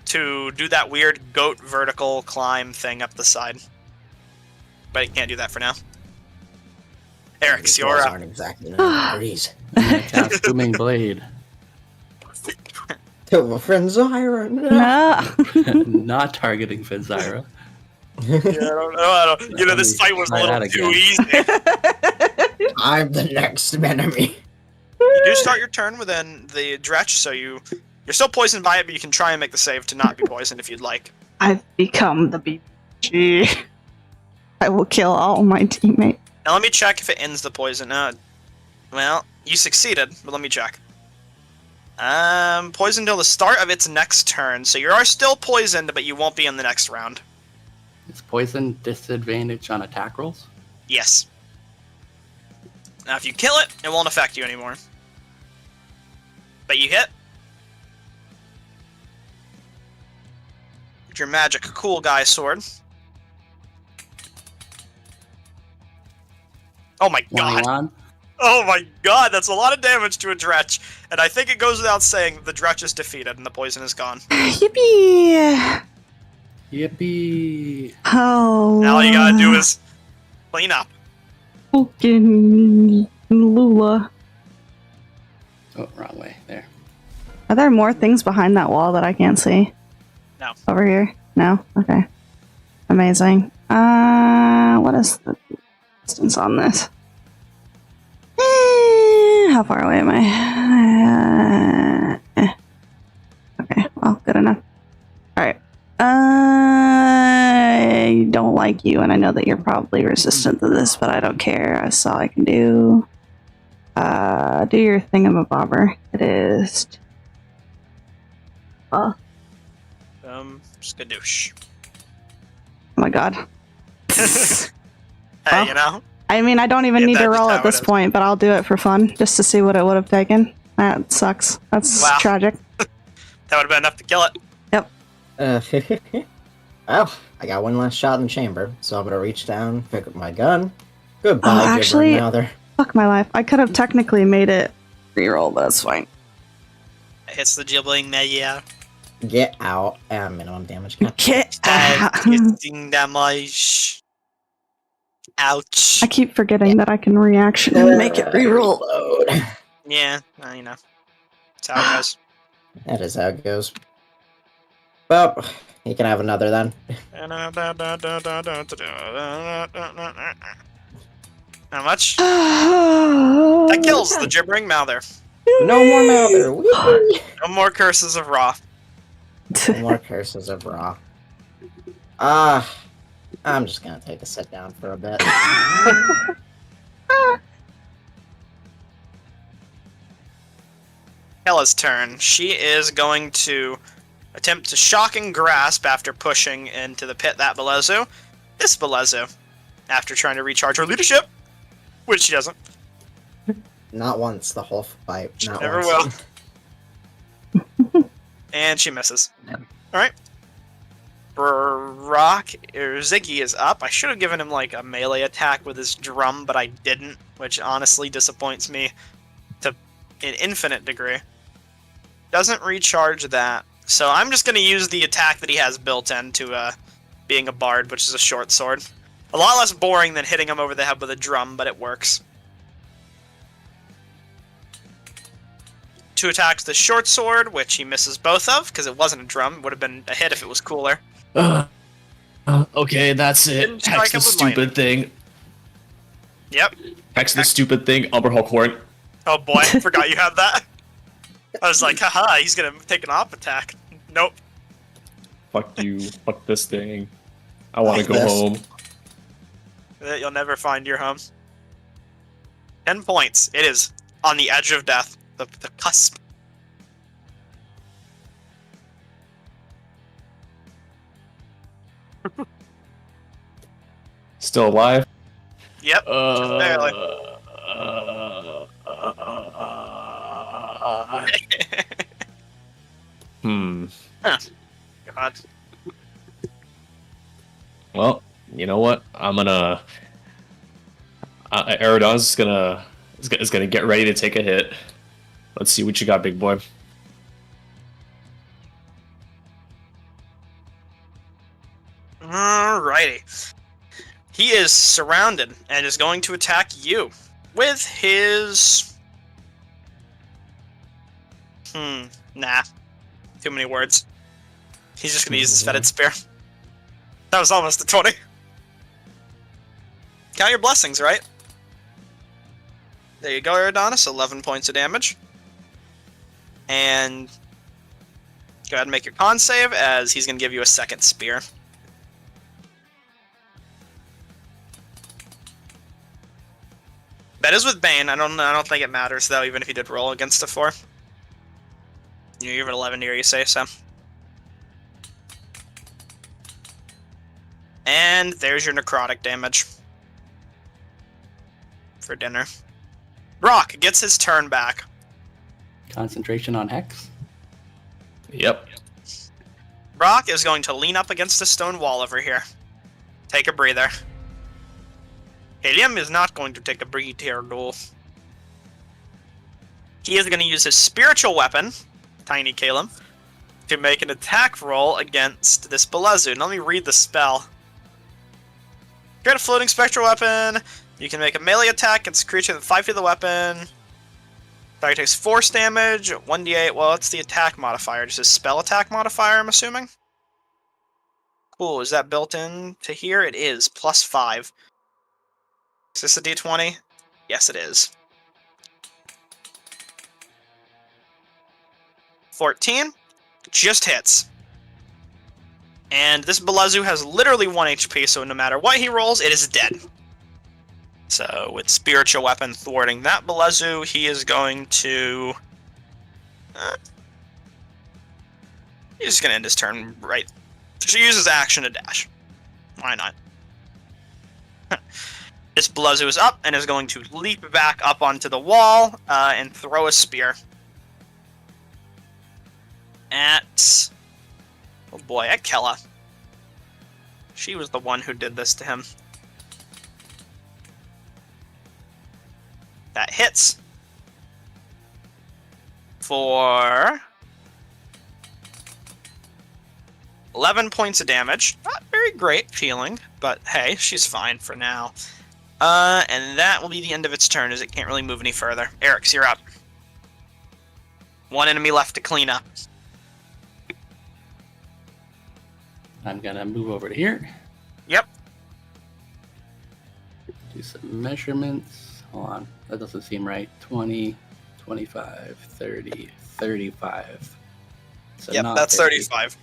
to do that weird goat vertical climb thing up the side. But he can't do that for now. Eric's, you're up. Aren't exactly 90 degrees. I'm gonna cast Booming Blade. Kill my friend Zyra. No. Not targeting Fenzira. Yeah, I don't. You know, this fight was a Try little that too again. easy. I'm the next enemy. You do start your turn within the Dretch, so you're still poisoned by it, but you can try and make the save to not be poisoned if you'd like. I've become the BG. I will kill all my teammates. Now let me check if it ends the poison. Well, you succeeded, but let me check. Poison till the start of its next turn, so you are still poisoned, but you won't be in the next round. Is poison disadvantage on attack rolls? Yes. Now if you kill it, it won't affect you anymore. But you hit. With your magic cool guy sword. Oh my god. 21? Oh my god, that's a lot of damage to a Dretch. And I think it goes without saying the Dretch is defeated and the poison is gone. Yippee! Yippee! Oh. Now all you gotta do is clean up. Fucking Lula. Oh, wrong way. There. Are there more things behind that wall that I can't see? No. Over here? No? Okay. Amazing. What is the distance on this? How far away am I? Okay, well, good enough. Alright. I don't like you, and I know that you're probably resistant to this, but I don't care. That's all I can do. Do your thingamabobber. It is... Oh Skadoosh. my god. Hey, Well, you know? I mean, I don't even Yeah, need to that's roll how at this it is. point, but I'll do it for fun, just to see what it would have taken. That sucks. That's Wow. tragic. That would have been enough to kill it. Well, I got one last shot in the chamber, so I'm gonna reach down, pick up my gun. Goodbye, Oh, actually- gibbering mouther. Fuck my life. I could have technically made it reroll, but that's fine. It hits the gibbering media. Get out. Minimum damage count. Get out. Getting damage. Ouch. I keep forgetting that I can reaction and make it reroll. Load. Yeah, you know. That's how it goes. That is how it goes. Well, you can have another then. How much? That That kills the gibbering mouther. No more mouther. Whee! No more curses of Ra. No more curses of Raw. I'm just gonna take a sit down for a bit. Kella's turn. She is going to attempt to shocking grasp after pushing into the pit that Belezu. This Belezu, after trying to recharge her leadership, which she doesn't. Not once the whole fight. She Not never once. will. And she misses. Alright. Brock, or Ziggy is up. I should have given him like a melee attack with his drum, but I didn't, which honestly disappoints me to an infinite degree. Doesn't recharge that. So I'm just going to use the attack that he has built into being a bard, which is a short sword. A lot less boring than hitting him over the head with a drum, but it works. 2 attacks the short sword, which he misses both of, because it wasn't a drum. It would have been a hit if it was cooler. Okay, that's it. Didn't strike Hex the him with stupid thing. Yep. Hex the stupid thing. Umber Hulk Horn. Oh boy, I forgot you had that. I was like, haha, he's going to take an op attack. Nope. Fuck you. Fuck this thing. I want to Fuck go this. home. You'll never find your home. 10 points. It is on the edge of death. The cusp. Still alive? Yep. Just barely. God. Well, you know what? I'm gonna. Aerodon's is gonna get ready to take a hit. Let's see what you got, big boy. Alrighty. He is surrounded and is going to attack you with his... Nah. Too many words. He's just gonna use his fetid spear. That was almost a 20. Count your blessings, right? There you go, Eridonis. 11 points of damage. And go ahead and make your con save, as he's going to give you a second spear. That is with Bane. I don't think it matters though, even if he did roll against a 4. You're at 11 here, you say so. And there's your necrotic damage for dinner. Brock gets his turn back. Concentration on Hex. Yep. Brock is going to lean up against the stone wall over here. Take a breather. Helium is not going to take a breather here, duel. He is going to use his spiritual weapon, Tiny Calum, to make an attack roll against this Boogaloo. Now let me read the spell. Create a floating spectral weapon. You can make a melee attack against a creature within 5 feet of the weapon. Target takes force damage, 1d8. Well, it's the attack modifier. Just his spell attack modifier, I'm assuming. Cool. Is that built in to here? It is. Plus 5. Is this a d20? Yes, it is. 14. Just hits. And this Boogaloo has literally 1 HP, so no matter what he rolls, it is dead. So, with Spiritual Weapon thwarting that Boogaloo, he is going to... he's just going to end his turn right... Just use his action to dash. Why not? This Boogaloo is up and is going to leap back up onto the wall and throw a spear. At... Oh boy, at Kella. She was the one who did this to him. That hits. For 11 points of damage. Not very great feeling, but hey, she's fine for now. And that will be the end of its turn, as it can't really move any further. Eric's, you're up. 1 enemy left to clean up. I'm gonna move over to here. Yep. Do some measurements. Hold on. That doesn't seem right. 20, 25, 30, 35. So Yep, not that's 30. 35.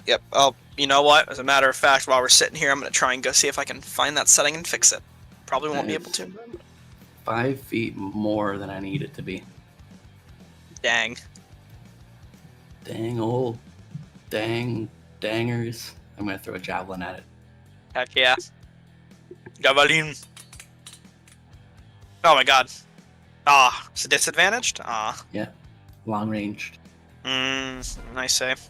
Yep. Oh, you know what? As a matter of fact, while we're sitting here, I'm going to try and go see if I can find that setting and fix it. Probably won't be able to. 5 feet more than I need it to be. Dang. Dangers. I'm gonna throw a javelin at it. Heck yeah. Javelin. Oh my god. Ah, it's disadvantaged? Ah. Yeah. Long ranged. Nice save.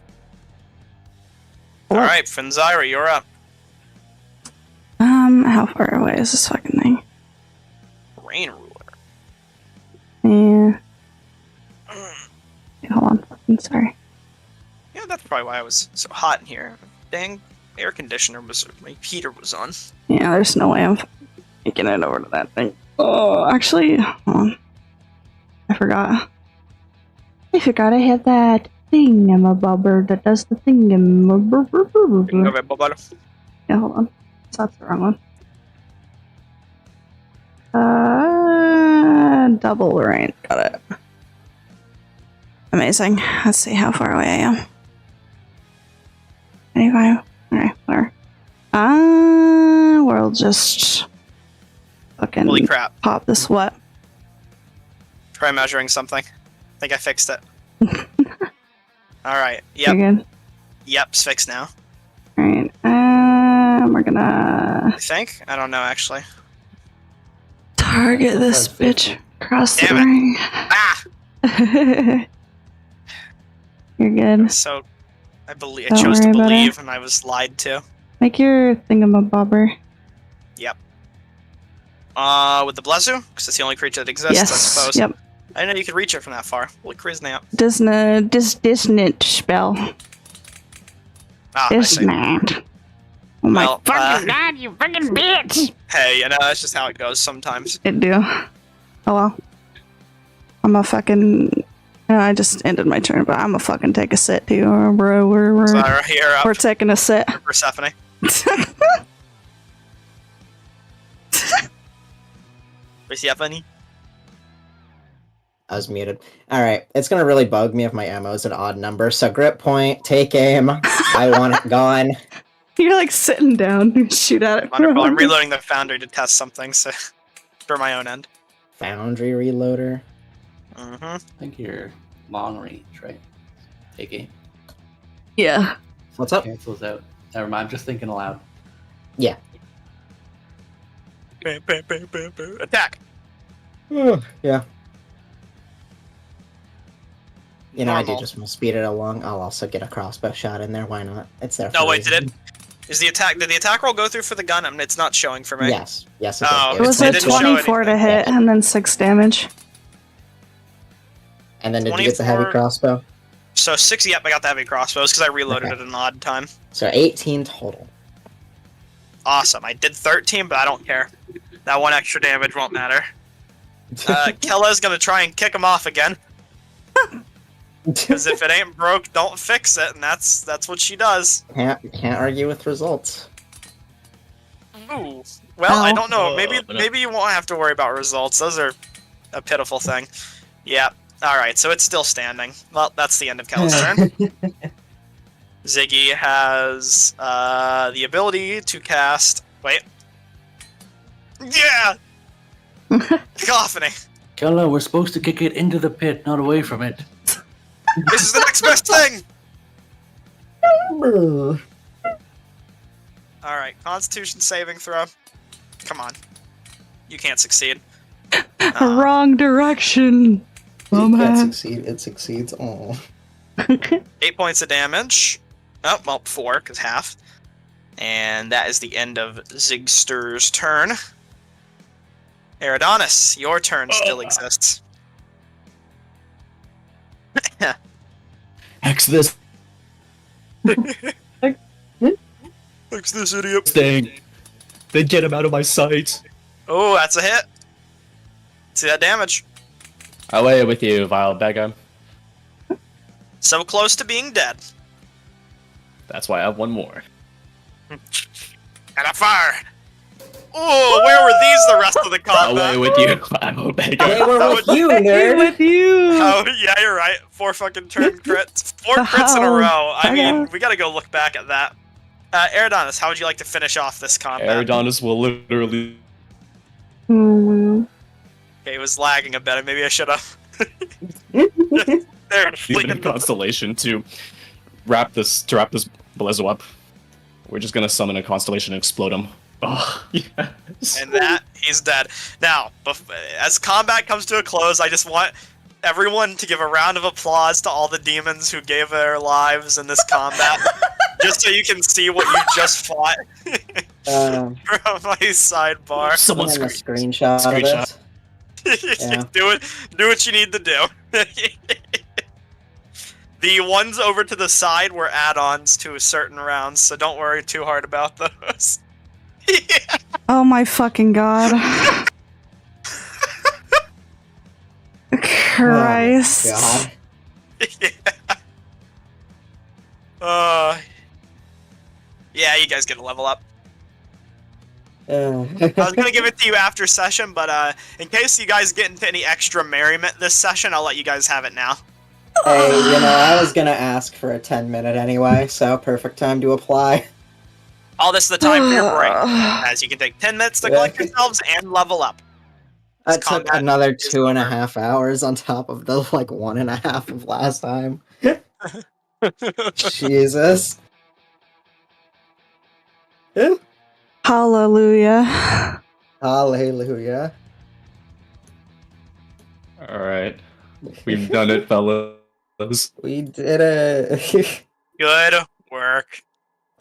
Alright, Finzyra, you're up. How far away is this fucking thing? Rain Ruler. Yeah. I'm sorry. Yeah, that's probably why I was so hot in here. Dang, air conditioner was, my heater was on. Yeah, there's no way I'm making it over to that thing. Oh, actually, hold on. I forgot. I have that thingamabobber that does the thingamabobber. Yeah, hold on. That's the wrong one. Double range. Got it. Amazing. Let's see how far away I am. 25. Alright, whatever. We'll just fucking Holy crap. pop this what? Try measuring something. I think I fixed it. Alright, You're yep. good. Yep, it's fixed now. Alright, we're gonna I think? I don't know, actually. target this bitch across the Damn it. ring. Ah! You're good. So, I believe I Don't chose to worry about believe, and I was lied to. Make your thingamabobber. With the Boogaloo? Because it's the only creature that exists, I Yes. suppose. Yep. I didn't know you could reach it from that far. Holy Kriznap. Dissonant spell. Ah, I see. Dissonant. Oh my Well, fucking god, you fucking bitch! hey, that's just how it goes sometimes. It do. Oh well. I'm a fucking. I just ended my turn, but I'm a fucking take a sit too, bro. We're So you're up, we're taking a sit. Persephone. Persephone? I was muted. Alright, it's gonna really bug me if my ammo is an odd number, so grip point, take aim, I want it gone. You're like sitting down and shoot at it. Wonderful. I'm reloading the foundry to test something, so for my own end. Foundry reloader. Mm-hmm. I think you're long range, right? Take aim. Yeah. What's up? Cancels out. Never mind, I'm just thinking aloud. Yeah. Attack! Yeah. You know, I do Normal. just want to speed it along. I'll also get a crossbow shot in there. Why not? It's there. No, for a wait, did reason. it? Did the attack roll go through for the gun? I mean, it's not showing for me. Yes. Yes. It Oh, did. It was It a didn't show 24 to anything. hit and then 6 damage. And then did you get the heavy 24. crossbow? So 6, yep, I got the heavy crossbows because I reloaded at an odd time. So 18 total. Awesome. I did 13, but I don't care. That one extra damage won't matter. Kella's gonna try and kick him off again. Because if it ain't broke, don't fix it, and that's what she does. Can't argue with results. Ooh. Well, I Ow. don't know. Oh, Maybe you won't have to worry about results. Those are a pitiful thing. Yeah. Alright, so it's still standing. Well, that's the end of Kella's turn. Ziggy has the ability to cast... Wait. Yeah! Cacophony. Kella, we're supposed to kick it into the pit, not away from it. This is the next best thing! Alright, Constitution saving throw. Come on. You can't succeed. Wrong direction. It succeeds. Oh. 8 points of damage. Oh, well, 4, because half. And that is the end of Zigster's turn. Eridonis, your turn still exists. Hex this Fix this idiot. thing. Then get him out of my sight. Oh, that's a hit. See that damage? Away with you, vile beggar. So close to being dead. That's why I have one more. And a fire. Oh, where were these the rest of the combat? Away with you, vile beggar. They were That with would- you, nerd. With you. Oh, yeah, you're right. 4 fucking turn crits. 4 crits in a Wow. row. I mean, Okay. we gotta go look back at that. Eridonis, how would you like to finish off this combat? Eridonis will literally. Mm. Okay, it was lagging a bit. Maybe I should have. There, Leave a constellation to wrap this Blizzo up. We're just gonna summon a constellation and explode him. Oh, yes. and that he's dead. Now, as combat comes to a close, I just want everyone to give a round of applause to all the demons who gave their lives in this combat, just so you can see what you just fought from my sidebar. Someone Someone a scream. screenshot of Screenshot. this. Yeah. Do what you need to do. The ones over to the side were add-ons to certain rounds, so don't worry too hard about those. Yeah. Oh my fucking god. Christ. Oh my Yeah. Yeah, you guys get a level up. god. I was gonna give it to you after session, but in case you guys get into any extra merriment this session, I'll let you guys have it now. Hey, I was gonna ask for a 10-minute anyway, so perfect time to apply. All this is the time for your break, as you can take 10 minutes to collect yourselves and level up. This That took combat another is 2.5 hours on top of the 1.5 of last time. Jesus. Hallelujah. Hallelujah. All right, we've done it, fellas. We did it. Good work.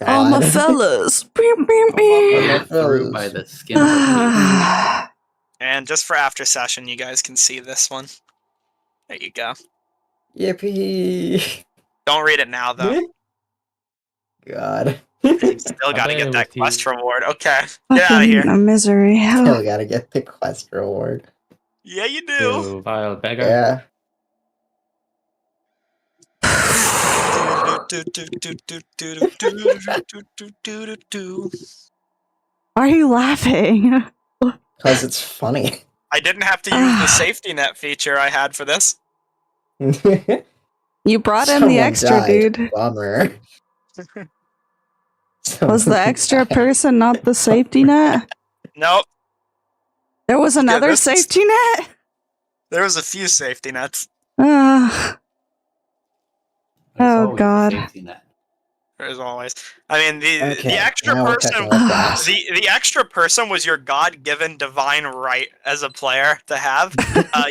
All my God. fellas. Beep, beep, I'm beep. through by the skin of her teeth. And just for after session, you guys can see this one. There you go. Yippee. Don't read it now, though. God. You still gotta there get that with you. quest reward. Okay, get out of Fucking here. misery. Still gotta get the quest reward. Yeah, you do. You vile beggar. Yeah. Why are you laughing? Because it's funny. I didn't have to use the safety net feature I had for this. You brought in Someone the extra, died. dude. Bummer. Was the extra person not the safety net? Nope. There was another this is- safety net? There was a few safety nets. Uh, There's Oh, always a God. safety net. As always. I mean, the Okay, extra now we're person. catching up, guys. The extra person was your God-given divine right as a player to have.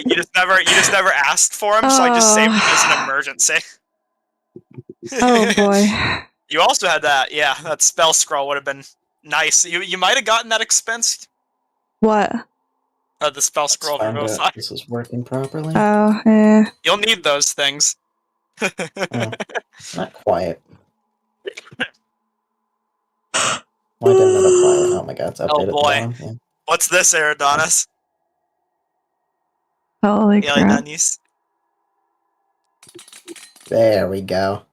You just never asked for him, so I just saved him as an emergency. oh boy. You also had that, yeah. That spell scroll would have been nice. You might have gotten that expense. What? The spell Let's scroll find from out 05. if this is working properly. Oh, yeah. You'll need those things. Not quite. Why didn't it apply? Oh my god, it's updated Oh at the boy. bottom. Yeah. What's this, Eridonis? Holy crap. Eridonis. There we go.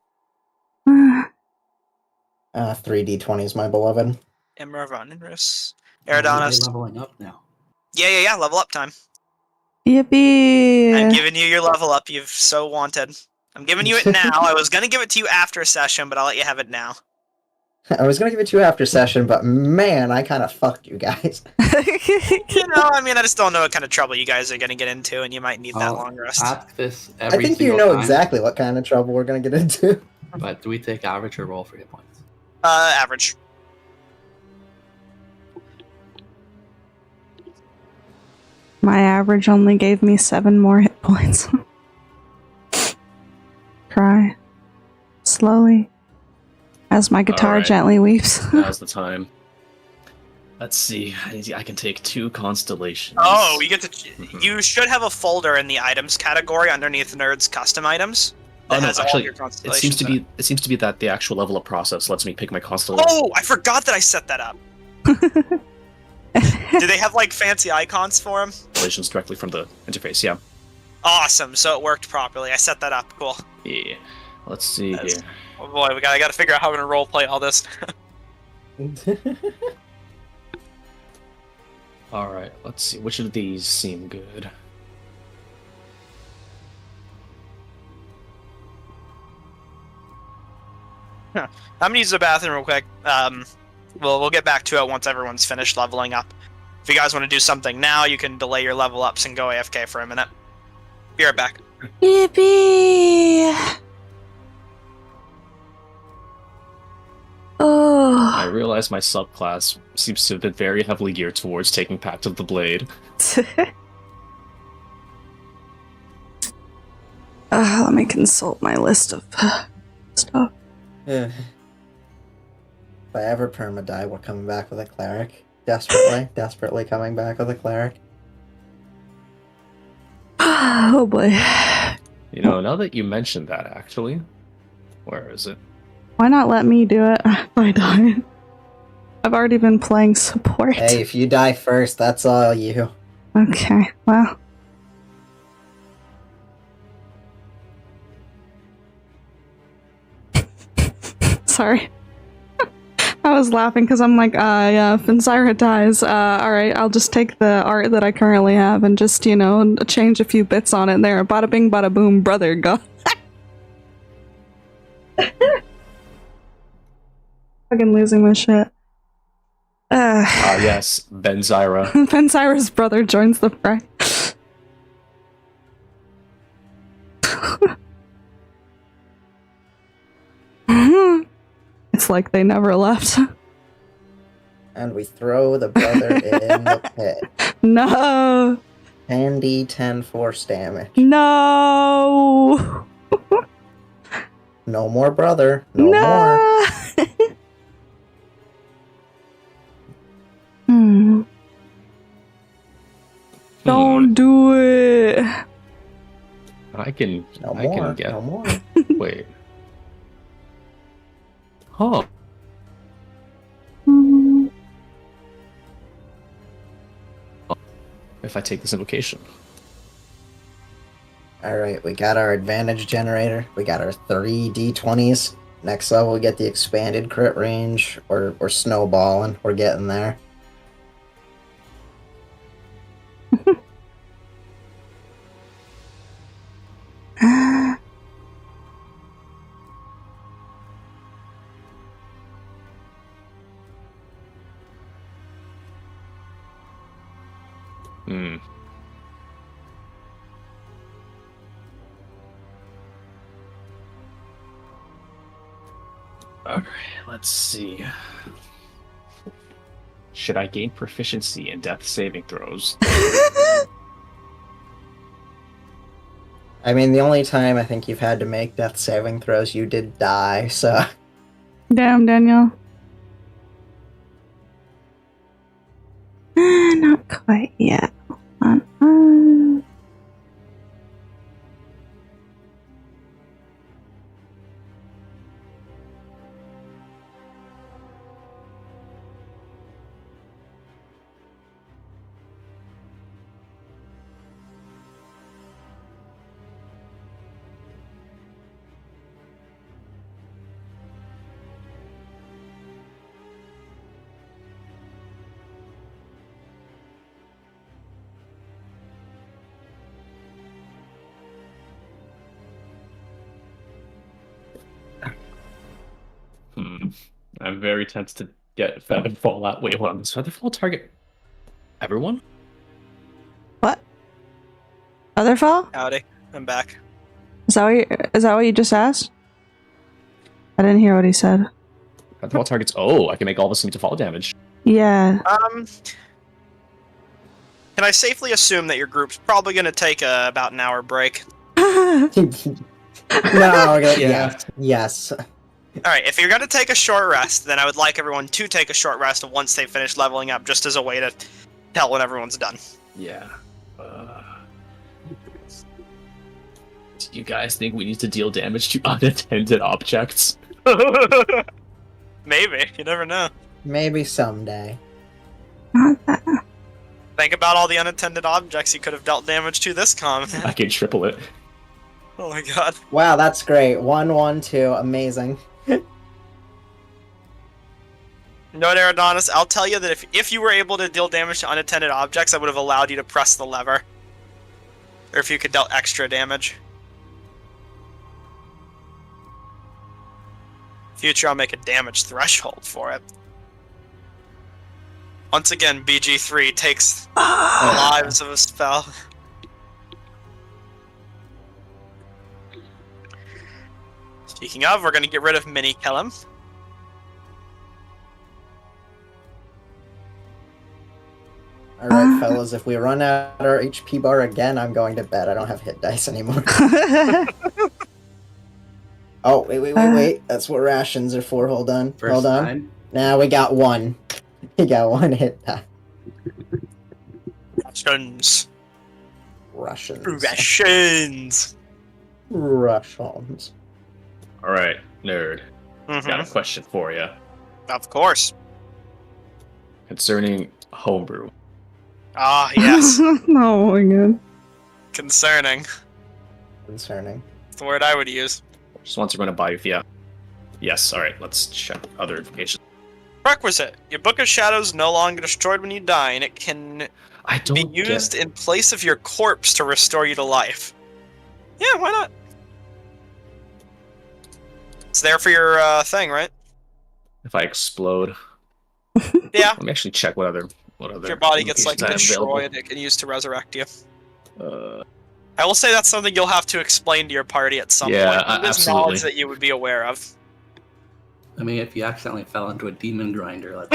3d20s, my beloved. Emravonirus. Are they Eridonis. leveling up now? Yeah. Level up time. Yippee! I'm giving you your level up you've so wanted. I'm giving you it now. I was gonna give it to you after session, but I'll let you have it now. I was gonna give it to you after session, but man, I kind of fucked you guys. You know, I mean, I just don't know what kind of trouble you guys are gonna get into, and you might need that I'll long rest. Ask this I every think you single know time, exactly what kind of trouble we're gonna get into. But do we take average or roll for hit points? Average. My average only gave me 7 more hit points. Cry. Slowly. As my guitar Alright. gently weeps. Now's the time. Let's see. I can take 2 constellations. Oh, you get to. You should have a folder in the items category underneath Nerd's custom items. Oh, That no, has all actually, your it constellations seems to in be. It seems to be that the actual level up process lets me pick my constellation. Oh, I forgot that I set that up. Do they have like fancy icons for them? Constellations directly from the interface. Yeah. Awesome. So it worked properly. I set that up. Cool. Yeah. Let's see That's- here. Oh boy, I gotta figure out how I'm gonna roleplay all this. All right. Let's see. Which of these seem good? I'm gonna use the bathroom real quick. We'll get back to it once everyone's finished leveling up. If you guys want to do something now, you can delay your level ups and go AFK for a minute. Be right back. Yippee! Oh. I realize my subclass seems to have been very heavily geared towards taking Pact of the Blade. Let me consult my list of stuff. If I ever perma-die, we're coming back with a cleric. Desperately coming back with a cleric. Oh boy. You know, now that you mentioned that, actually, where is it? Why not let me do it if I die? I've already been playing support. Hey, if you die first, that's all you. Okay, well. Sorry. I was laughing because I'm like, yeah, if Zyra dies, alright, I'll just take the art that I currently have and just, you know, change a few bits on it there. Bada bing, bada boom, brother, go. Fucking losing my shit. Yes, Ben Zyra. Ben Zyra's brother joins the fray. It's like they never left. And we throw the brother in the pit. No! 10d10 force damage. No! No more brother. No more. Hmm. Don't do it. I can. No I more. can get. No more. Wait. Huh. Hmm. If I take this invocation. Alright, we got our advantage generator. We got our 3 d20s. Next level, we get the expanded crit range. We're snowballing. We're getting there. Hmm. Alright, let's see. Should I gain proficiency in death saving throws? I mean, the only time I think you've had to make death saving throws, you did die, so... Damn, Daniel. Not quite yet. I'm very tempted to get Featherfall out. Wait, hold on. Does Featherfall target everyone? What? Otherfall? Howdy, I'm back. Is that what you just asked? I didn't hear what he said. Featherfall targets. Oh, I can make all this into fall damage. Yeah. Can I safely assume that your group's probably going to take about an hour break? No, Yeah. yes. Alright, if you're going to take a short rest, then I would like everyone to take a short rest once they finish leveling up, just as a way to tell when everyone's done. Yeah. Do you guys think we need to deal damage to unattended objects? Maybe, you never know. Maybe someday. Not that. Think about all the unattended objects you could have dealt damage to this combat. I can triple it. Oh my god. Wow, that's great. 1, 1, 2. Amazing. No, Adonis, I'll tell you that if you were able to deal damage to unattended objects, I would have allowed you to press the lever. Or if you could deal extra damage. Future, I'll make a damage threshold for it. Once again, BG3 takes the lives of a spell. Speaking of, we're going to get rid of Mini Kellum. Alright, fellas, if we run out our HP bar again, I'm going to bed. I don't have hit dice anymore. Oh, wait. That's what rations are for. Hold on. First Hold on. time. Nah, we got one. We got one hit die. Rations. Russians. Rations. Rush Holmes. All right, nerd. Mhm. Got a question for you Of course. concerning homebrew. Ah, yes. Oh my god. Concerning. Concerning. That's the word I would use. Just want to run it by you. Yeah. Yes. All right. Let's check other information. Requisite. Your Book of Shadows is no longer destroyed when you die, and it can I be don't used get. in place of your corpse to restore you to life. Yeah, why not? It's there for your thing, right? If I explode. Yeah. Let me actually check what other If your body gets like locations I have available. destroyed, it can use to resurrect you. Uh, I will say that's something you'll have to explain to your party at some Yeah, point. It is absolutely. knowledge that you would be aware of. I mean, if you accidentally fell into a demon grinder, let's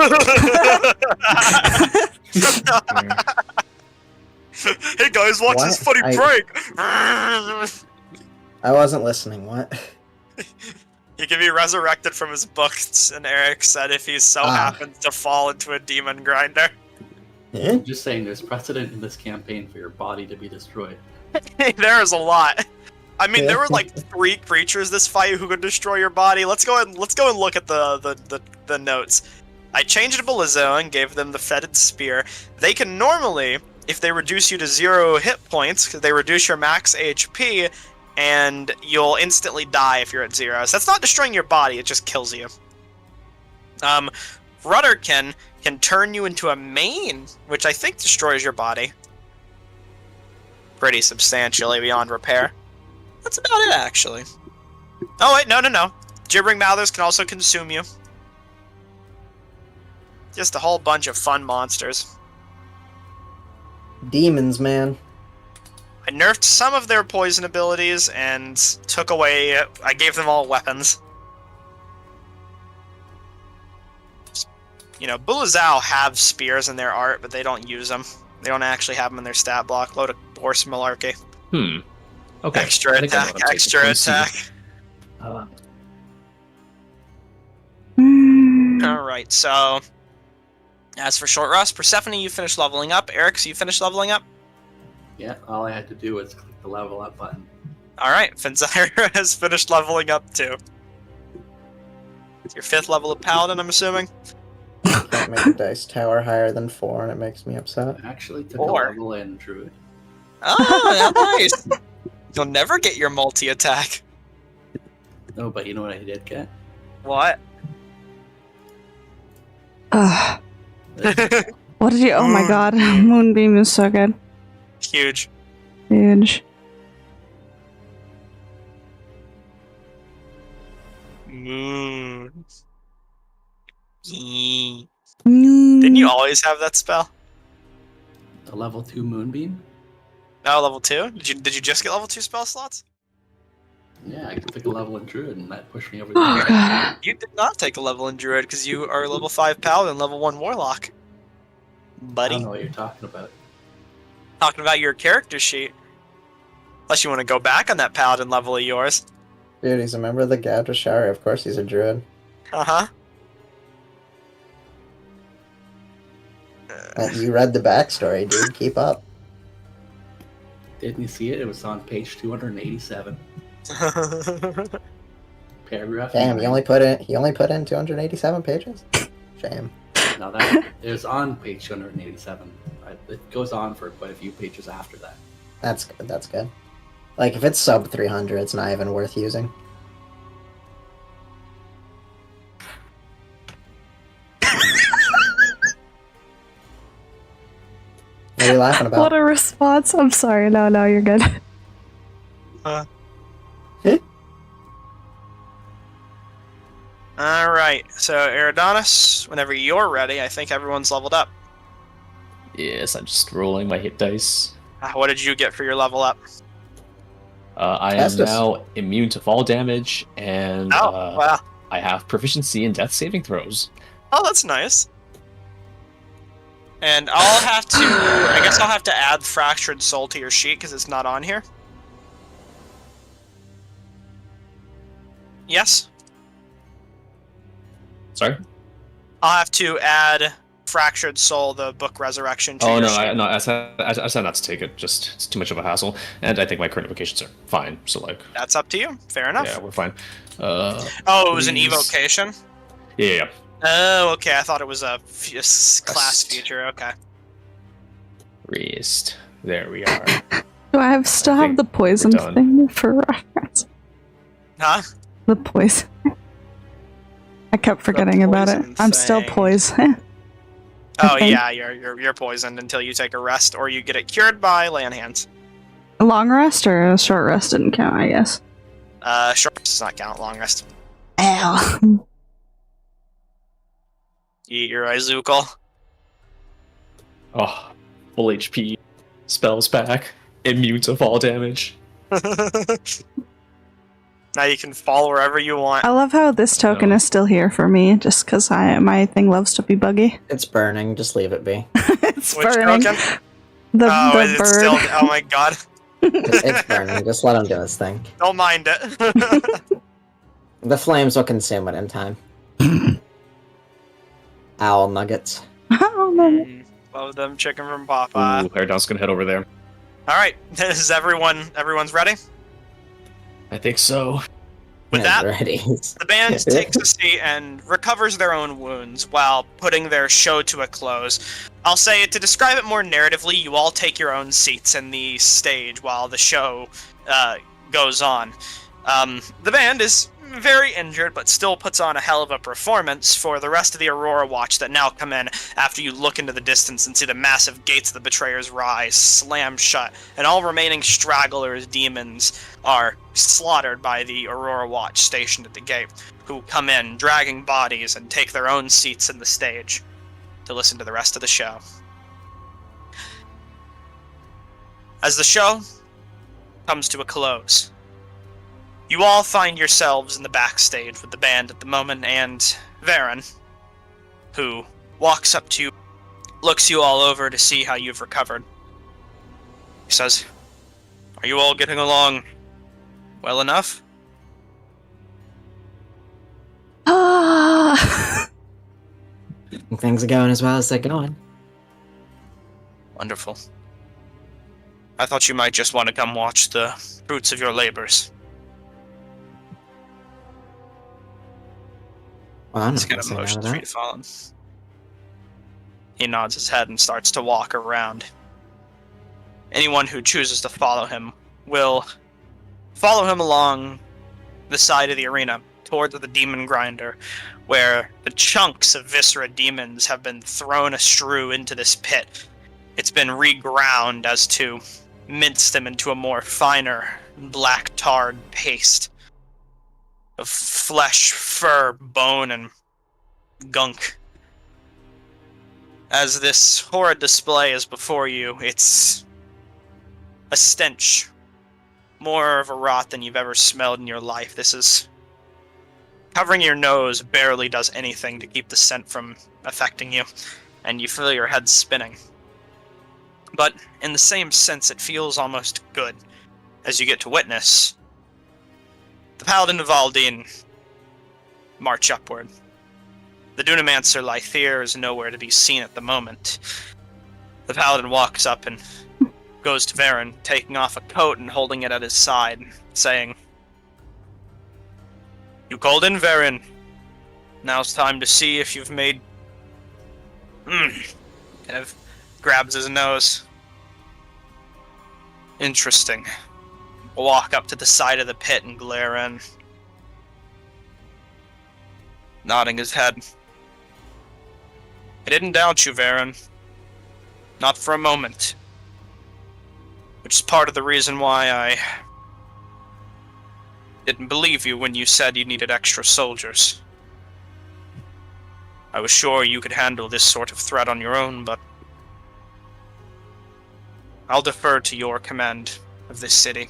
Hey guys, watch this What? funny prank! I wasn't listening. What? He can be resurrected from his books, and Eric said if he so happens to fall into a demon grinder. Eh? I'm just saying there's precedent in this campaign for your body to be destroyed. There is a lot. I mean, there were like 3 creatures this fight who could destroy your body. Let's go and look at the notes. I changed Boogaloo and gave them the fetid spear. They can normally, if they reduce you to 0 hit points, because they reduce your max HP, and you'll instantly die if you're at 0. So that's not destroying your body; it just kills you. Rudderkin can turn you into a mane, which I think destroys your body pretty substantially beyond repair. That's about it, actually. Oh, wait, no. Gibbering Mouthers can also consume you. Just a whole bunch of fun monsters. Demons, man. I nerfed some of their poison abilities and took away... I gave them all weapons. You know, Bulazao have spears in their art, but they don't use them. They don't actually have them in their stat block. Load of horse malarkey. Okay. Extra I think I know attack, what I'm taking. extra Let me see. attack. Mm. Alright, so... As for Short Rest, Persephone, you finished leveling up. Eric, so you finished leveling up? Yeah, all I had to do was click the level up button. Alright, Fenzira has finished leveling up too. It's your 5th level of Paladin, I'm assuming? Can't make a dice tower higher than 4, and it makes me upset. I actually took 4. a level in Druid. Oh, nice! You'll never get your multi-attack. No, but you know what I did get? What? What did you? Oh my god, Moonbeam is so good. Huge. Huge. Moon. Mm. Didn't you always have that spell? A level 2 Moonbeam? No, level 2? Did you just get level 2 spell slots? Yeah, I took a level in Druid and that pushed me over Oh the god. You did not take a level in Druid because you are level 5 Paladin, level 1 Warlock. I Buddy. don't know what you're talking about. Talking about your character sheet. Unless you want to go back on that Paladin level of yours. Dude, he's a member of the Gadra Shower. Of course he's a druid. Uh-huh. You read the backstory, dude. Keep up. Didn't you see it? It was on page 287. Paragraph. Damn, 9. he only put in 287 pages? Shame. Now that it was on page 287. It goes on for quite a few pages after that. That's good. Like, if it's sub 300, it's not even worth using. What are you laughing about? What a response. I'm sorry. No, you're good. Alright, so Eridonis, whenever you're ready, I think everyone's leveled up. Yes, I'm just rolling my hit dice. What did you get for your level up? I am Estus. now immune to fall damage, and Oh, wow. I have proficiency in death saving throws. Oh, that's nice. And I guess I'll have to add Fractured Soul to your sheet because it's not on here. Yes? Sorry? I'll have to add Fractured Soul, the book Resurrection. To Oh your no, shape. I said not to take it. Just it's too much of a hassle, and I think my current invocations are fine. So like, That's up to you. Fair enough. yeah, we're fine. Oh, it was an please- evocation? Yeah. Oh, okay. I thought it was a class Rest. feature. Okay. Rest. There we are. Do I still have think the poison we're done. thing for reference? Huh? The poison. I kept forgetting about it. poison I'm still thing. poisoned. Oh think- yeah, you're poisoned until you take a rest, or you get it cured by laying hands. A long rest or a short rest didn't count, I guess. Short rest does not count. Long rest. Ow. Eat your Izukel. Oh, full HP. Spells back. Immune to fall damage. Now you can fall wherever you want. I love how this token No. is still here for me, just because my thing loves to be buggy. It's burning. Just leave it be. It's Which burning. token? The Is it bird. still? Oh my god! It's burning. Just let him do his thing. Don't mind it. The flames will consume it in time. Owl nuggets. Oh, no. Love them chicken from Popeye. Ooh, Paragon's gonna head over there. All right, is everyone's ready? I think so. With Yeah, that, ready. the band takes a seat and recovers their own wounds while putting their show to a close. I'll say, to describe it more narratively, you all take your own seats in the stage while the show goes on. The band is very injured, but still puts on a hell of a performance for the rest of the Aurora Watch that now come in after you look into the distance and see the massive gates of the Betrayer's Rise slam shut, and all remaining stragglers, demons, are slaughtered by the Aurora Watch stationed at the gate, who come in, dragging bodies, and take their own seats in the stage to listen to the rest of the show. As the show comes to a close, you all find yourselves in the backstage with the band at the moment, and Varen, who walks up to you, looks you all over to see how you've recovered. He says, "Are you all getting along well enough?" Ah. Things are going as well as they're going. Wonderful. I thought you might just want to come watch the fruits of your labors. Well, I'm He's not got gonna say no emotions to for you that. to follow him. He nods his head and starts to walk around. Anyone who chooses to follow him will follow him along the side of the arena towards the demon grinder, where the chunks of viscera demons have been thrown astrew into this pit. It's been reground as to mince them into a more finer, black tarred paste of flesh, fur, bone, and gunk. As this horrid display is before you, it's a stench. More of a rot than you've ever smelled in your life. This is... Covering your nose barely does anything to keep the scent from affecting you, and you feel your head spinning. But in the same sense, it feels almost good, as you get to witness the Paladin of Aldine march upward. The Dunamancer Lythier is nowhere to be seen at the moment. The Paladin walks up and goes to Varen, taking off a coat and holding it at his side, saying, "You called in, Varen. Now's time to see if you've made..." Kind of grabs his nose. Interesting. Walk up to the side of the pit and glare in. Nodding his head. "I didn't doubt you, Varen. Not for a moment. Which is part of the reason why I didn't believe you when you said you needed extra soldiers. I was sure you could handle this sort of threat on your own, but I'll defer to your command of this city.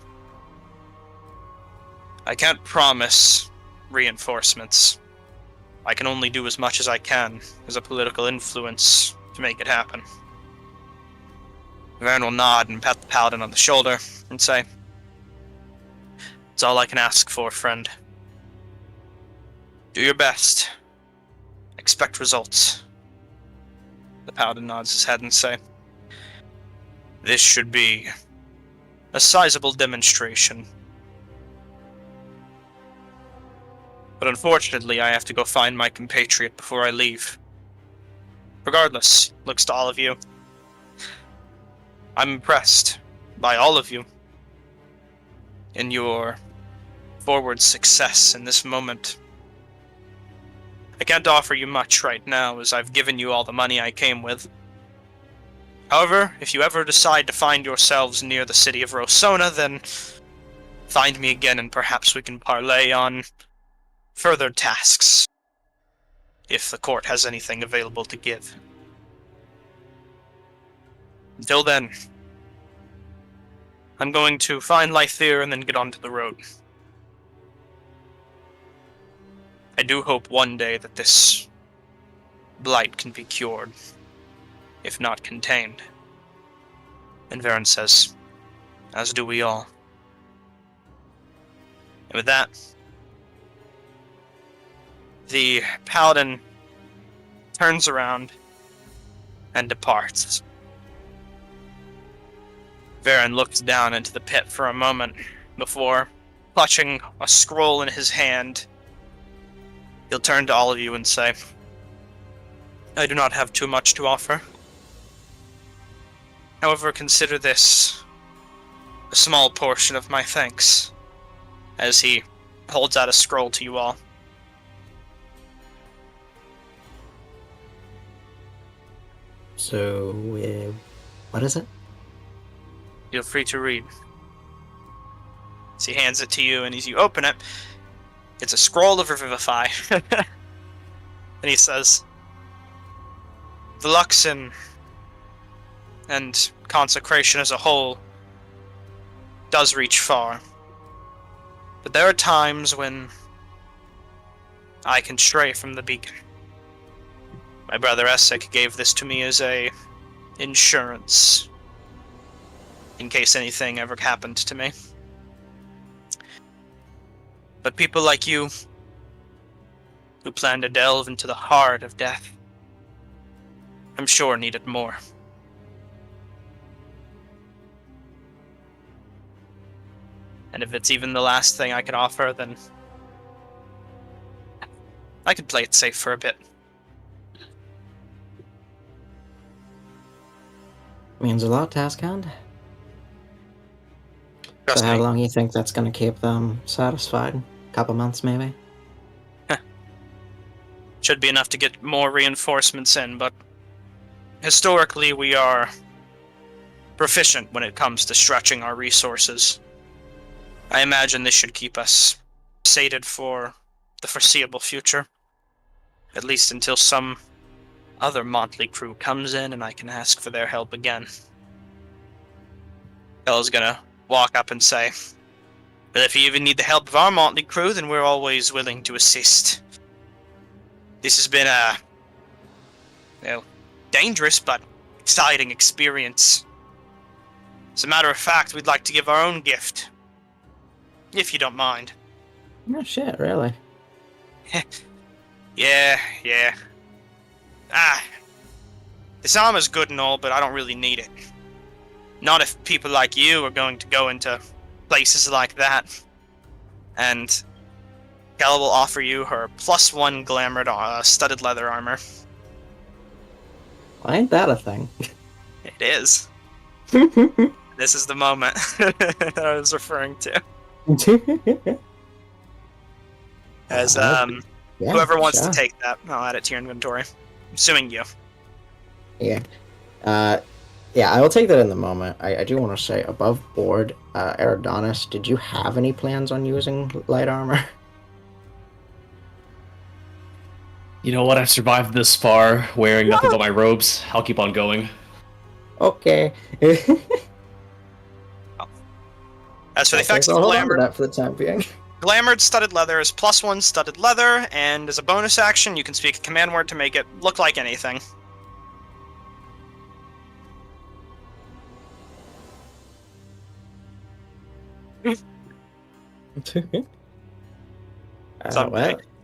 I can't promise reinforcements. I can only do as much as I can as a political influence to make it happen." Varen will nod and pat the Paladin on the shoulder and say, "It's all I can ask for, friend. Do your best. Expect results. The paladin nods his head and say, "This should be a sizable demonstration. But unfortunately, I have to go find my compatriot before I leave. Regardless," looks to all of you, "I'm impressed by all of you in your forward success in this moment. I can't offer you much right now, as I've given you all the money I came with. However, if you ever decide to find yourselves near the city of Rosona, then find me again and perhaps we can parlay on further tasks, if the court has anything available to give. Until then, I'm going to find Lythir and then get onto the road. I do hope one day that this blight can be cured, if not contained." And Varen says, "As do we all." And with that, the paladin turns around and departs. Varen looks down into the pit for a moment before clutching a scroll in his hand. He'll turn to all of you and say, "I do not have too much to offer. However, consider this a small portion of my thanks," as he holds out a scroll to you all. So, what is it? Feel free to read. So he hands it to you, and as you open it, it's a scroll of Revivify. And he says, "The Luxon and consecration as a whole does reach far. But there are times when I can stray from the beacon. My brother Essek gave this to me as a insurance, in case anything ever happened to me. But people like you, who plan to delve into the heart of death, I'm sure needed more. And if it's even the last thing I can offer, then I could play it safe for a bit." Means a lot, Taskhound. Trust So how me. long you think that's going to keep them satisfied? Couple months, maybe? Should be enough to get more reinforcements in, but historically we are proficient when it comes to stretching our resources. I imagine this should keep us sated for the foreseeable future. At least until some other motley crew comes in and I can ask for their help again. Ella's gonna walk up and say, "But if you even need the help of our motley crew, then we're always willing to assist. This has been a, dangerous but exciting experience. As a matter of fact, we'd like to give our own gift, if you don't mind." No shit, really. Yeah. This armor's good and all, but I don't really need it. Not if people like you are going to go into places like that. And Kella will offer you her +1 glamored studded leather armor. Why ain't that a thing? It is. This is the moment that I was referring to. As Yeah, whoever wants sure. to take that, I'll add it to your inventory. Assuming you. Yeah. Yeah, I will take that in the moment. I do want to say, above board, Eridonis, did you have any plans on using light armor? You know what? I've survived this far wearing nothing but my robes. I'll keep on going. Okay. As for the effects I'll of hold on to glamour, that for the time being. Glamored studded leather is +1 studded leather, and as a bonus action, you can speak a command word to make it look like anything. Well,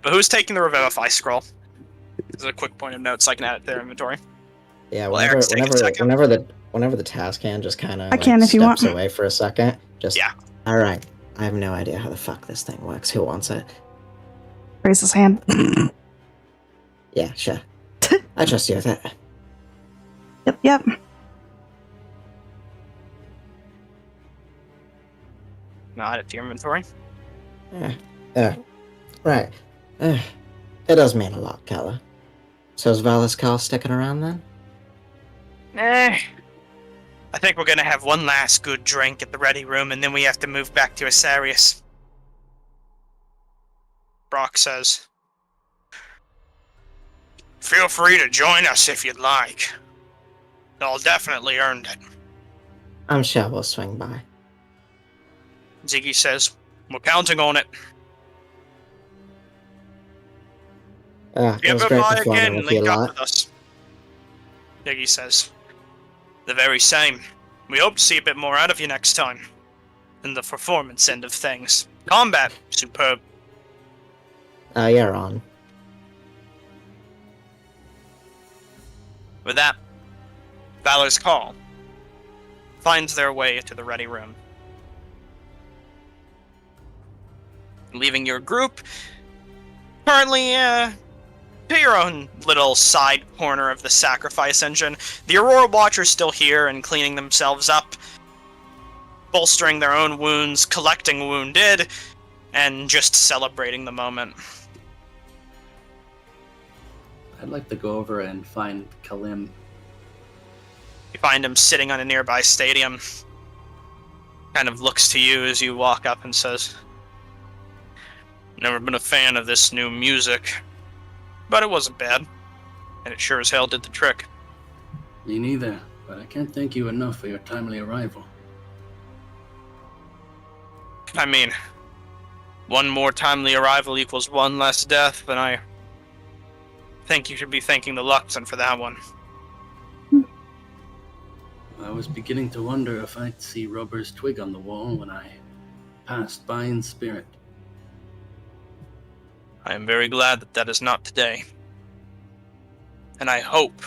But who's taking the Revivify scroll? This is a quick point of note so I can add it to their inventory. Yeah, Well, Eric, take a second. whenever the task hand just kind of I can if you want. steps away for a second. Just Yeah. All right. I have no idea how the fuck this thing works. Who wants it? Raise his hand. Yeah, sure. I trust you with it. Yep. Now add it to your inventory. Right. It does mean a lot, Kella. So is Valis Carl sticking around then? I think we're gonna have one last good drink at the ready room, and then we have to move back to Asarius. Brock says. Feel free to join us if you'd like. Y'all definitely earned it. I'm sure we'll swing by. Ziggy says, we're counting on it. It If was you ever great buy performing again, with you link up lot. with us. Ziggy says, the very same. We hope to see a bit more out of you next time. In the performance end of things. Combat, superb. You're on. With that, Valor's Call finds their way to the ready room. Leaving your group, currently to your own little side corner of the sacrifice engine. The Aurora Watchers still here and cleaning themselves up, bolstering their own wounds, collecting wounded, and just celebrating the moment. I'd like to go over and find Kalim. You find him sitting on a nearby stadium. Kind of looks to you as you walk up and says, never been a fan of this new music, but it wasn't bad, and it sure as hell did the trick. Me neither, but I can't thank you enough for your timely arrival. I mean, one more timely arrival equals one less death, and I think you should be thanking the Luxon for that one. I was beginning to wonder if I'd see Rubber's twig on the wall when I passed by in spirit. I am very glad that that is not today. And I hope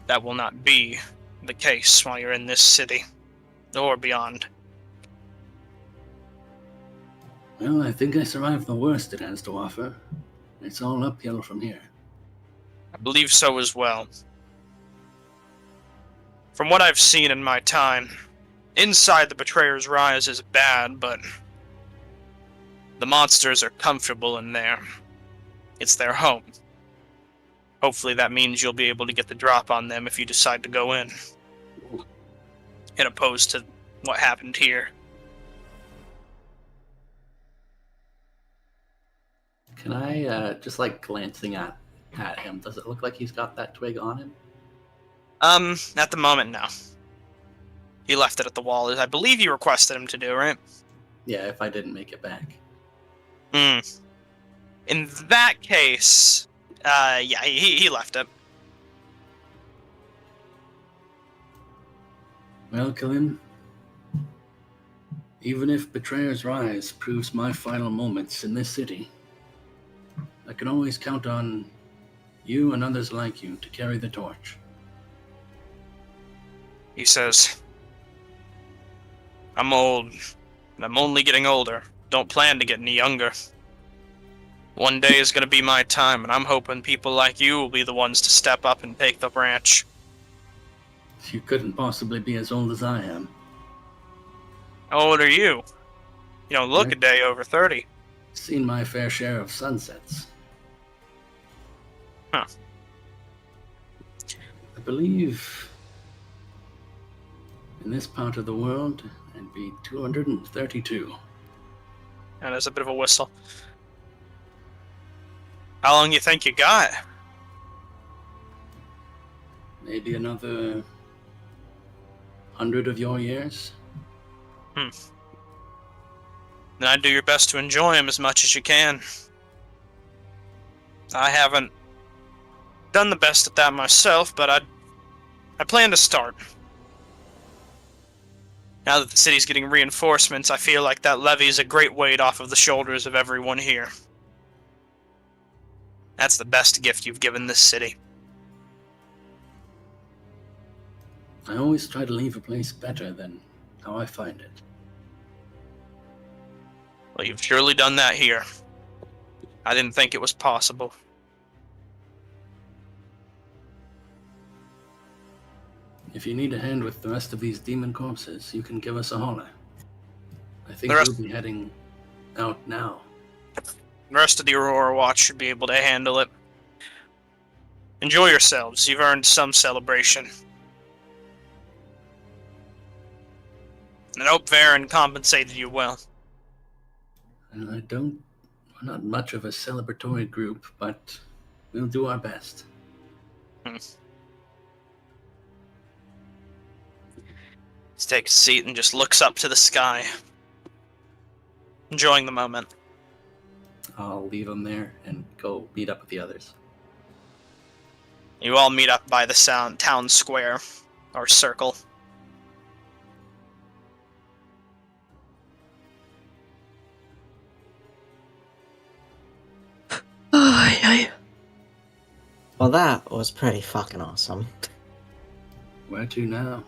that will not be the case while you're in this city, or beyond. Well, I think I survived the worst it has to offer. It's all uphill from here. I believe so as well. From what I've seen in my time, inside the Betrayer's Rise is bad, but the monsters are comfortable in there. It's their home. Hopefully that means you'll be able to get the drop on them if you decide to go in. In opposed to what happened here. Can I, just like glancing at him, does it look like he's got that twig on him? At the moment, no. He left it at the wall, as I believe you requested him to do, right? Yeah, if I didn't make it back. In that case, yeah, he left it. Well, Kalim, even if Betrayer's Rise proves my final moments in this city, I can always count on you and others like you to carry the torch. He says, I'm old, and I'm only getting older. Don't plan to get any younger. One day is going to be my time, and I'm hoping people like you will be the ones to step up and take the branch. You couldn't possibly be as old as I am. How old are you? You don't look a day over 30. Seen my fair share of sunsets. Huh. I believe in this part of the world, I'd be 232. And there's a bit of a whistle. How long you think you got? Maybe another 100 of your years? Then I'd do your best to enjoy them as much as you can. I haven't done the best at that myself, but I plan to start. Now that the city's getting reinforcements, I feel like that levy is a great weight off of the shoulders of everyone here. That's the best gift you've given this city. I always try to leave a place better than how I find it. Well, you've surely done that here. I didn't think it was possible. If you need a hand with the rest of these demon corpses, you can give us a holler. I think The rest- we'll be heading out now. The rest of the Aurora Watch should be able to handle it. Enjoy yourselves. You've earned some celebration. And I hope Varen compensated you well. And we're not much of a celebratory group, but we'll do our best. Let's take a seat and just looks up to the sky. Enjoying the moment. I'll leave them there and go meet up with the others. You all meet up by the town square, or circle. Well, that was pretty fucking awesome. Where to now?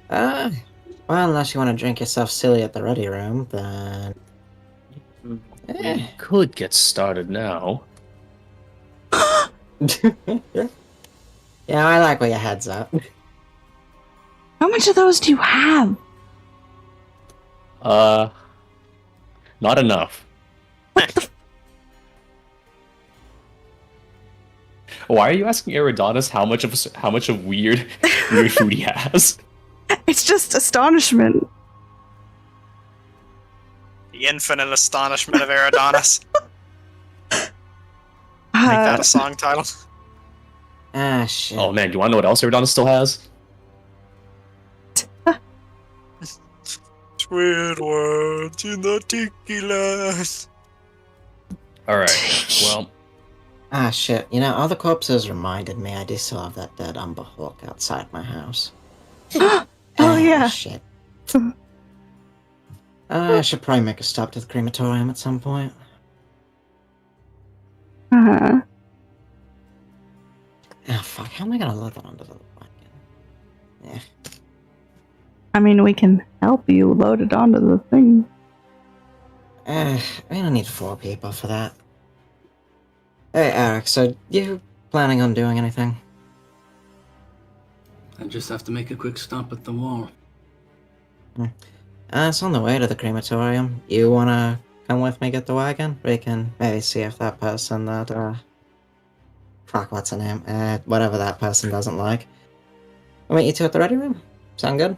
Well, unless you want to drink yourself silly at the ready room, then... We could get started now. Yeah, I like where your head's at. How much of those do you have? Not enough. Why are you asking Eridanis how much of weird food he has? It's just astonishment. The infinite astonishment of Eridanis. Make that a song title. Ah, shit. Oh man, do you want to know what else Eridanis still has? Sweet words in the tiki land. Alright, well, Ah, shit. You know, all the corpses reminded me I do still have that dead Umber Hawk outside my house. Oh, Ah, yeah. Shit. I should probably make a stop to the crematorium at some point. Uh-huh. Ah, fuck. How am I gonna load that onto the wagon? Yeah. I mean, we can help you load it onto the thing. We don't need 4 people for that. Hey, Eric, so you planning on doing anything? I just have to make a quick stop at the wall. It's on the way to the crematorium. You wanna come with me, get the wagon? We can maybe see if that person that, fuck, what's her name? Whatever that person doesn't like. I'll meet you two at the ready room. Sound good?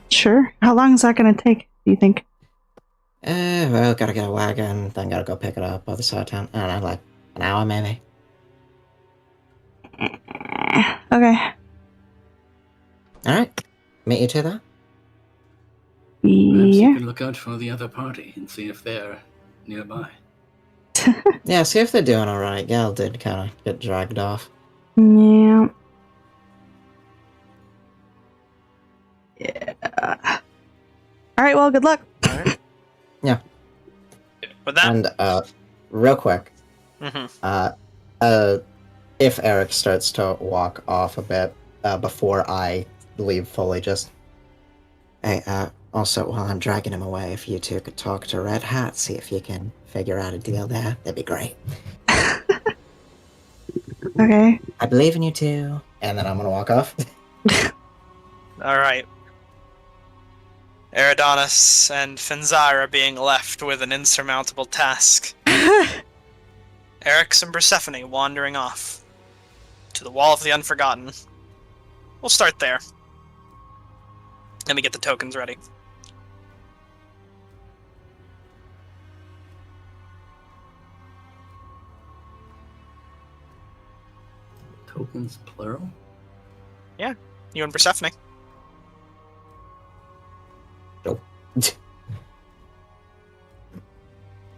Sure. How long is that gonna take, do you think? Well, gotta get a wagon, then gotta go pick it up other side of town. I don't know, like an hour maybe. Okay. Alright. Meet you two there? Perhaps you Yeah. can look out for the other party and see if they're nearby. Yeah, see if they're doing alright. Gal did kinda get dragged off. Yeah. Yeah. Alright, well, good luck. With that, And, real quick, mhm. if Eric starts to walk off a bit, before I leave fully, just... Hey, also, while I'm dragging him away, if you two could talk to Red Hat, see if you can figure out a deal there, that'd be great. Okay. I believe in you two. And then I'm gonna walk off. Alright. Eridanis and Fenzira being left with an insurmountable task. Eric's and Persephone wandering off to the Wall of the Unforgotten. We'll start there. Let me get the tokens ready. Tokens plural? You and Persephone. Nope.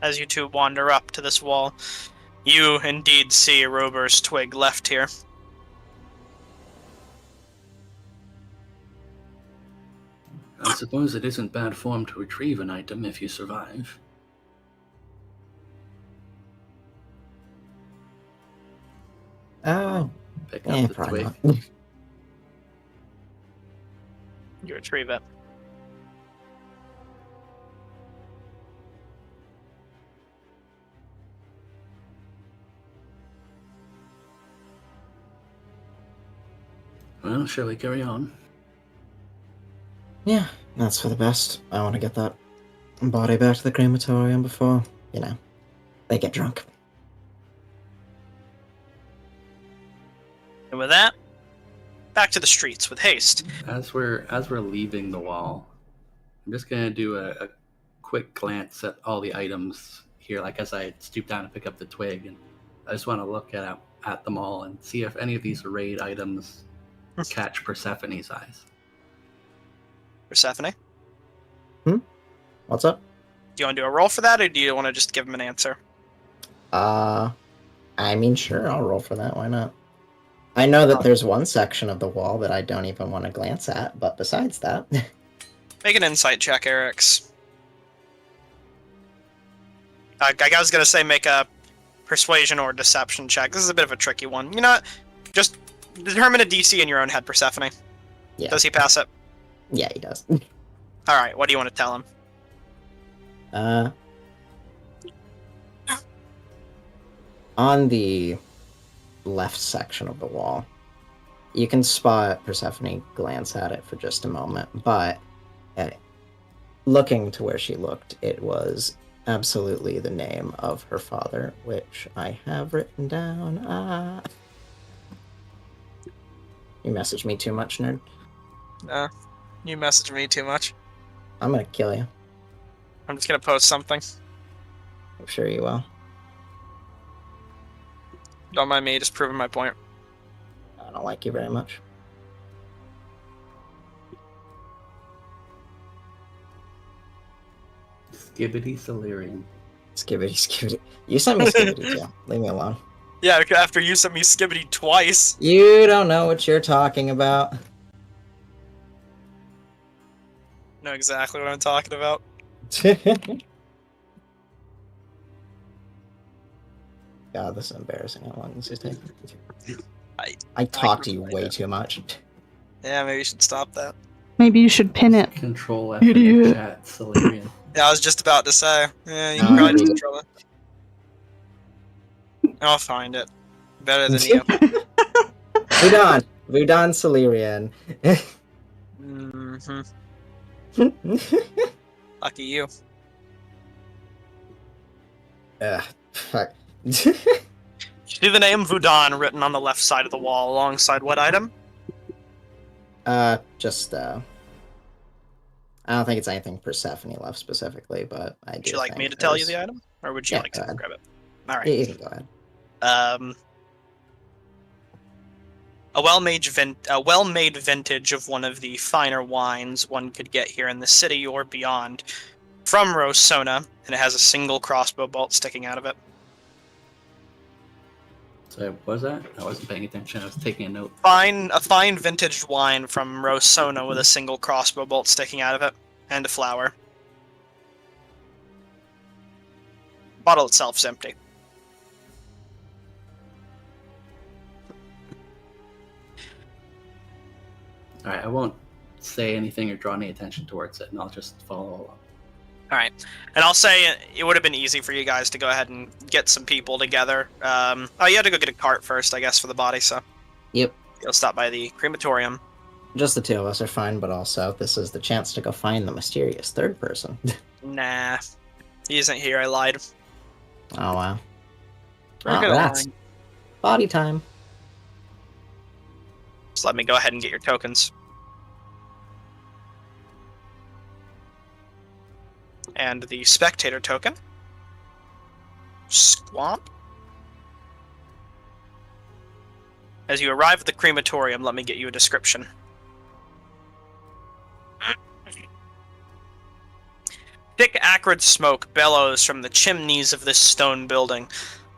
As you two wander up to this wall, you indeed see a Rober's twig left here. I suppose it isn't bad form to retrieve an item if you survive. Pick up the probably twig. not. You retrieve it. Well, shall we carry on? Yeah, that's for the best. I want to get that body back to the crematorium before, they get drunk. And with that, back to the streets with haste. As we're leaving the wall, I'm just gonna do a quick glance at all the items here, like as I stoop down to pick up the twig, and I just want to look at them all and see if any of these raid items catch Persephone's eyes. Persephone, What's up? do you want to do a roll for that, or do you want to just give him an answer? I mean, sure, I'll roll for that. Why not? I know that there's one section of the wall that I don't even want to glance at, but besides that... Make an insight check, Eric's. I was going to say make a persuasion or deception check. This is a bit of a tricky one. You know what? Just determine a DC in your own head, Persephone. Yeah. Does he pass it? Yeah, he does. Alright, what do you want to tell him? On the left section of the wall, you can spot Persephone glance at it for just a moment, but looking to where she looked, it was absolutely the name of her father, which I have written down. You messaged me too much, nerd. You messaged me too much. I'm gonna kill you. I'm just going to post something. I'm sure you will. Don't mind me, just proving my point. I don't like you very much. Skibbity Solarium. Skibbity. You sent me Skibbity too. Leave me alone. Yeah, after you sent me Skibbity twice. You don't know what you're talking about. Know exactly what I'm talking about. God, this is embarrassing. How long this is taking? I I talk to you can way find it. too much. Yeah, maybe you should stop that. Maybe you should pin it. Control F in the Idiot. chat, Solarium. Yeah, I was just about to say. Yeah, you can No, probably read just it. control it. I'll find it. Better than you. Vudan Solarian. Mm-hmm. Lucky you. Fuck. See the name Vudan written on the left side of the wall alongside what item? I don't think it's anything Persephone left specifically, but I do. Would you like me think to tell you there's- the item? Or would you Yeah, like go to ahead. grab it? Alright. Yeah, you can go ahead. A well-made vintage of one of the finer wines one could get here in the city or beyond, from Rosona, and it has a single crossbow bolt sticking out of it. So what was that? I wasn't paying attention. I was taking a note. A fine vintage wine from Rosona with a single crossbow bolt sticking out of it, and a flower. Bottle itself is empty. All right, I won't say anything or draw any attention towards it, and I'll just follow along. Alright, and I'll say it would have been easy for you guys to go ahead and get some people together. You had to go get a cart first, I guess, for the body, so... Yep. You'll stop by the crematorium. Just the two of us are fine, but also this is the chance to go find the mysterious third person. Nah. He isn't here, I lied. Oh wow. Very Oh, good rats. lying. Body time. Just let me go ahead and get your tokens. And the spectator token. Squamp. As you arrive at the crematorium, let me get you a description. Thick, acrid smoke bellows from the chimneys of this stone building.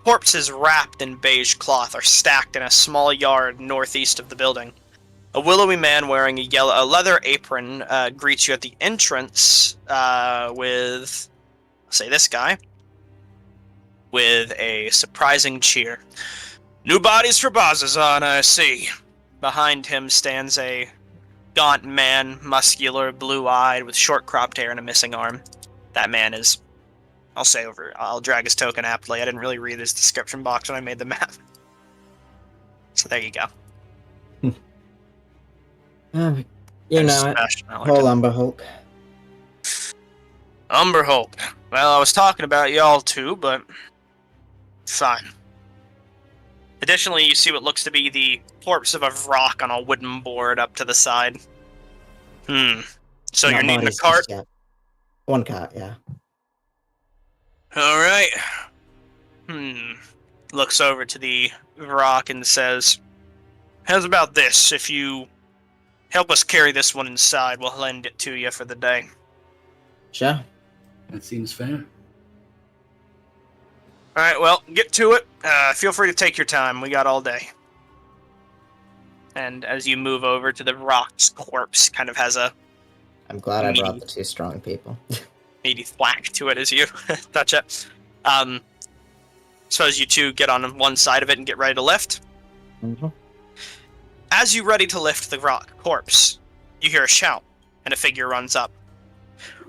Corpses wrapped in beige cloth are stacked in a small yard northeast of the building. A willowy man wearing a leather apron greets you at the entrance with, say this guy, with a surprising cheer. New bodies for Bazazan, I see. Behind him stands a gaunt man, muscular, blue-eyed, with short cropped hair and a missing arm. That man is... I'll drag his token aptly. I didn't really read his description box when I made the map. So there you go. You There's know it. Sebastian Whole Allerton. Umber Hulk. Umber Hulk. Well, I was talking about y'all too, but... fine. Additionally, you see what looks to be the corpse of a Vrock on a wooden board up to the side. So Not you're needing a bodies cart? just yet. One cart, yeah. Alright. Looks over to the Vrock and says, how's about this? If you help us carry this one inside, we'll lend it to you for the day. Sure. That seems fair. Alright, well, get to it. Feel free to take your time. We got all day. And as you move over to the Vrock's corpse, kind of has a I'm glad I brought Me. the two strong people. meaty thwack to it as you touch it. So as you two get on one side of it and get ready to lift, as you ready to lift the Vrock corpse, you hear a shout, and a figure runs up.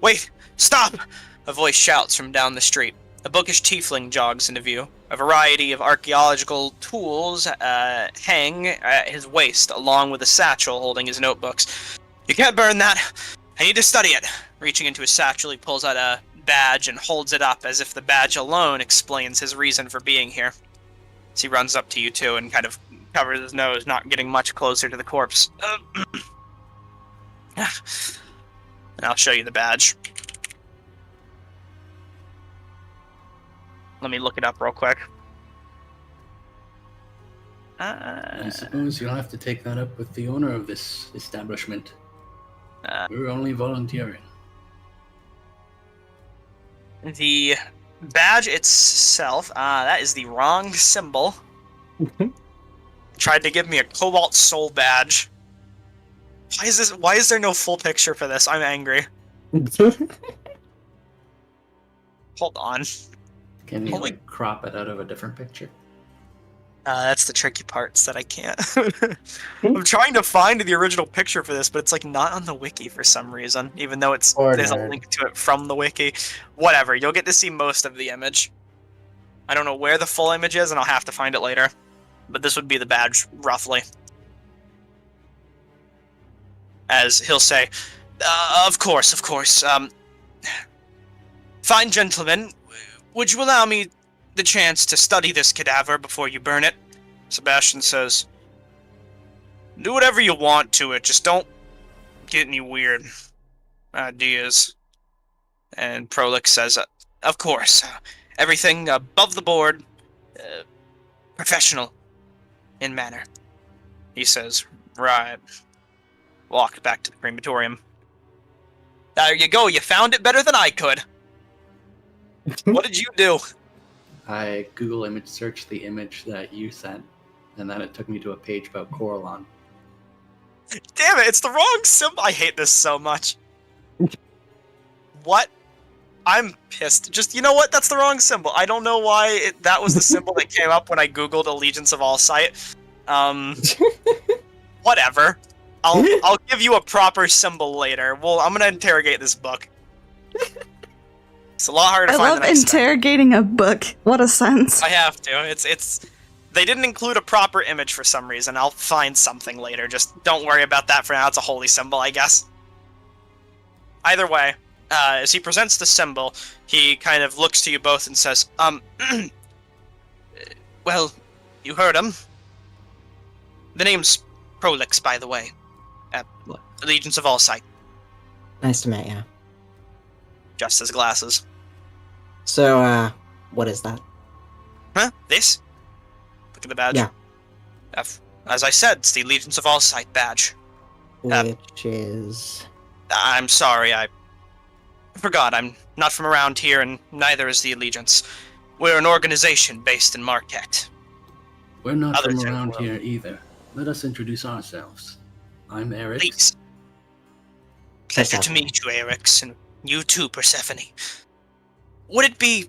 Wait! Stop! A voice shouts from down the street. A bookish tiefling jogs into view. A variety of archaeological tools hang at his waist, along with a satchel holding his notebooks. You can't burn that! I need to study it! Reaching into his satchel, he pulls out a badge and holds it up as if the badge alone explains his reason for being here. So he runs up to you two and kind of covers his nose, not getting much closer to the corpse. And I'll show you the badge. Let me look it up real quick. I suppose you'll have to take that up with the owner of this establishment. We're only volunteering. The badge itself, that is the wrong symbol. Tried to give me a Cobalt Soul badge. Why is there no full picture for this? I'm angry. Hold on. Can you Holy- like crop it out of a different picture? That's the tricky parts that I can't. I'm trying to find the original picture for this, but it's like not on the wiki for some reason, even though there's a link to it from the wiki. Whatever, you'll get to see most of the image. I don't know where the full image is, and I'll have to find it later. But this would be the badge, roughly. As he'll say, of course. Fine gentlemen, would you allow me the chance to study this cadaver before you burn it? Sebastian says, do whatever you want to it, just don't get any weird ideas. And Prolix says, of course, everything above the board, professional in manner. He says, right. Walked back to the crematorium. There you go, you found it better than I could. What did you do? I Google image searched the image that you sent, and then it took me to a page about Coralon. Damn it, it's the wrong symbol. I hate this so much. What? I'm pissed. Just, you know what? That's the wrong symbol. I don't know why that was the symbol that came up when I Googled Allegiance of All Sight. Whatever. I'll give you a proper symbol later. Well, I'm gonna interrogate this book. It's a lot harder to I find love than I expected. interrogating a book. What a sense. I have to. It's. They didn't include a proper image for some reason. I'll find something later. Just don't worry about that for now. It's a holy symbol, I guess. Either way, as he presents the symbol, he kind of looks to you both and says, well, you heard him. The name's Prolix, by the way. Allegiance of All Sight. Nice to meet you. Just his glasses. So, what is that? Huh? This? Look at the badge. Yeah. As I said, it's the Allegiance of All Sight badge. Which is... I'm sorry, I forgot. I'm not from around here, and neither is the Allegiance. We're an organization based in Marquette. We're not Others from are around well. here either. Let us introduce ourselves. I'm Eric. Please. Pleasure to Persephone. meet you, Erix, and you too, Persephone. Would it be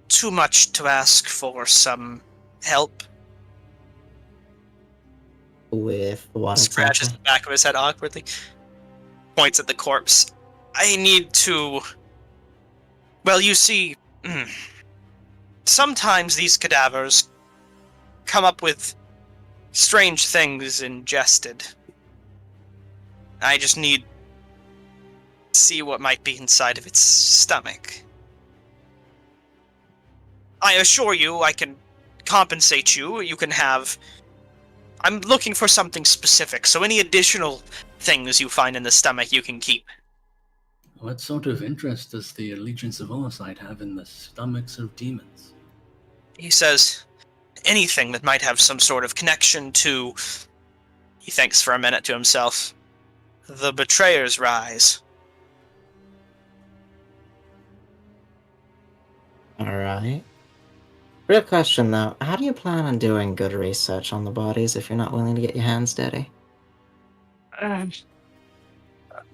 too much to ask for some help With what Scratches exactly? the back of his head awkwardly. Points at the corpse. I need to... Well, you see... Sometimes these cadavers come up with strange things ingested. I just need to see what might be inside of its stomach. I assure you I can compensate you. You can have... I'm looking for something specific, so any additional things you find in the stomach you can keep. What sort of interest does the Allegiance of Oversight have in the stomachs of demons? He says anything that might have some sort of connection to... He thinks for a minute to himself. The Betrayer's Rise. Alright. Real question though, how do you plan on doing good research on the bodies if you're not willing to get your hands dirty?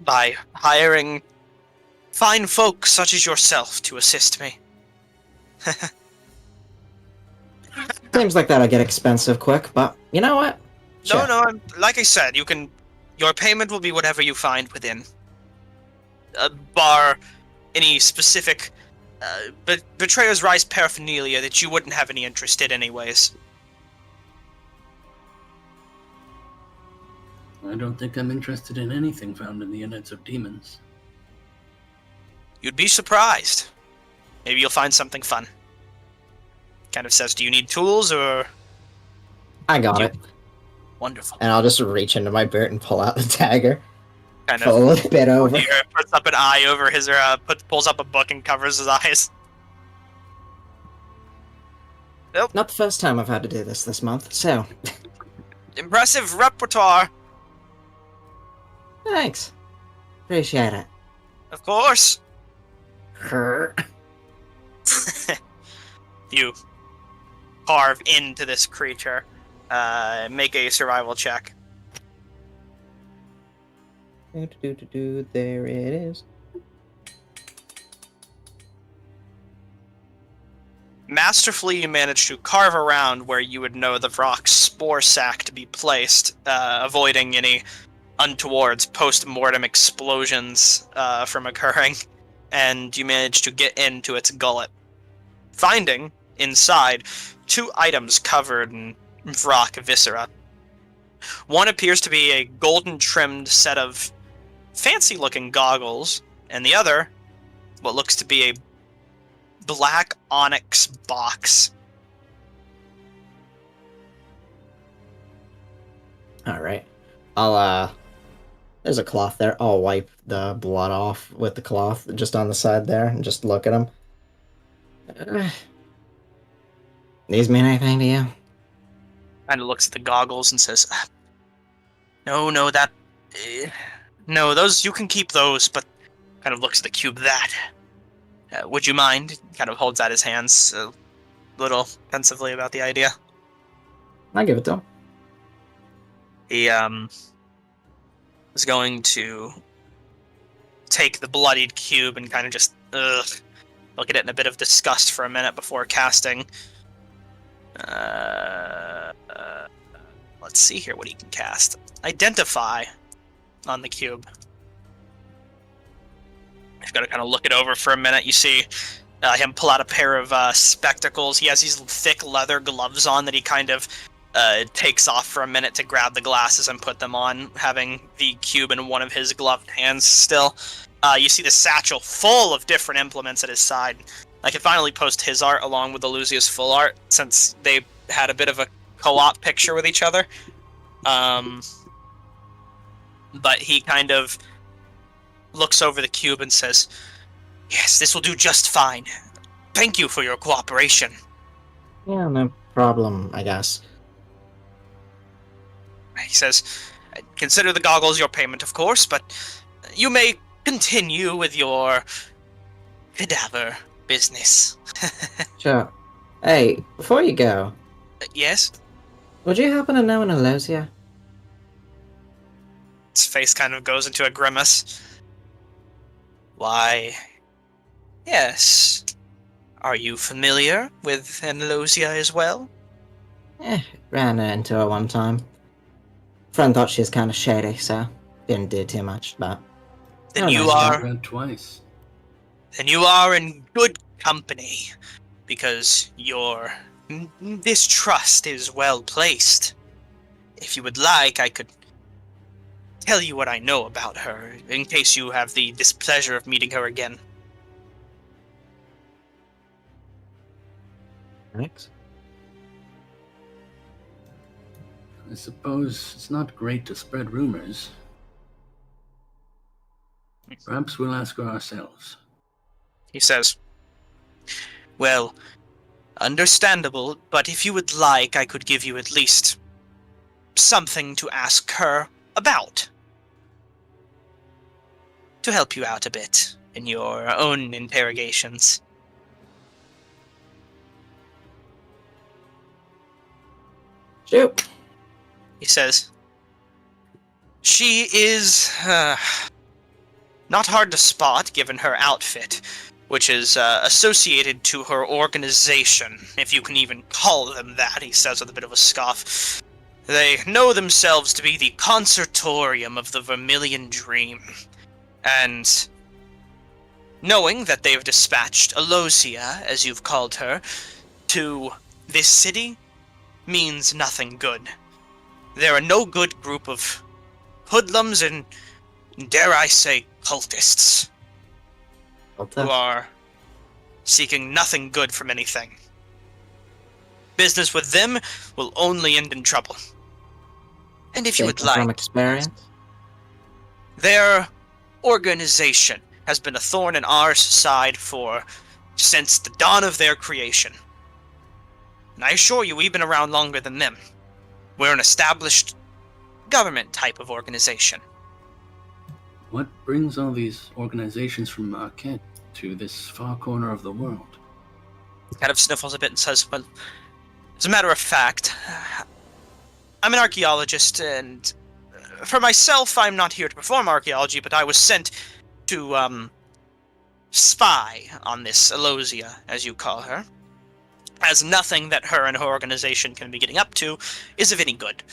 By hiring fine folk such as yourself to assist me. Seems like that'll get expensive quick, but you know what? Sure. No, like I said, you can... Your payment will be whatever you find within. Bar any specific... Betrayer's Rise paraphernalia that you wouldn't have any interest in anyways. I don't think I'm interested in anything found in the innards of demons. You'd be surprised. Maybe you'll find something fun. Kind of says, do you need tools or... I got it. Wonderful. And I'll just reach into my boot and pull out the dagger. Kind of Pull it a bit over. puts up an eye over his, or pulls up a book and covers his eyes. Not the first time I've had to do this month, so... Impressive repertoire, Thanks. Appreciate it. of course. You carve into this creature. Make a survival check. There it is. Masterfully, you manage to carve around where you would know the rock's spore sac to be placed, avoiding any untowards post-mortem explosions from occurring, and you manage to get into its gullet, finding inside 2 items covered in rock viscera. One appears to be a golden-trimmed set of fancy-looking goggles, and the other, what looks to be a black onyx box. Alright. There's a cloth there. I'll wipe the blood off with the cloth just on the side there and just look at them. These mean anything to you? Kind of looks at the goggles and says, no, those, you can keep those, but kind of looks at the cube, would you mind? Kind of holds out his hands a little pensively about the idea. I'll give it to him. He, is going to take the bloodied cube and kind of just, look at it in a bit of disgust for a minute before casting. Let's see here what he can cast. Identify on the cube. He's got to kind of look it over for a minute. You see him pull out a pair of spectacles. He has these thick leather gloves on that he kind of takes off for a minute to grab the glasses and put them on, having the cube in one of his gloved hands still. You see the satchel full of different implements at his side. I can finally post his art along with Elusia's full art, since they had a bit of a co-op picture with each other. But he kind of looks over the cube and says, yes, this will do just fine. Thank you for your cooperation. Yeah, no problem, I guess. He says, consider the goggles your payment, of course, but you may continue with your cadaver business. Sure. Hey, before you go, Yes? would you happen to know an Elosia? His face kind of goes into a grimace. Why, yes. Are you familiar with Andalusia as well? Ran into her one time. Friend thought she was kind of shady, so didn't do too much, but... Then Oh, you nice are guy. Read twice. then you are in good company, because your distrust is well placed. If you would like, I could tell you what I know about her, in case you have the displeasure of meeting her again. Thanks. I suppose it's not great to spread rumors. Perhaps we'll ask her ourselves. He says, well, understandable, but if you would like, I could give you at least something to ask her about. To help you out a bit in your own interrogations. Shoot. He says, she is not hard to spot given her outfit, which is associated to her organization, if you can even call them that, he says with a bit of a scoff. They know themselves to be the conservatorium of the Vermilion Dream, and knowing that they've dispatched Alosia, as you've called her, to this city means nothing good. They're a no-good group of hoodlums and, dare I say, cultists, who are seeking nothing good from anything. Business with them will only end in trouble. And if you would From like, experience? their organization has been a thorn in our side since the dawn of their creation. And I assure you, we've been around longer than them. We're an established government type of organization. What brings all these organizations from Marquette to this far corner of the world? Kind of sniffles a bit and says, well, as a matter of fact, I'm an archaeologist, and for myself, I'm not here to perform archaeology, but I was sent to, spy on this Alosia, as you call her, as nothing that her and her organization can be getting up to is of any good.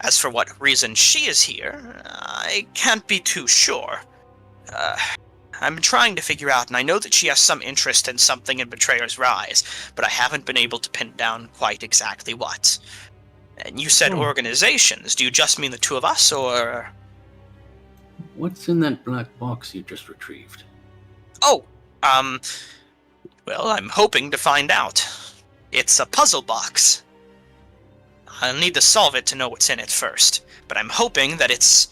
As for what reason she is here, I can't be too sure. I'm trying to figure out, and I know that she has some interest in something in Betrayer's Rise, but I haven't been able to pin down quite exactly what. And you said organizations. Do you just mean the two of us, or...? What's in that black box you just retrieved? Oh, well, I'm hoping to find out. It's a puzzle box. I'll need to solve it to know what's in it first, but I'm hoping that it's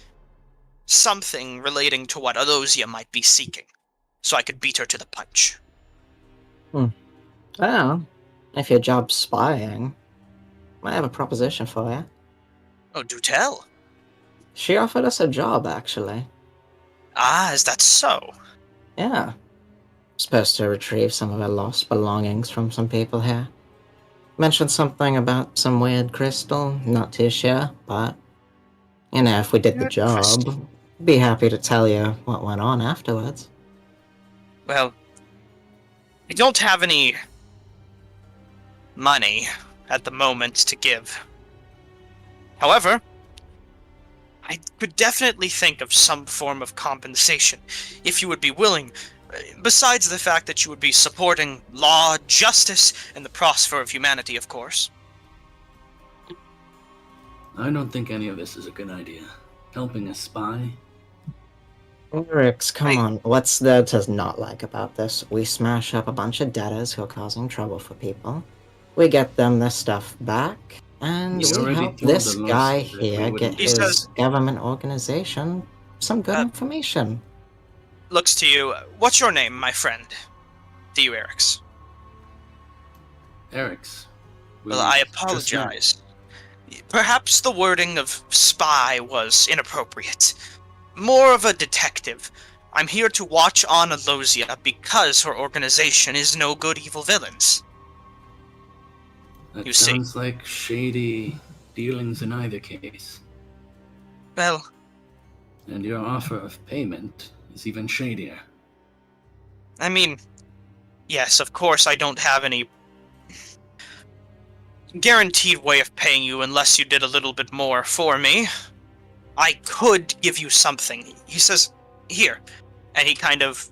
something relating to what Alosia might be seeking, so I could beat her to the punch. Well, if your job's spying, I have a proposition for you. Oh, do tell. She offered us a job, actually. Ah, is that so? Yeah. Supposed to retrieve some of her lost belongings from some people here. Mentioned something about some weird crystal, not too sure, but... You know, if we did the Weird job, crystal. be happy to tell you what went on afterwards. Well, I don't have any money at the moment to give. However, I could definitely think of some form of compensation, if you would be willing, besides the fact that you would be supporting law, justice, and the prosper of humanity, of course. I don't think any of this is a good idea. Helping a spy? Rix, come on. What's there to not like about this? We smash up a bunch of debtors who are causing trouble for people. We get them their stuff back, and You we already help told this the laws guy that we here wouldn't get do He his says- government organization some good information. Looks to you. What's your name, my friend? To you, Eric's. Eric's. Well, I just met. apologize. Perhaps the wording of spy was inappropriate. More of a detective. I'm here to watch on Alosia because her organization is no good evil villains. That You see. sounds like shady dealings in either case. Well, And your offer of payment is even shadier. I mean, yes, of course I don't have any guaranteed way of paying you unless you did a little bit more for me. I could give you something. He says, here. And he kind of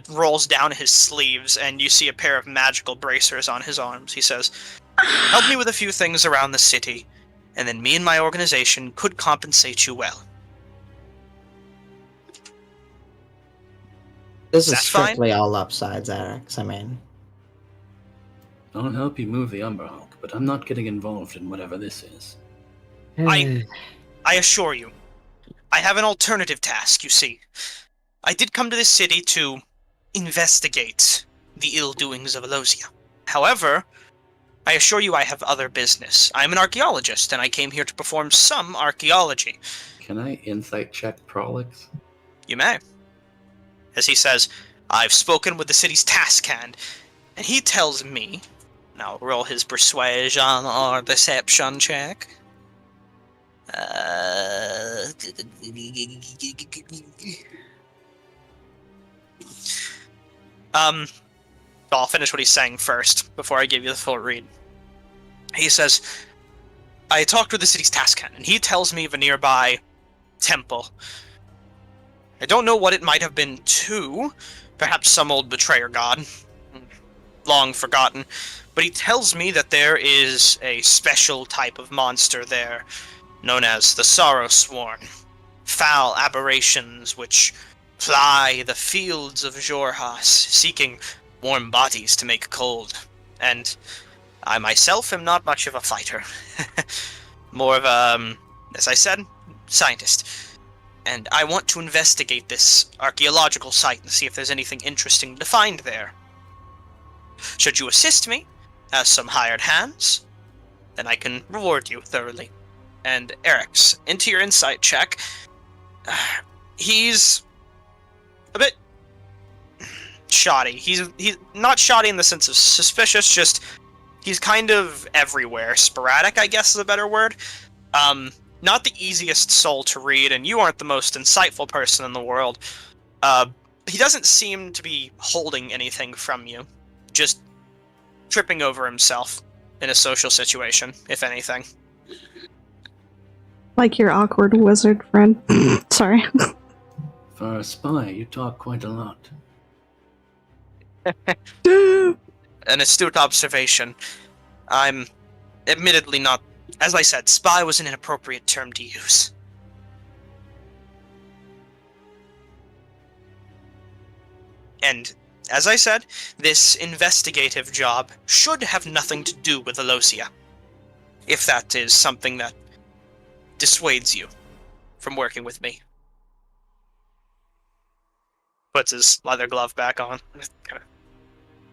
rolls down his sleeves, and you see a pair of magical bracers on his arms. He says, help me with a few things around the city, and then me and my organization could compensate you well. This is That's fine? strictly all upsides, Alex. I mean, I'll help you move the Umberhawk, but I'm not getting involved in whatever this is. I assure you, I have an alternative task, you see. I did come to this city to investigate the ill-doings of Elosia. However, I assure you I have other business. I'm an archaeologist, and I came here to perform some archaeology. Can I insight check Prolix? You may. As he says, I've spoken with the city's task hand, and he tells me... Now roll his persuasion or deception check. I'll finish what he's saying first, before I give you the full read. He says, I talked with the city's task hand, and he tells me of a nearby temple. I don't know what it might have been to, perhaps some old betrayer god, long forgotten, but he tells me that there is a special type of monster there, known as the Sorrow Sworn, foul aberrations which ply the fields of Jorhas, seeking warm bodies to make cold, and I myself am not much of a fighter. More of a, as I said, scientist. And I want to investigate this archaeological site and see if there's anything interesting to find there. Should you assist me, as some hired hands, then I can reward you thoroughly. And Eric's, into your insight check, he's a bit shoddy. He's not shoddy in the sense of suspicious, just he's kind of everywhere. Sporadic, I guess is a better word. Not the easiest soul to read, and you aren't the most insightful person in the world. He doesn't seem to be holding anything from you. Just tripping over himself in a social situation, if anything. Like your awkward wizard friend. Sorry. For a spy, you talk quite a lot. An astute observation. I'm admittedly not... As I said, spy was an inappropriate term to use. And, as I said, this investigative job should have nothing to do with Elosia. If that is something that dissuades you from working with me. Puts his leather glove back on. Kind of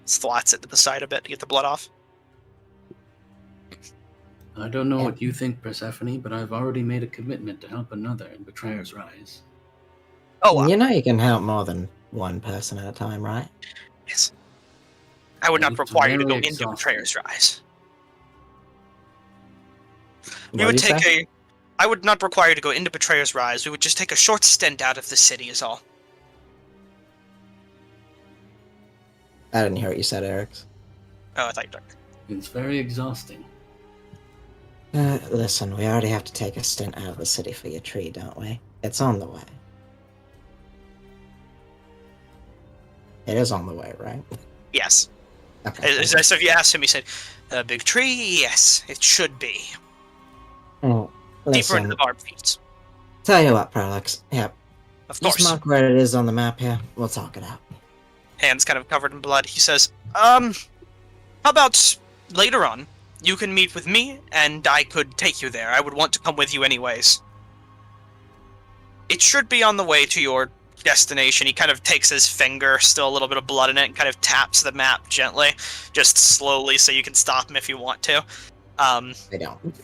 slats it to the side a bit to get the blood off. I don't know what you think, Persephone, but I've already made a commitment to help another in Betrayer's Rise. Oh, you know you can help more than one person at a time, right? Yes. I would not It's require you to go very into exhausting. Betrayer's Rise. What do you say? I would not require you to go into Betrayer's Rise. We would just take a short stint out of the city is all. I didn't hear what you said, Eric. Oh, I thought you did. It's very exhausting. Listen, we already have to take a stint out of the city for your tree, don't we? It's on the way. It is on the way, right? Yes. Okay. As if you asked him, he said, "A big tree? Yes, it should be. Oh, Deeper listen, into the barbed fields. tell you what, Prolix. Yep. Of Just course." mark where it is on the map here. We'll talk it out. Hands kind of covered in blood. He says, how about later on, you can meet with me, and I could take you there. I would want to come with you anyways. It should be on the way to your destination. He kind of takes his finger, still a little bit of blood in it, and kind of taps the map gently, just slowly so you can stop him if you want to. I don't.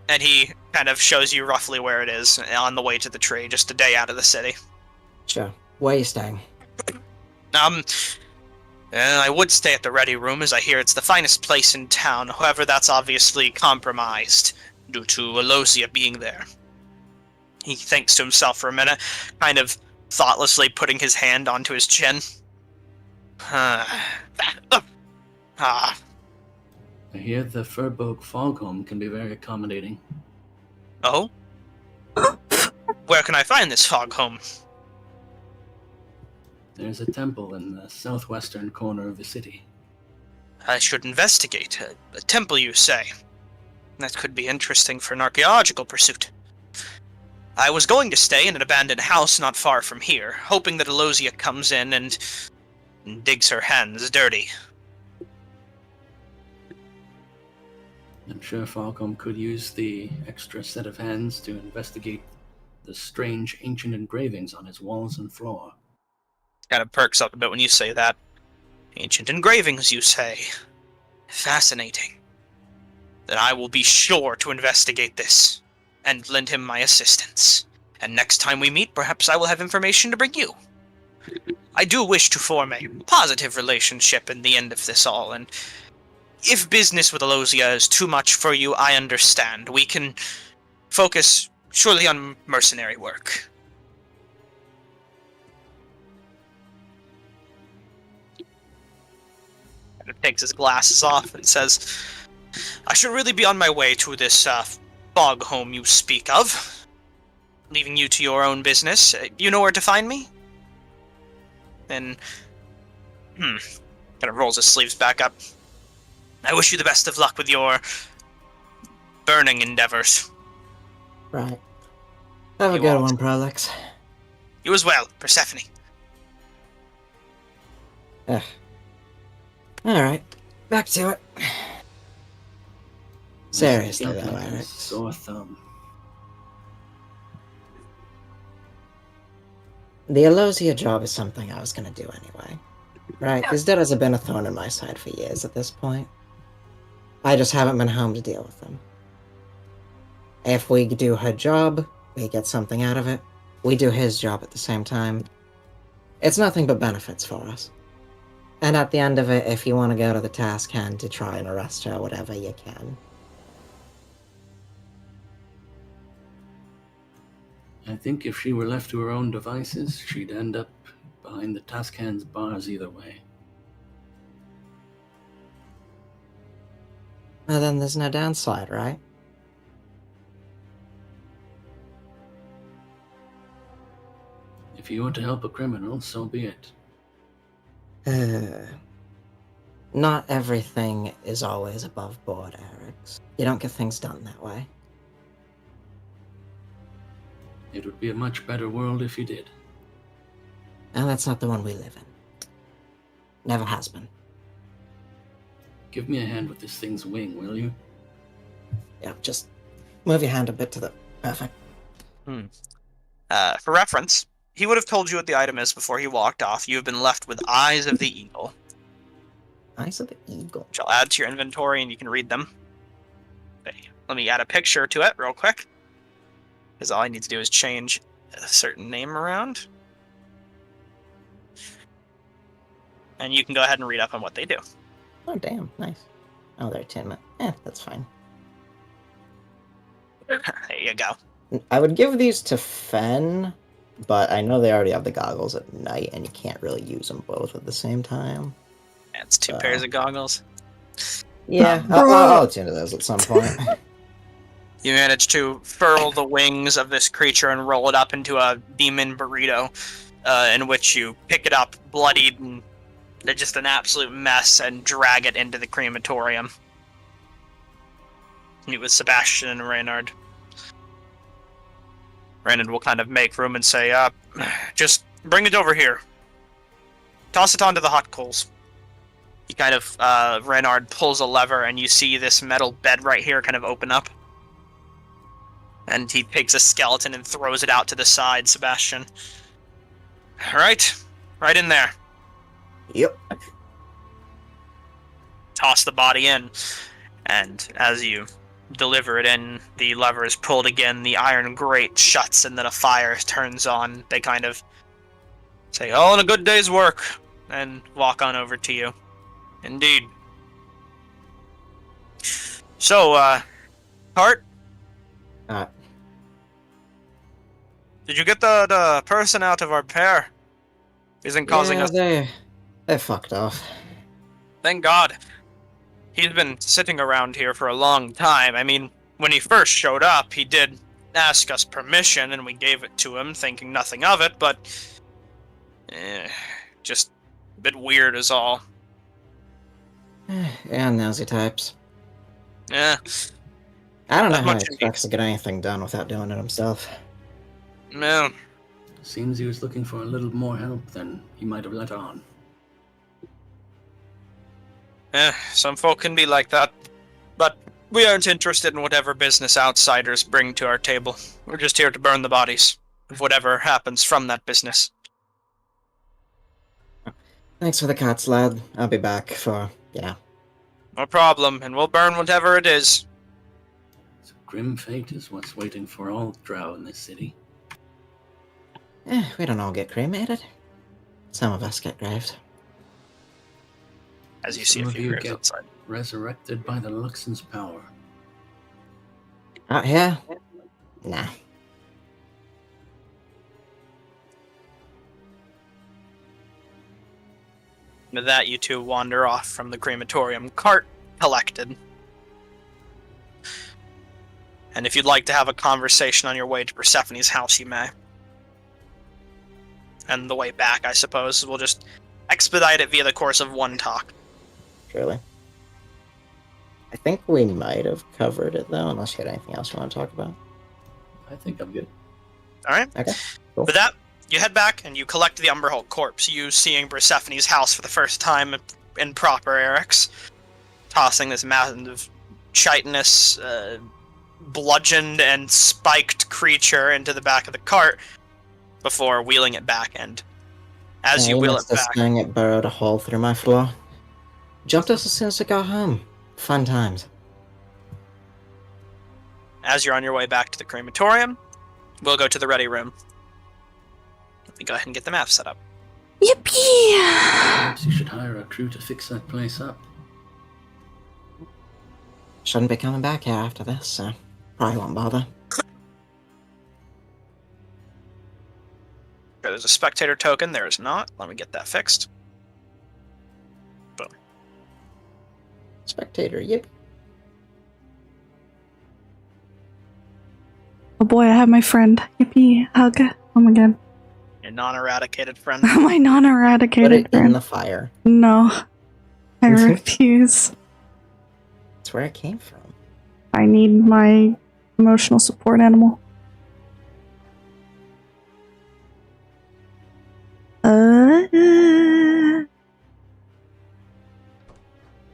And he kind of shows you roughly where it is on the way to the tree, just a day out of the city. Sure. Where are you staying? I would stay at the Ready Room, as I hear it's the finest place in town. However, that's obviously compromised due to Elosia being there. He thinks to himself for a minute, kind of thoughtlessly putting his hand onto his chin. I hear the Furbolg Foghome can be very accommodating. Oh? Where can I find this fog home? There's a temple in the southwestern corner of the city. I should investigate. A temple, you say? That could be interesting for an archaeological pursuit. I was going to stay in an abandoned house not far from here, hoping that Elosia comes in and digs her hands dirty. I'm sure Foghome could use the extra set of hands to investigate the strange ancient engravings on his walls and floor. Kind of perks up a bit when you say that. Ancient engravings, you say? Fascinating. Then I will be sure to investigate this, and lend him my assistance. And next time we meet, perhaps I will have information to bring you. I do wish to form a positive relationship in the end of this all, and if business with Elosia is too much for you, I understand. We can focus surely on mercenary work. And takes his glasses off and says, I should really be on my way to this fog home you speak of. Leaving you to your own business. You know where to find me? And, kind of rolls his sleeves back up. I wish you the best of luck with your burning endeavors. Right. Have a good one, Prolix. You as well, Persephone. Alright, back to it. Seriously, Stuck though, like a Eric. sore thumb. The Elosia job is something I was gonna do anyway. Right, because Dead hasn't been a thorn in my side for years at this point. I just haven't been home to deal with them. If we do her job, we get something out of it. We do his job at the same time. It's nothing but benefits for us. And at the end of it, if you want to go to the task hand to try and arrest her, whatever, you can. I think if she were left to her own devices, she'd end up behind the task hand's bars either way. Well, then there's no downside, right? If you want to help a criminal, so be it. Not everything is always above board, Eric's. You don't get things done that way. It would be a much better world if you did. And that's not the one we live in. Never has been. Give me a hand with this thing's wing, will you? Yeah, just move your hand a bit to the... Perfect. For reference, he would have told you what the item is before he walked off. You have been left with Eyes of the Eagle, Eyes of the Eagle. which I'll add to your inventory and you can read them. Okay, let me add a picture to it real quick, because all I need to do is change a certain name around. And you can go ahead and read up on what they do. Oh, damn. Nice. Oh, they're attunement. That's fine. There you go. I would give these to Fen, but I know they already have the goggles at night, and you can't really use them both at the same time. That's two pairs of goggles. Yeah, I'll attune to those at some point. You manage to furl the wings of this creature and roll it up into a demon burrito, in which you pick it up, bloodied, and just an absolute mess, and drag it into the crematorium. Meet with Sebastian and Reynard. Reynard will kind of make room and say, just bring it over here. Toss it onto the hot coals. He kind of, Reynard pulls a lever, and you see this metal bed right here kind of open up. And he takes a skeleton and throws it out to the side, Sebastian. Alright, right in there. Yep. Toss the body in, and as you deliver it in, the lever is pulled again, the iron grate shuts, and then a fire turns on. They kind of say, "All in a good day's work," and walk on over to you. Indeed. So, Hart? Did you get the person out of our pair? Isn't causing us... They're fucked off. Thank God. He's been sitting around here for a long time. I mean, when he first showed up, he did ask us permission, and we gave it to him, thinking nothing of it, but... just a bit weird is all. Yeah, nosy types. Yeah. I don't know Not how he much expects to get anything done without doing it himself. No. Seems he was looking for a little more help than he might have let on. Some folk can be like that. But we aren't interested in whatever business outsiders bring to our table. We're just here to burn the bodies of whatever happens from that business. Thanks for the cats, lad. I'll be back for, No problem, and we'll burn whatever it is. So grim fate is what's waiting for all drow in this city. we don't all get cremated. Some of us get graved. As you see Some a of few you graves get outside. resurrected by the Luxon's power. Out here? Nah. With that, you two wander off from the crematorium, cart collected. And if you'd like to have a conversation on your way to Persephone's house, you may. And the way back, I suppose, we'll just expedite it via the course of one talk. Surely. I think we might have covered it, though, unless you had anything else you want to talk about. I think I'm good. Alright? Okay, cool. With that, you head back and you collect the Umberholt corpse, you seeing Persephone's house for the first time in proper Eric's, tossing this massive, chitinous, bludgeoned and spiked creature into the back of the cart before wheeling it back, and as you wheel it This back... thing, it burrowed a hole through my floor. Jumped us as soon as I got home. Fun times. As you're on your way back to the crematorium, we'll go to the ready room. Let me go ahead and get the map set up. Yippee! Perhaps you should hire a crew to fix that place up. Shouldn't be coming back here after this, so probably won't bother. There's a spectator token, there is not. Let me get that fixed. Boom. Spectator, yep. Oh boy, I have my friend. Yippee! Hug. Oh my god. Your non-eradicated friend. My Put non-eradicated it in friend. the fire. No. I refuse. That's where it came from. I need my emotional support animal.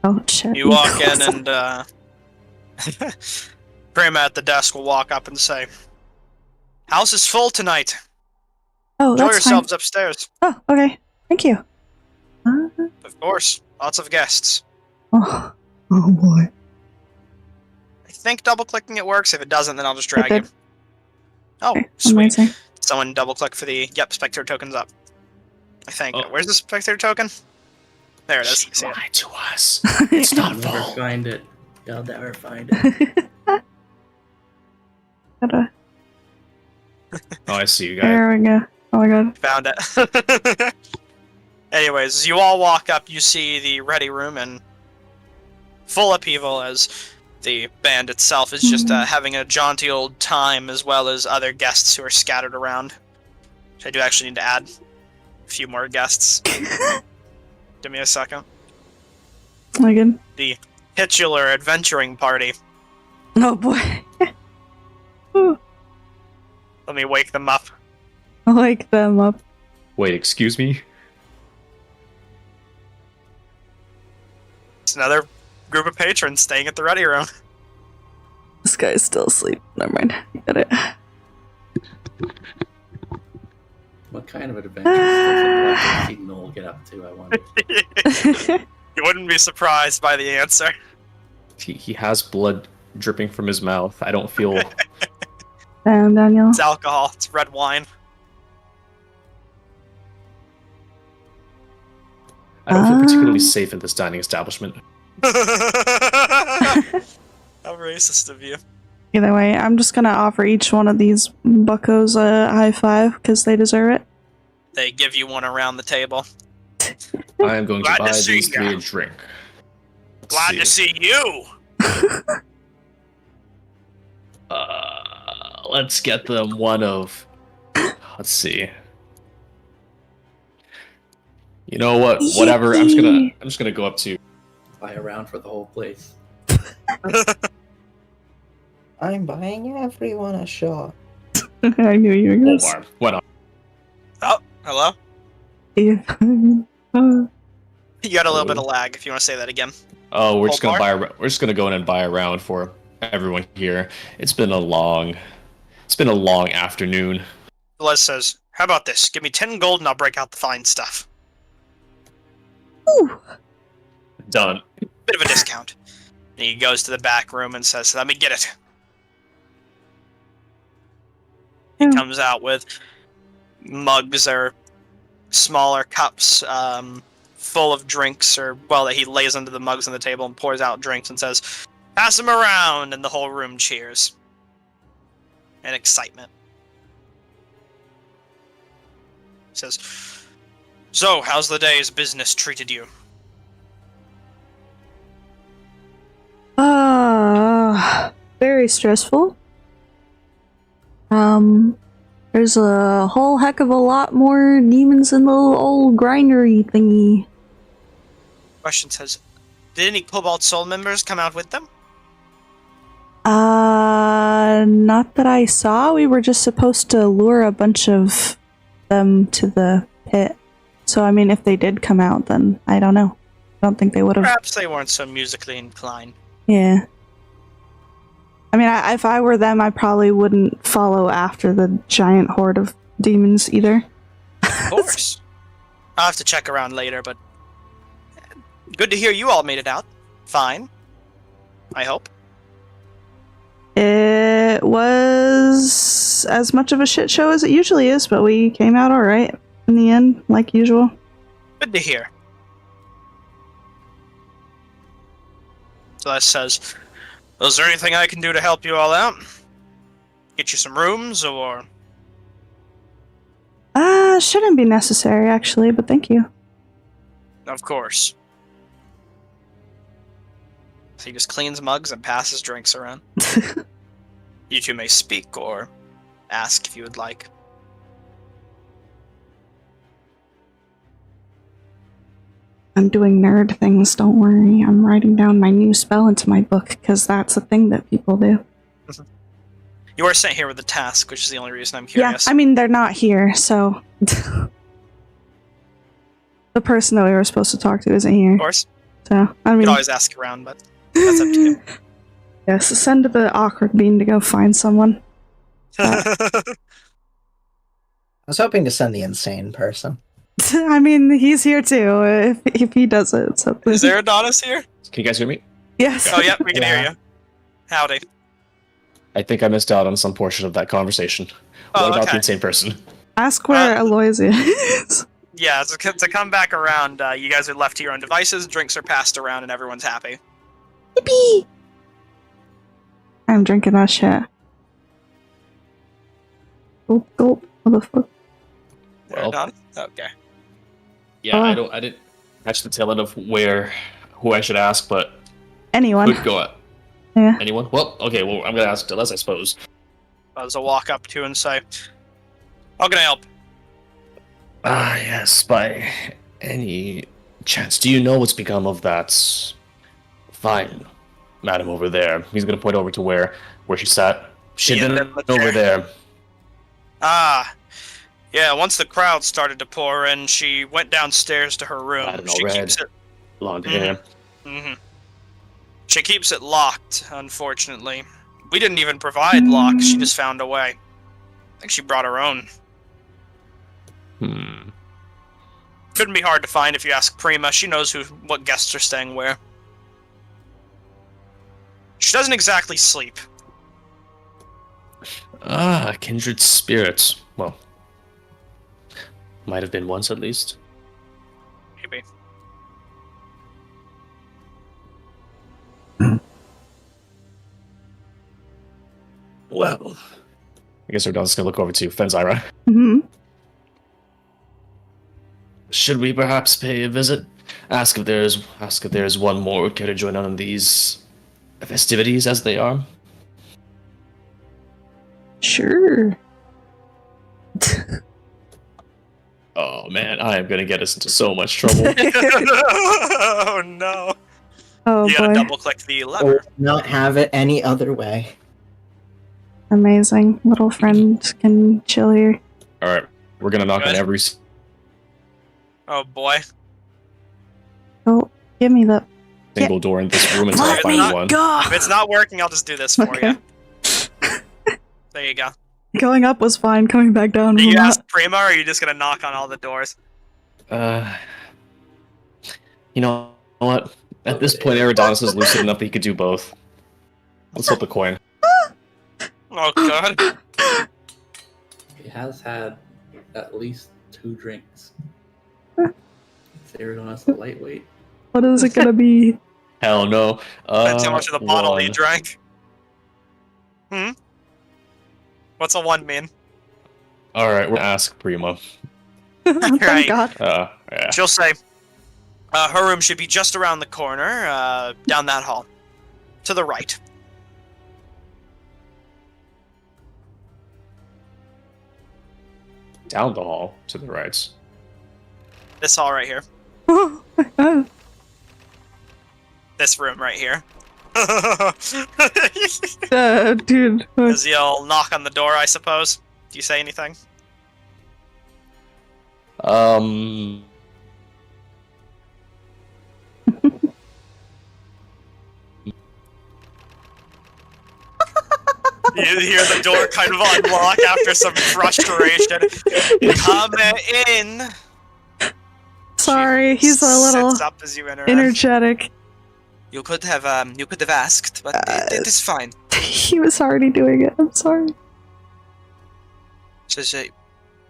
Oh shit. You walk in and, Grandma at the desk will walk up and say, "House is full tonight. Oh, Enjoy that's fine. yourselves upstairs." Oh, okay. Thank you. Of course, lots of guests. Oh boy. I think double-clicking it works. If it doesn't, then I'll just drag It you. did. Oh, Okay, sweet. amazing. Someone double-click for the... Yep, spectator token's up. I think. Oh. Where's the spectator token? There it is. She See it. lied to us. It's not You'll never full. find it. You'll never find it. Gotta- Oh, I see you guys. There we go. Oh my god. Found it. Anyways, as you all walk up, you see the ready room in full upheaval as the band itself is just having a jaunty old time, as well as other guests who are scattered around. Which I do actually need to add a few more guests. Give me a second. Oh my god. The titular adventuring party. Oh boy. Ooh, Let me wake them up. I wake them up. Wait, excuse me? It's another group of patrons staying at the ready room. This guy's still asleep. Never mind. Get it. What kind of adventures does a black signal get up to, I wonder? You wouldn't be surprised by the answer. He has blood dripping from his mouth. I don't feel... Damn, Daniel. It's alcohol. It's red wine. I don't feel particularly safe in this dining establishment. How racist of you. Either way, I'm just gonna offer each one of these buckos a high five because they deserve it. They give you one around the table. I am going to Glad to buy see these ya. three a drink. Glad to see you. Let's get them one of. Let's see. You know what? Whatever. I'm just gonna go up to. Buy a round for the whole place. I'm buying everyone a shot. I knew you were going to Omar. What on? Oh, hello. say. You got a little bit of lag if you want to say that again. Oh, we're just gonna Omar? we're just gonna go in and buy a round for everyone here. It's been a long afternoon. Les says, how about this? Give me 10 gold and I'll break out the fine stuff. Ooh. Done. Bit of a discount. And he goes to the back room and says, let me get it. He Yeah. comes out with mugs or smaller cups full of drinks, or, well, that he lays under the mugs on the table and pours out drinks and says, pass them around, and the whole room cheers. And excitement. He says, so, how's the day's business treated you? Very stressful. There's a whole heck of a lot more demons in the old grindery thingy. Question says, did any Cobalt Soul members come out with them? Not that I saw. We were just supposed to lure a bunch of them to the pit. So, I mean, if they did come out, then I don't know. I don't think they would have. Perhaps they weren't so musically inclined. Yeah. I mean, if I were them, I probably wouldn't follow after the giant horde of demons either. Of course. I'll have to check around later, but good to hear you all made it out. Fine. I hope. It was as much of a shit show as it usually is, but we came out alright in the end, like usual. Good to hear. Celeste says, is there anything I can do to help you all out? Get you some rooms, or... Shouldn't be necessary, actually, but thank you. Of course. So he just cleans mugs and passes drinks around. You two may speak or ask if you would like. I'm doing nerd things, don't worry. I'm writing down my new spell into my book, because that's a thing that people do. You are sent here with a task, which is the only reason I'm Yeah, curious. I mean, they're not here, so... the person that we were supposed to talk to isn't here. Of course. So, I You mean... can always ask around, but that's up to you. Yes, send the awkward bean to go find someone. I was hoping to send the insane person. I mean, he's here too, if he does it. So. Is there Adonis here? Can you guys hear me? Yes. Oh, yeah, we can Yeah. hear you. Howdy. I think I missed out on some portion of that conversation. Oh, What about okay. the insane person? Ask where Aloysia is. Yeah, to come back around, you guys are left to your own devices, drinks are passed around, and everyone's happy. Yippee! I'm drinking that shit. Gulp, gulp, motherfucker. There, Well. Adonis? Okay. Yeah, Oh. I didn't catch the tail end of who I should ask, but Anyone. good go at. Yeah. Anyone? Well, okay, well, I'm gonna ask Delez, I suppose. Buzz will walk up to and say, how can I help? Ah, yes, by any chance, do you know what's become of that fine madam over there? He's gonna point over to where she sat. She'd Yeah, been the over chair. there. Ah, yeah, once the crowd started to pour in, she went downstairs to her room. I don't know, She red. keeps it... Blonde hair. hmm She keeps it locked, unfortunately. We didn't even provide locks, she just found a way. I think she brought her own. Couldn't be hard to find if you ask Prima. She knows what guests are staying where. She doesn't exactly sleep. Ah, kindred spirits. Well, might have been once at least. Maybe. Well, I guess we're just gonna look over to Fenzira. Mm-hmm. Should we perhaps pay a visit? ask if there's one more who would care to join on these festivities as they are. Sure. Oh man, I am gonna get us into so much trouble. Oh no! Oh You boy. gotta double click the Or lever. not have it any other way. Amazing. Little friend can chill here. All right, we're gonna knock on Good. every Oh boy! Oh, give me the. single door in this room until I Let me find one. go! If it's not working, I'll just do this for Okay. you. There you go. Going up was fine. Coming back down Do was you not. ask Prima, or are you just gonna knock on all the doors? You know what? At this point, Eridanos is lucid enough that he could do both. Let's flip a coin. Oh god! He has had at least 2 drinks. Aridonis a lightweight. What is it gonna be? Hell no. Depends how much of the bottle one. you drank. What's a 1 mean? All right, we're gonna ask Prima. Thank Right. God. Yeah. She'll say, her room should be just around the corner, down that hall. To the right. Down the hall to the right. This hall right here. Oh my God. This room right here. Dude. As you'll knock on the door, I suppose. Do you say anything? You hear the door kind of unlock after some frustration. Come in. Sorry, he's a little Sits up as you enter. energetic. You could have asked, but it is fine. He was already doing it. I'm sorry. Says,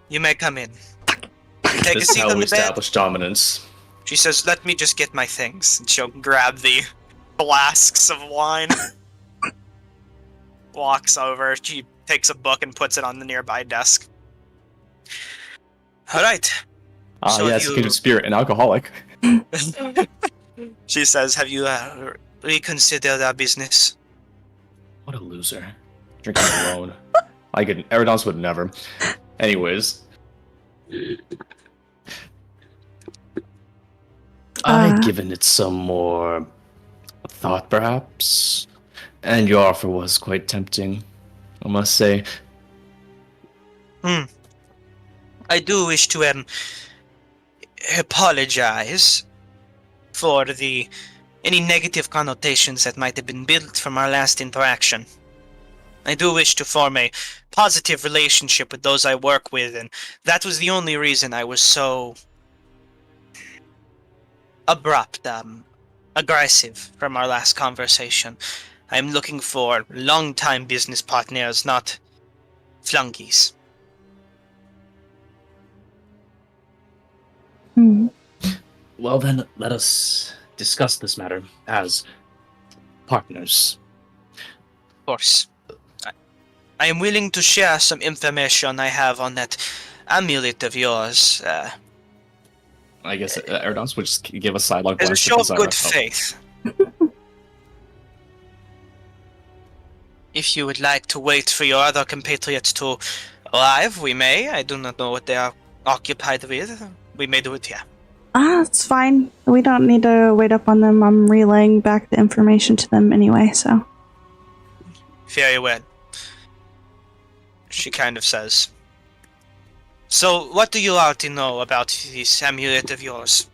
you may come in. Take a This is seat how on we the bed. establish dominance. She says, let me just get my things. And she'll grab the flasks of wine. Walks over. She takes a book and puts it on the nearby desk. Alright. So Yes, you- kindred spirit, an alcoholic. She says, have you reconsidered our business? What a loser. Drinking alone. Eridanos would never. Anyways. I'd given it some more thought, perhaps. And your offer was quite tempting, I must say. I do wish to apologize for any negative connotations that might have been built from our last interaction. I do wish to form a positive relationship with those I work with, and that was the only reason I was so abrupt, aggressive from our last conversation. I'm looking for long-time business partners, not flunkies. Hmm. Well then, let us discuss this matter as partners. Of course. I am willing to share some information I have on that amulet of yours. I guess Eridanos would just give a sidelong As a glance show to of Kazara. good faith. If you would like to wait for your other compatriots to arrive, we may. I do not know what they are occupied with. We may do it here. It's fine. We don't need to wait up on them. I'm relaying back the information to them anyway, so. Very well. She kind of says. So, what do you already know about this amulet of yours?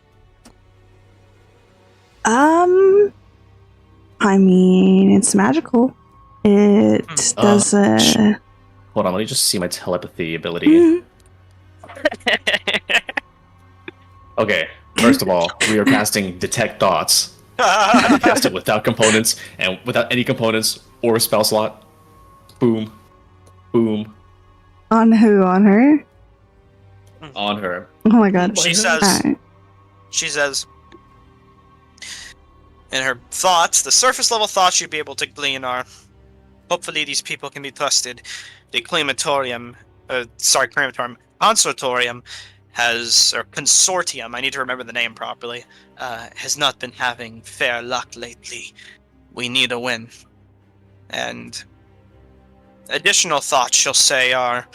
I mean, it's magical. It does, Hold on, let me just see my telepathy ability. Mhm. Okay, first of all, we are casting Detect Thoughts. We cast it without components, and without any components or a spell slot. Boom. Boom. On who? On her? On her. Oh my god. She says, Alright. she says, in her thoughts, the surface level thoughts you'd be able to glean are, hopefully these people conservatorium or consortium, I need to remember the name properly, has not been having fair luck lately. We need a win. And additional thoughts, she'll say, are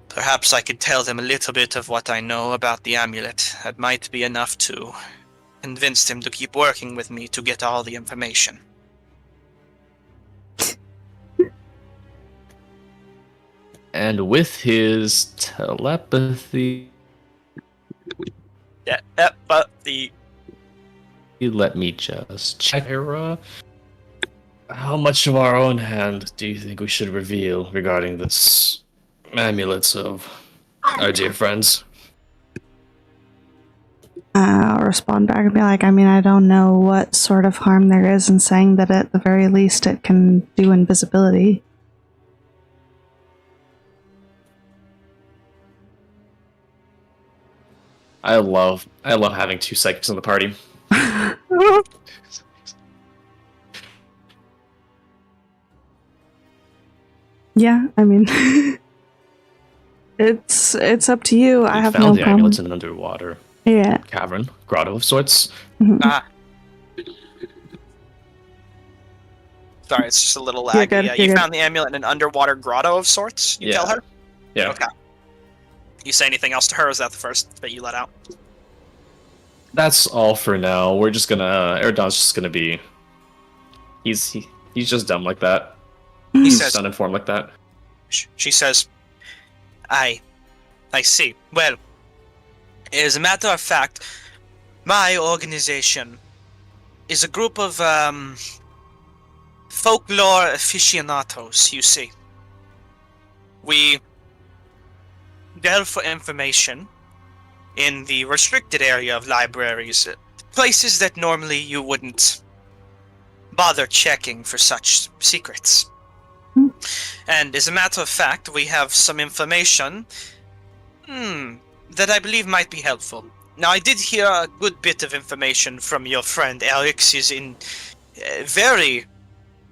perhaps I could tell them a little bit of what I know about the amulet. That might be enough to convince them to keep working with me to get all the information. And with his telepathy, Yeah, but let me just check here. How much of our own hand do you think we should reveal regarding this amulet of our dear friends? I'll respond back and be like, I mean, I don't know what sort of harm there is in saying that at the very least it can do invisibility. I love having two psychics in the party. Yeah, I mean, it's up to you. I have no found the problem. amulets in an underwater cavern, grotto of sorts. Mhm. Sorry, it's just a little You're lag. good, Yeah, you're you good. found the amulet in an underwater grotto of sorts, you tell Yeah. her? Yeah. Okay. You say anything else to her, or is that the first that you let out? That's all for now. We're just gonna Eridon's just gonna be he's just dumb like that. He He's says, just uninformed like that. she says, I see. Well, as a matter of fact, my organization is a group of, folklore aficionados, you see. We delve for information in the restricted area of libraries, places that normally you wouldn't bother checking for such secrets. And as a matter of fact, we have some information that I believe might be helpful. Now, I did hear a good bit of information from your friend Alex. Is in very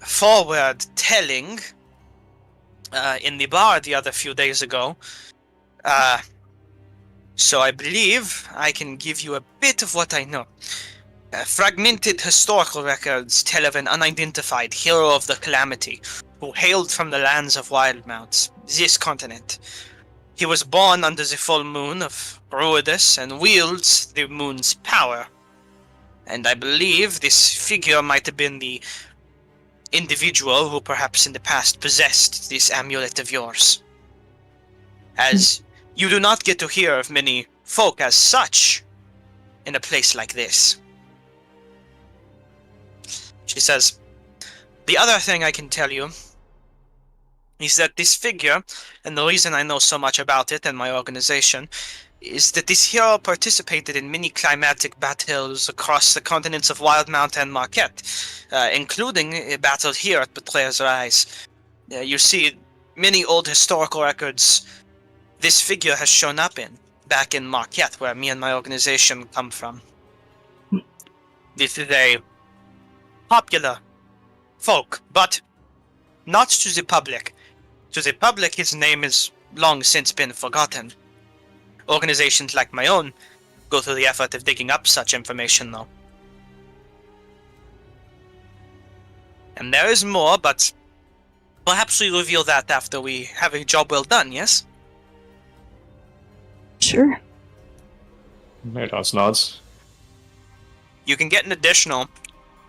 forward-telling in the bar the other few days ago. So I believe I can give you a bit of what I know. Fragmented historical records tell of an unidentified hero of the Calamity who hailed from the lands of Wildmount, this continent. He was born under the full moon of Ruidus and wields the moon's power. And I believe this figure might have been the individual who perhaps in the past possessed this amulet of yours. As you do not get to hear of many folk as such in a place like this. She says, the other thing I can tell you is that this figure, and the reason I know so much about it and my organization, is that this hero participated in many climatic battles across the continents of Wildmount and Marquette, including a battle here at Betrayer's Rise. You see, many old historical records this figure has shown up in, back in Marquette, where me and my organization come from. This is a popular folk, but not to the public. To the public, his name has long since been forgotten. Organizations like my own go through the effort of digging up such information, though. And there is more, but perhaps we reveal that after we have a job well done, yes? Sure. Meridos nods. You can get an additional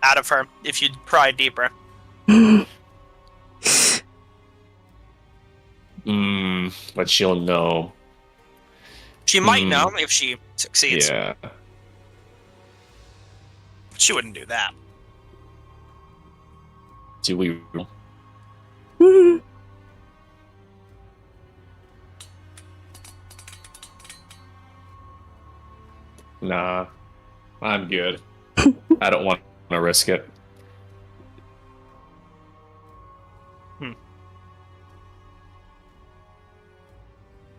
out of her if you pry deeper. But she'll know. She might know if she succeeds. Yeah. She wouldn't do that. Do we? Nah, I'm good. I don't want to risk it.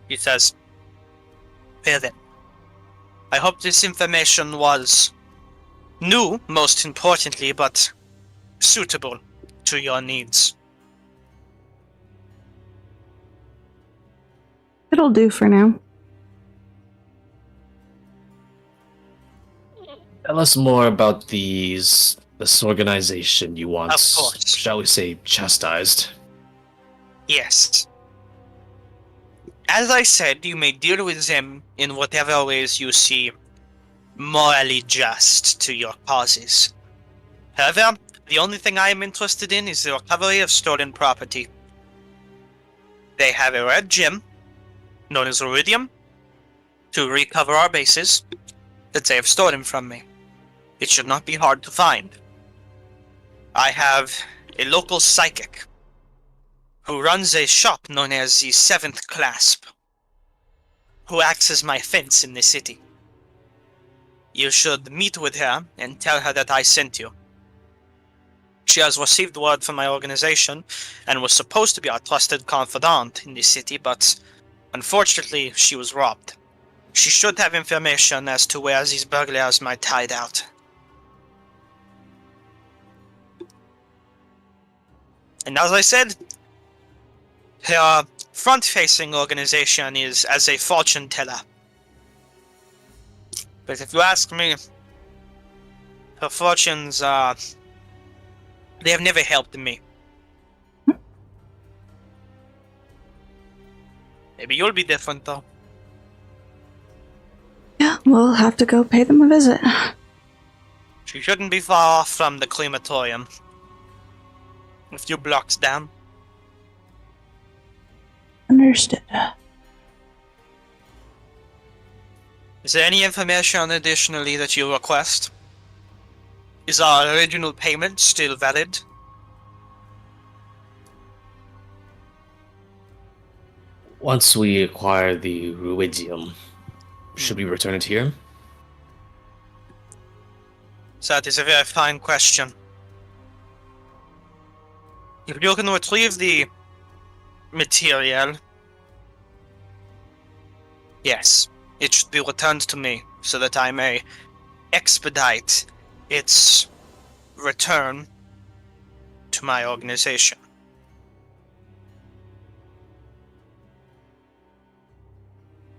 He says, well then, I hope this information was new, most importantly, but suitable to your needs. It'll do for now. Tell us more about this organization you want, Of course. shall we say, chastised. Yes. As I said, you may deal with them in whatever ways you see morally just to your causes. However, the only thing I am interested in is the recovery of stolen property. They have a red gem, known as Iridium, to recover our bases that they have stolen from me. It should not be hard to find. I have a local psychic who runs a shop known as the Seventh Clasp, who acts as my fence in the city. You should meet with her and tell her that I sent you. She has received word from my organization and was supposed to be our trusted confidant in the city, but unfortunately she was robbed. She should have information as to where these burglars might hide out. And as I said, her front-facing organization is as a fortune teller. But if you ask me, her fortunes they have never helped me. Maybe you'll be different, though. Yeah, we'll have to go pay them a visit. She shouldn't be far off from the crematorium. A few blocks down. Understood. Is there any information additionally that you request? Is our original payment still valid? Once we acquire the Ruidium, should we return it here? That is a very fine question. If you can retrieve the material, yes, it should be returned to me so that I may expedite its return to my organization.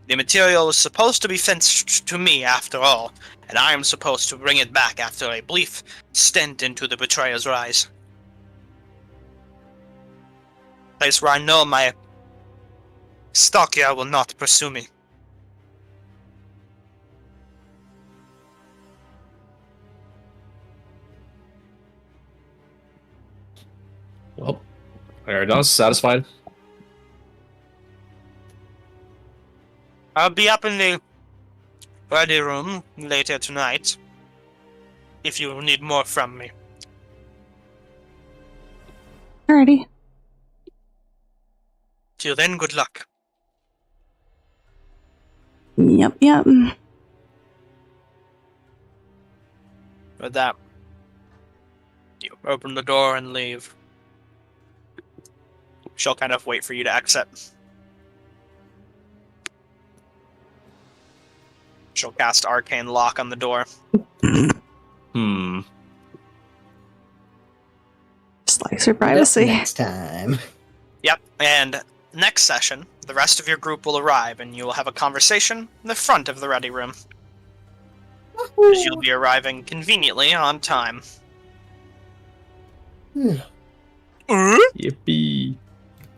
The material is supposed to be fenced to me after all, and I am supposed to bring it back after a brief stint into the Betrayer's Rise. Place where I know my stalker will not pursue me. Well, are you satisfied? I'll be up in the ready room later tonight, if you need more from me. Alrighty. Till then, good luck. Yep. With that, you open the door and leave. She'll kind of wait for you to exit. She'll cast Arcane Lock on the door. Just likes her privacy. Next time. Yep, and next session, the rest of your group will arrive, and you will have a conversation in the front of the ready room. As you'll be arriving conveniently on time. Yippee.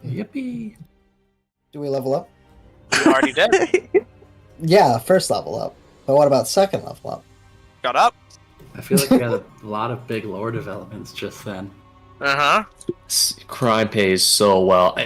Yippee! Do we level up? You already did. Yeah, first level up. But what about second level up? Got up. I feel like we had a lot of big lore developments just then. Uh-huh. Crime pays so well.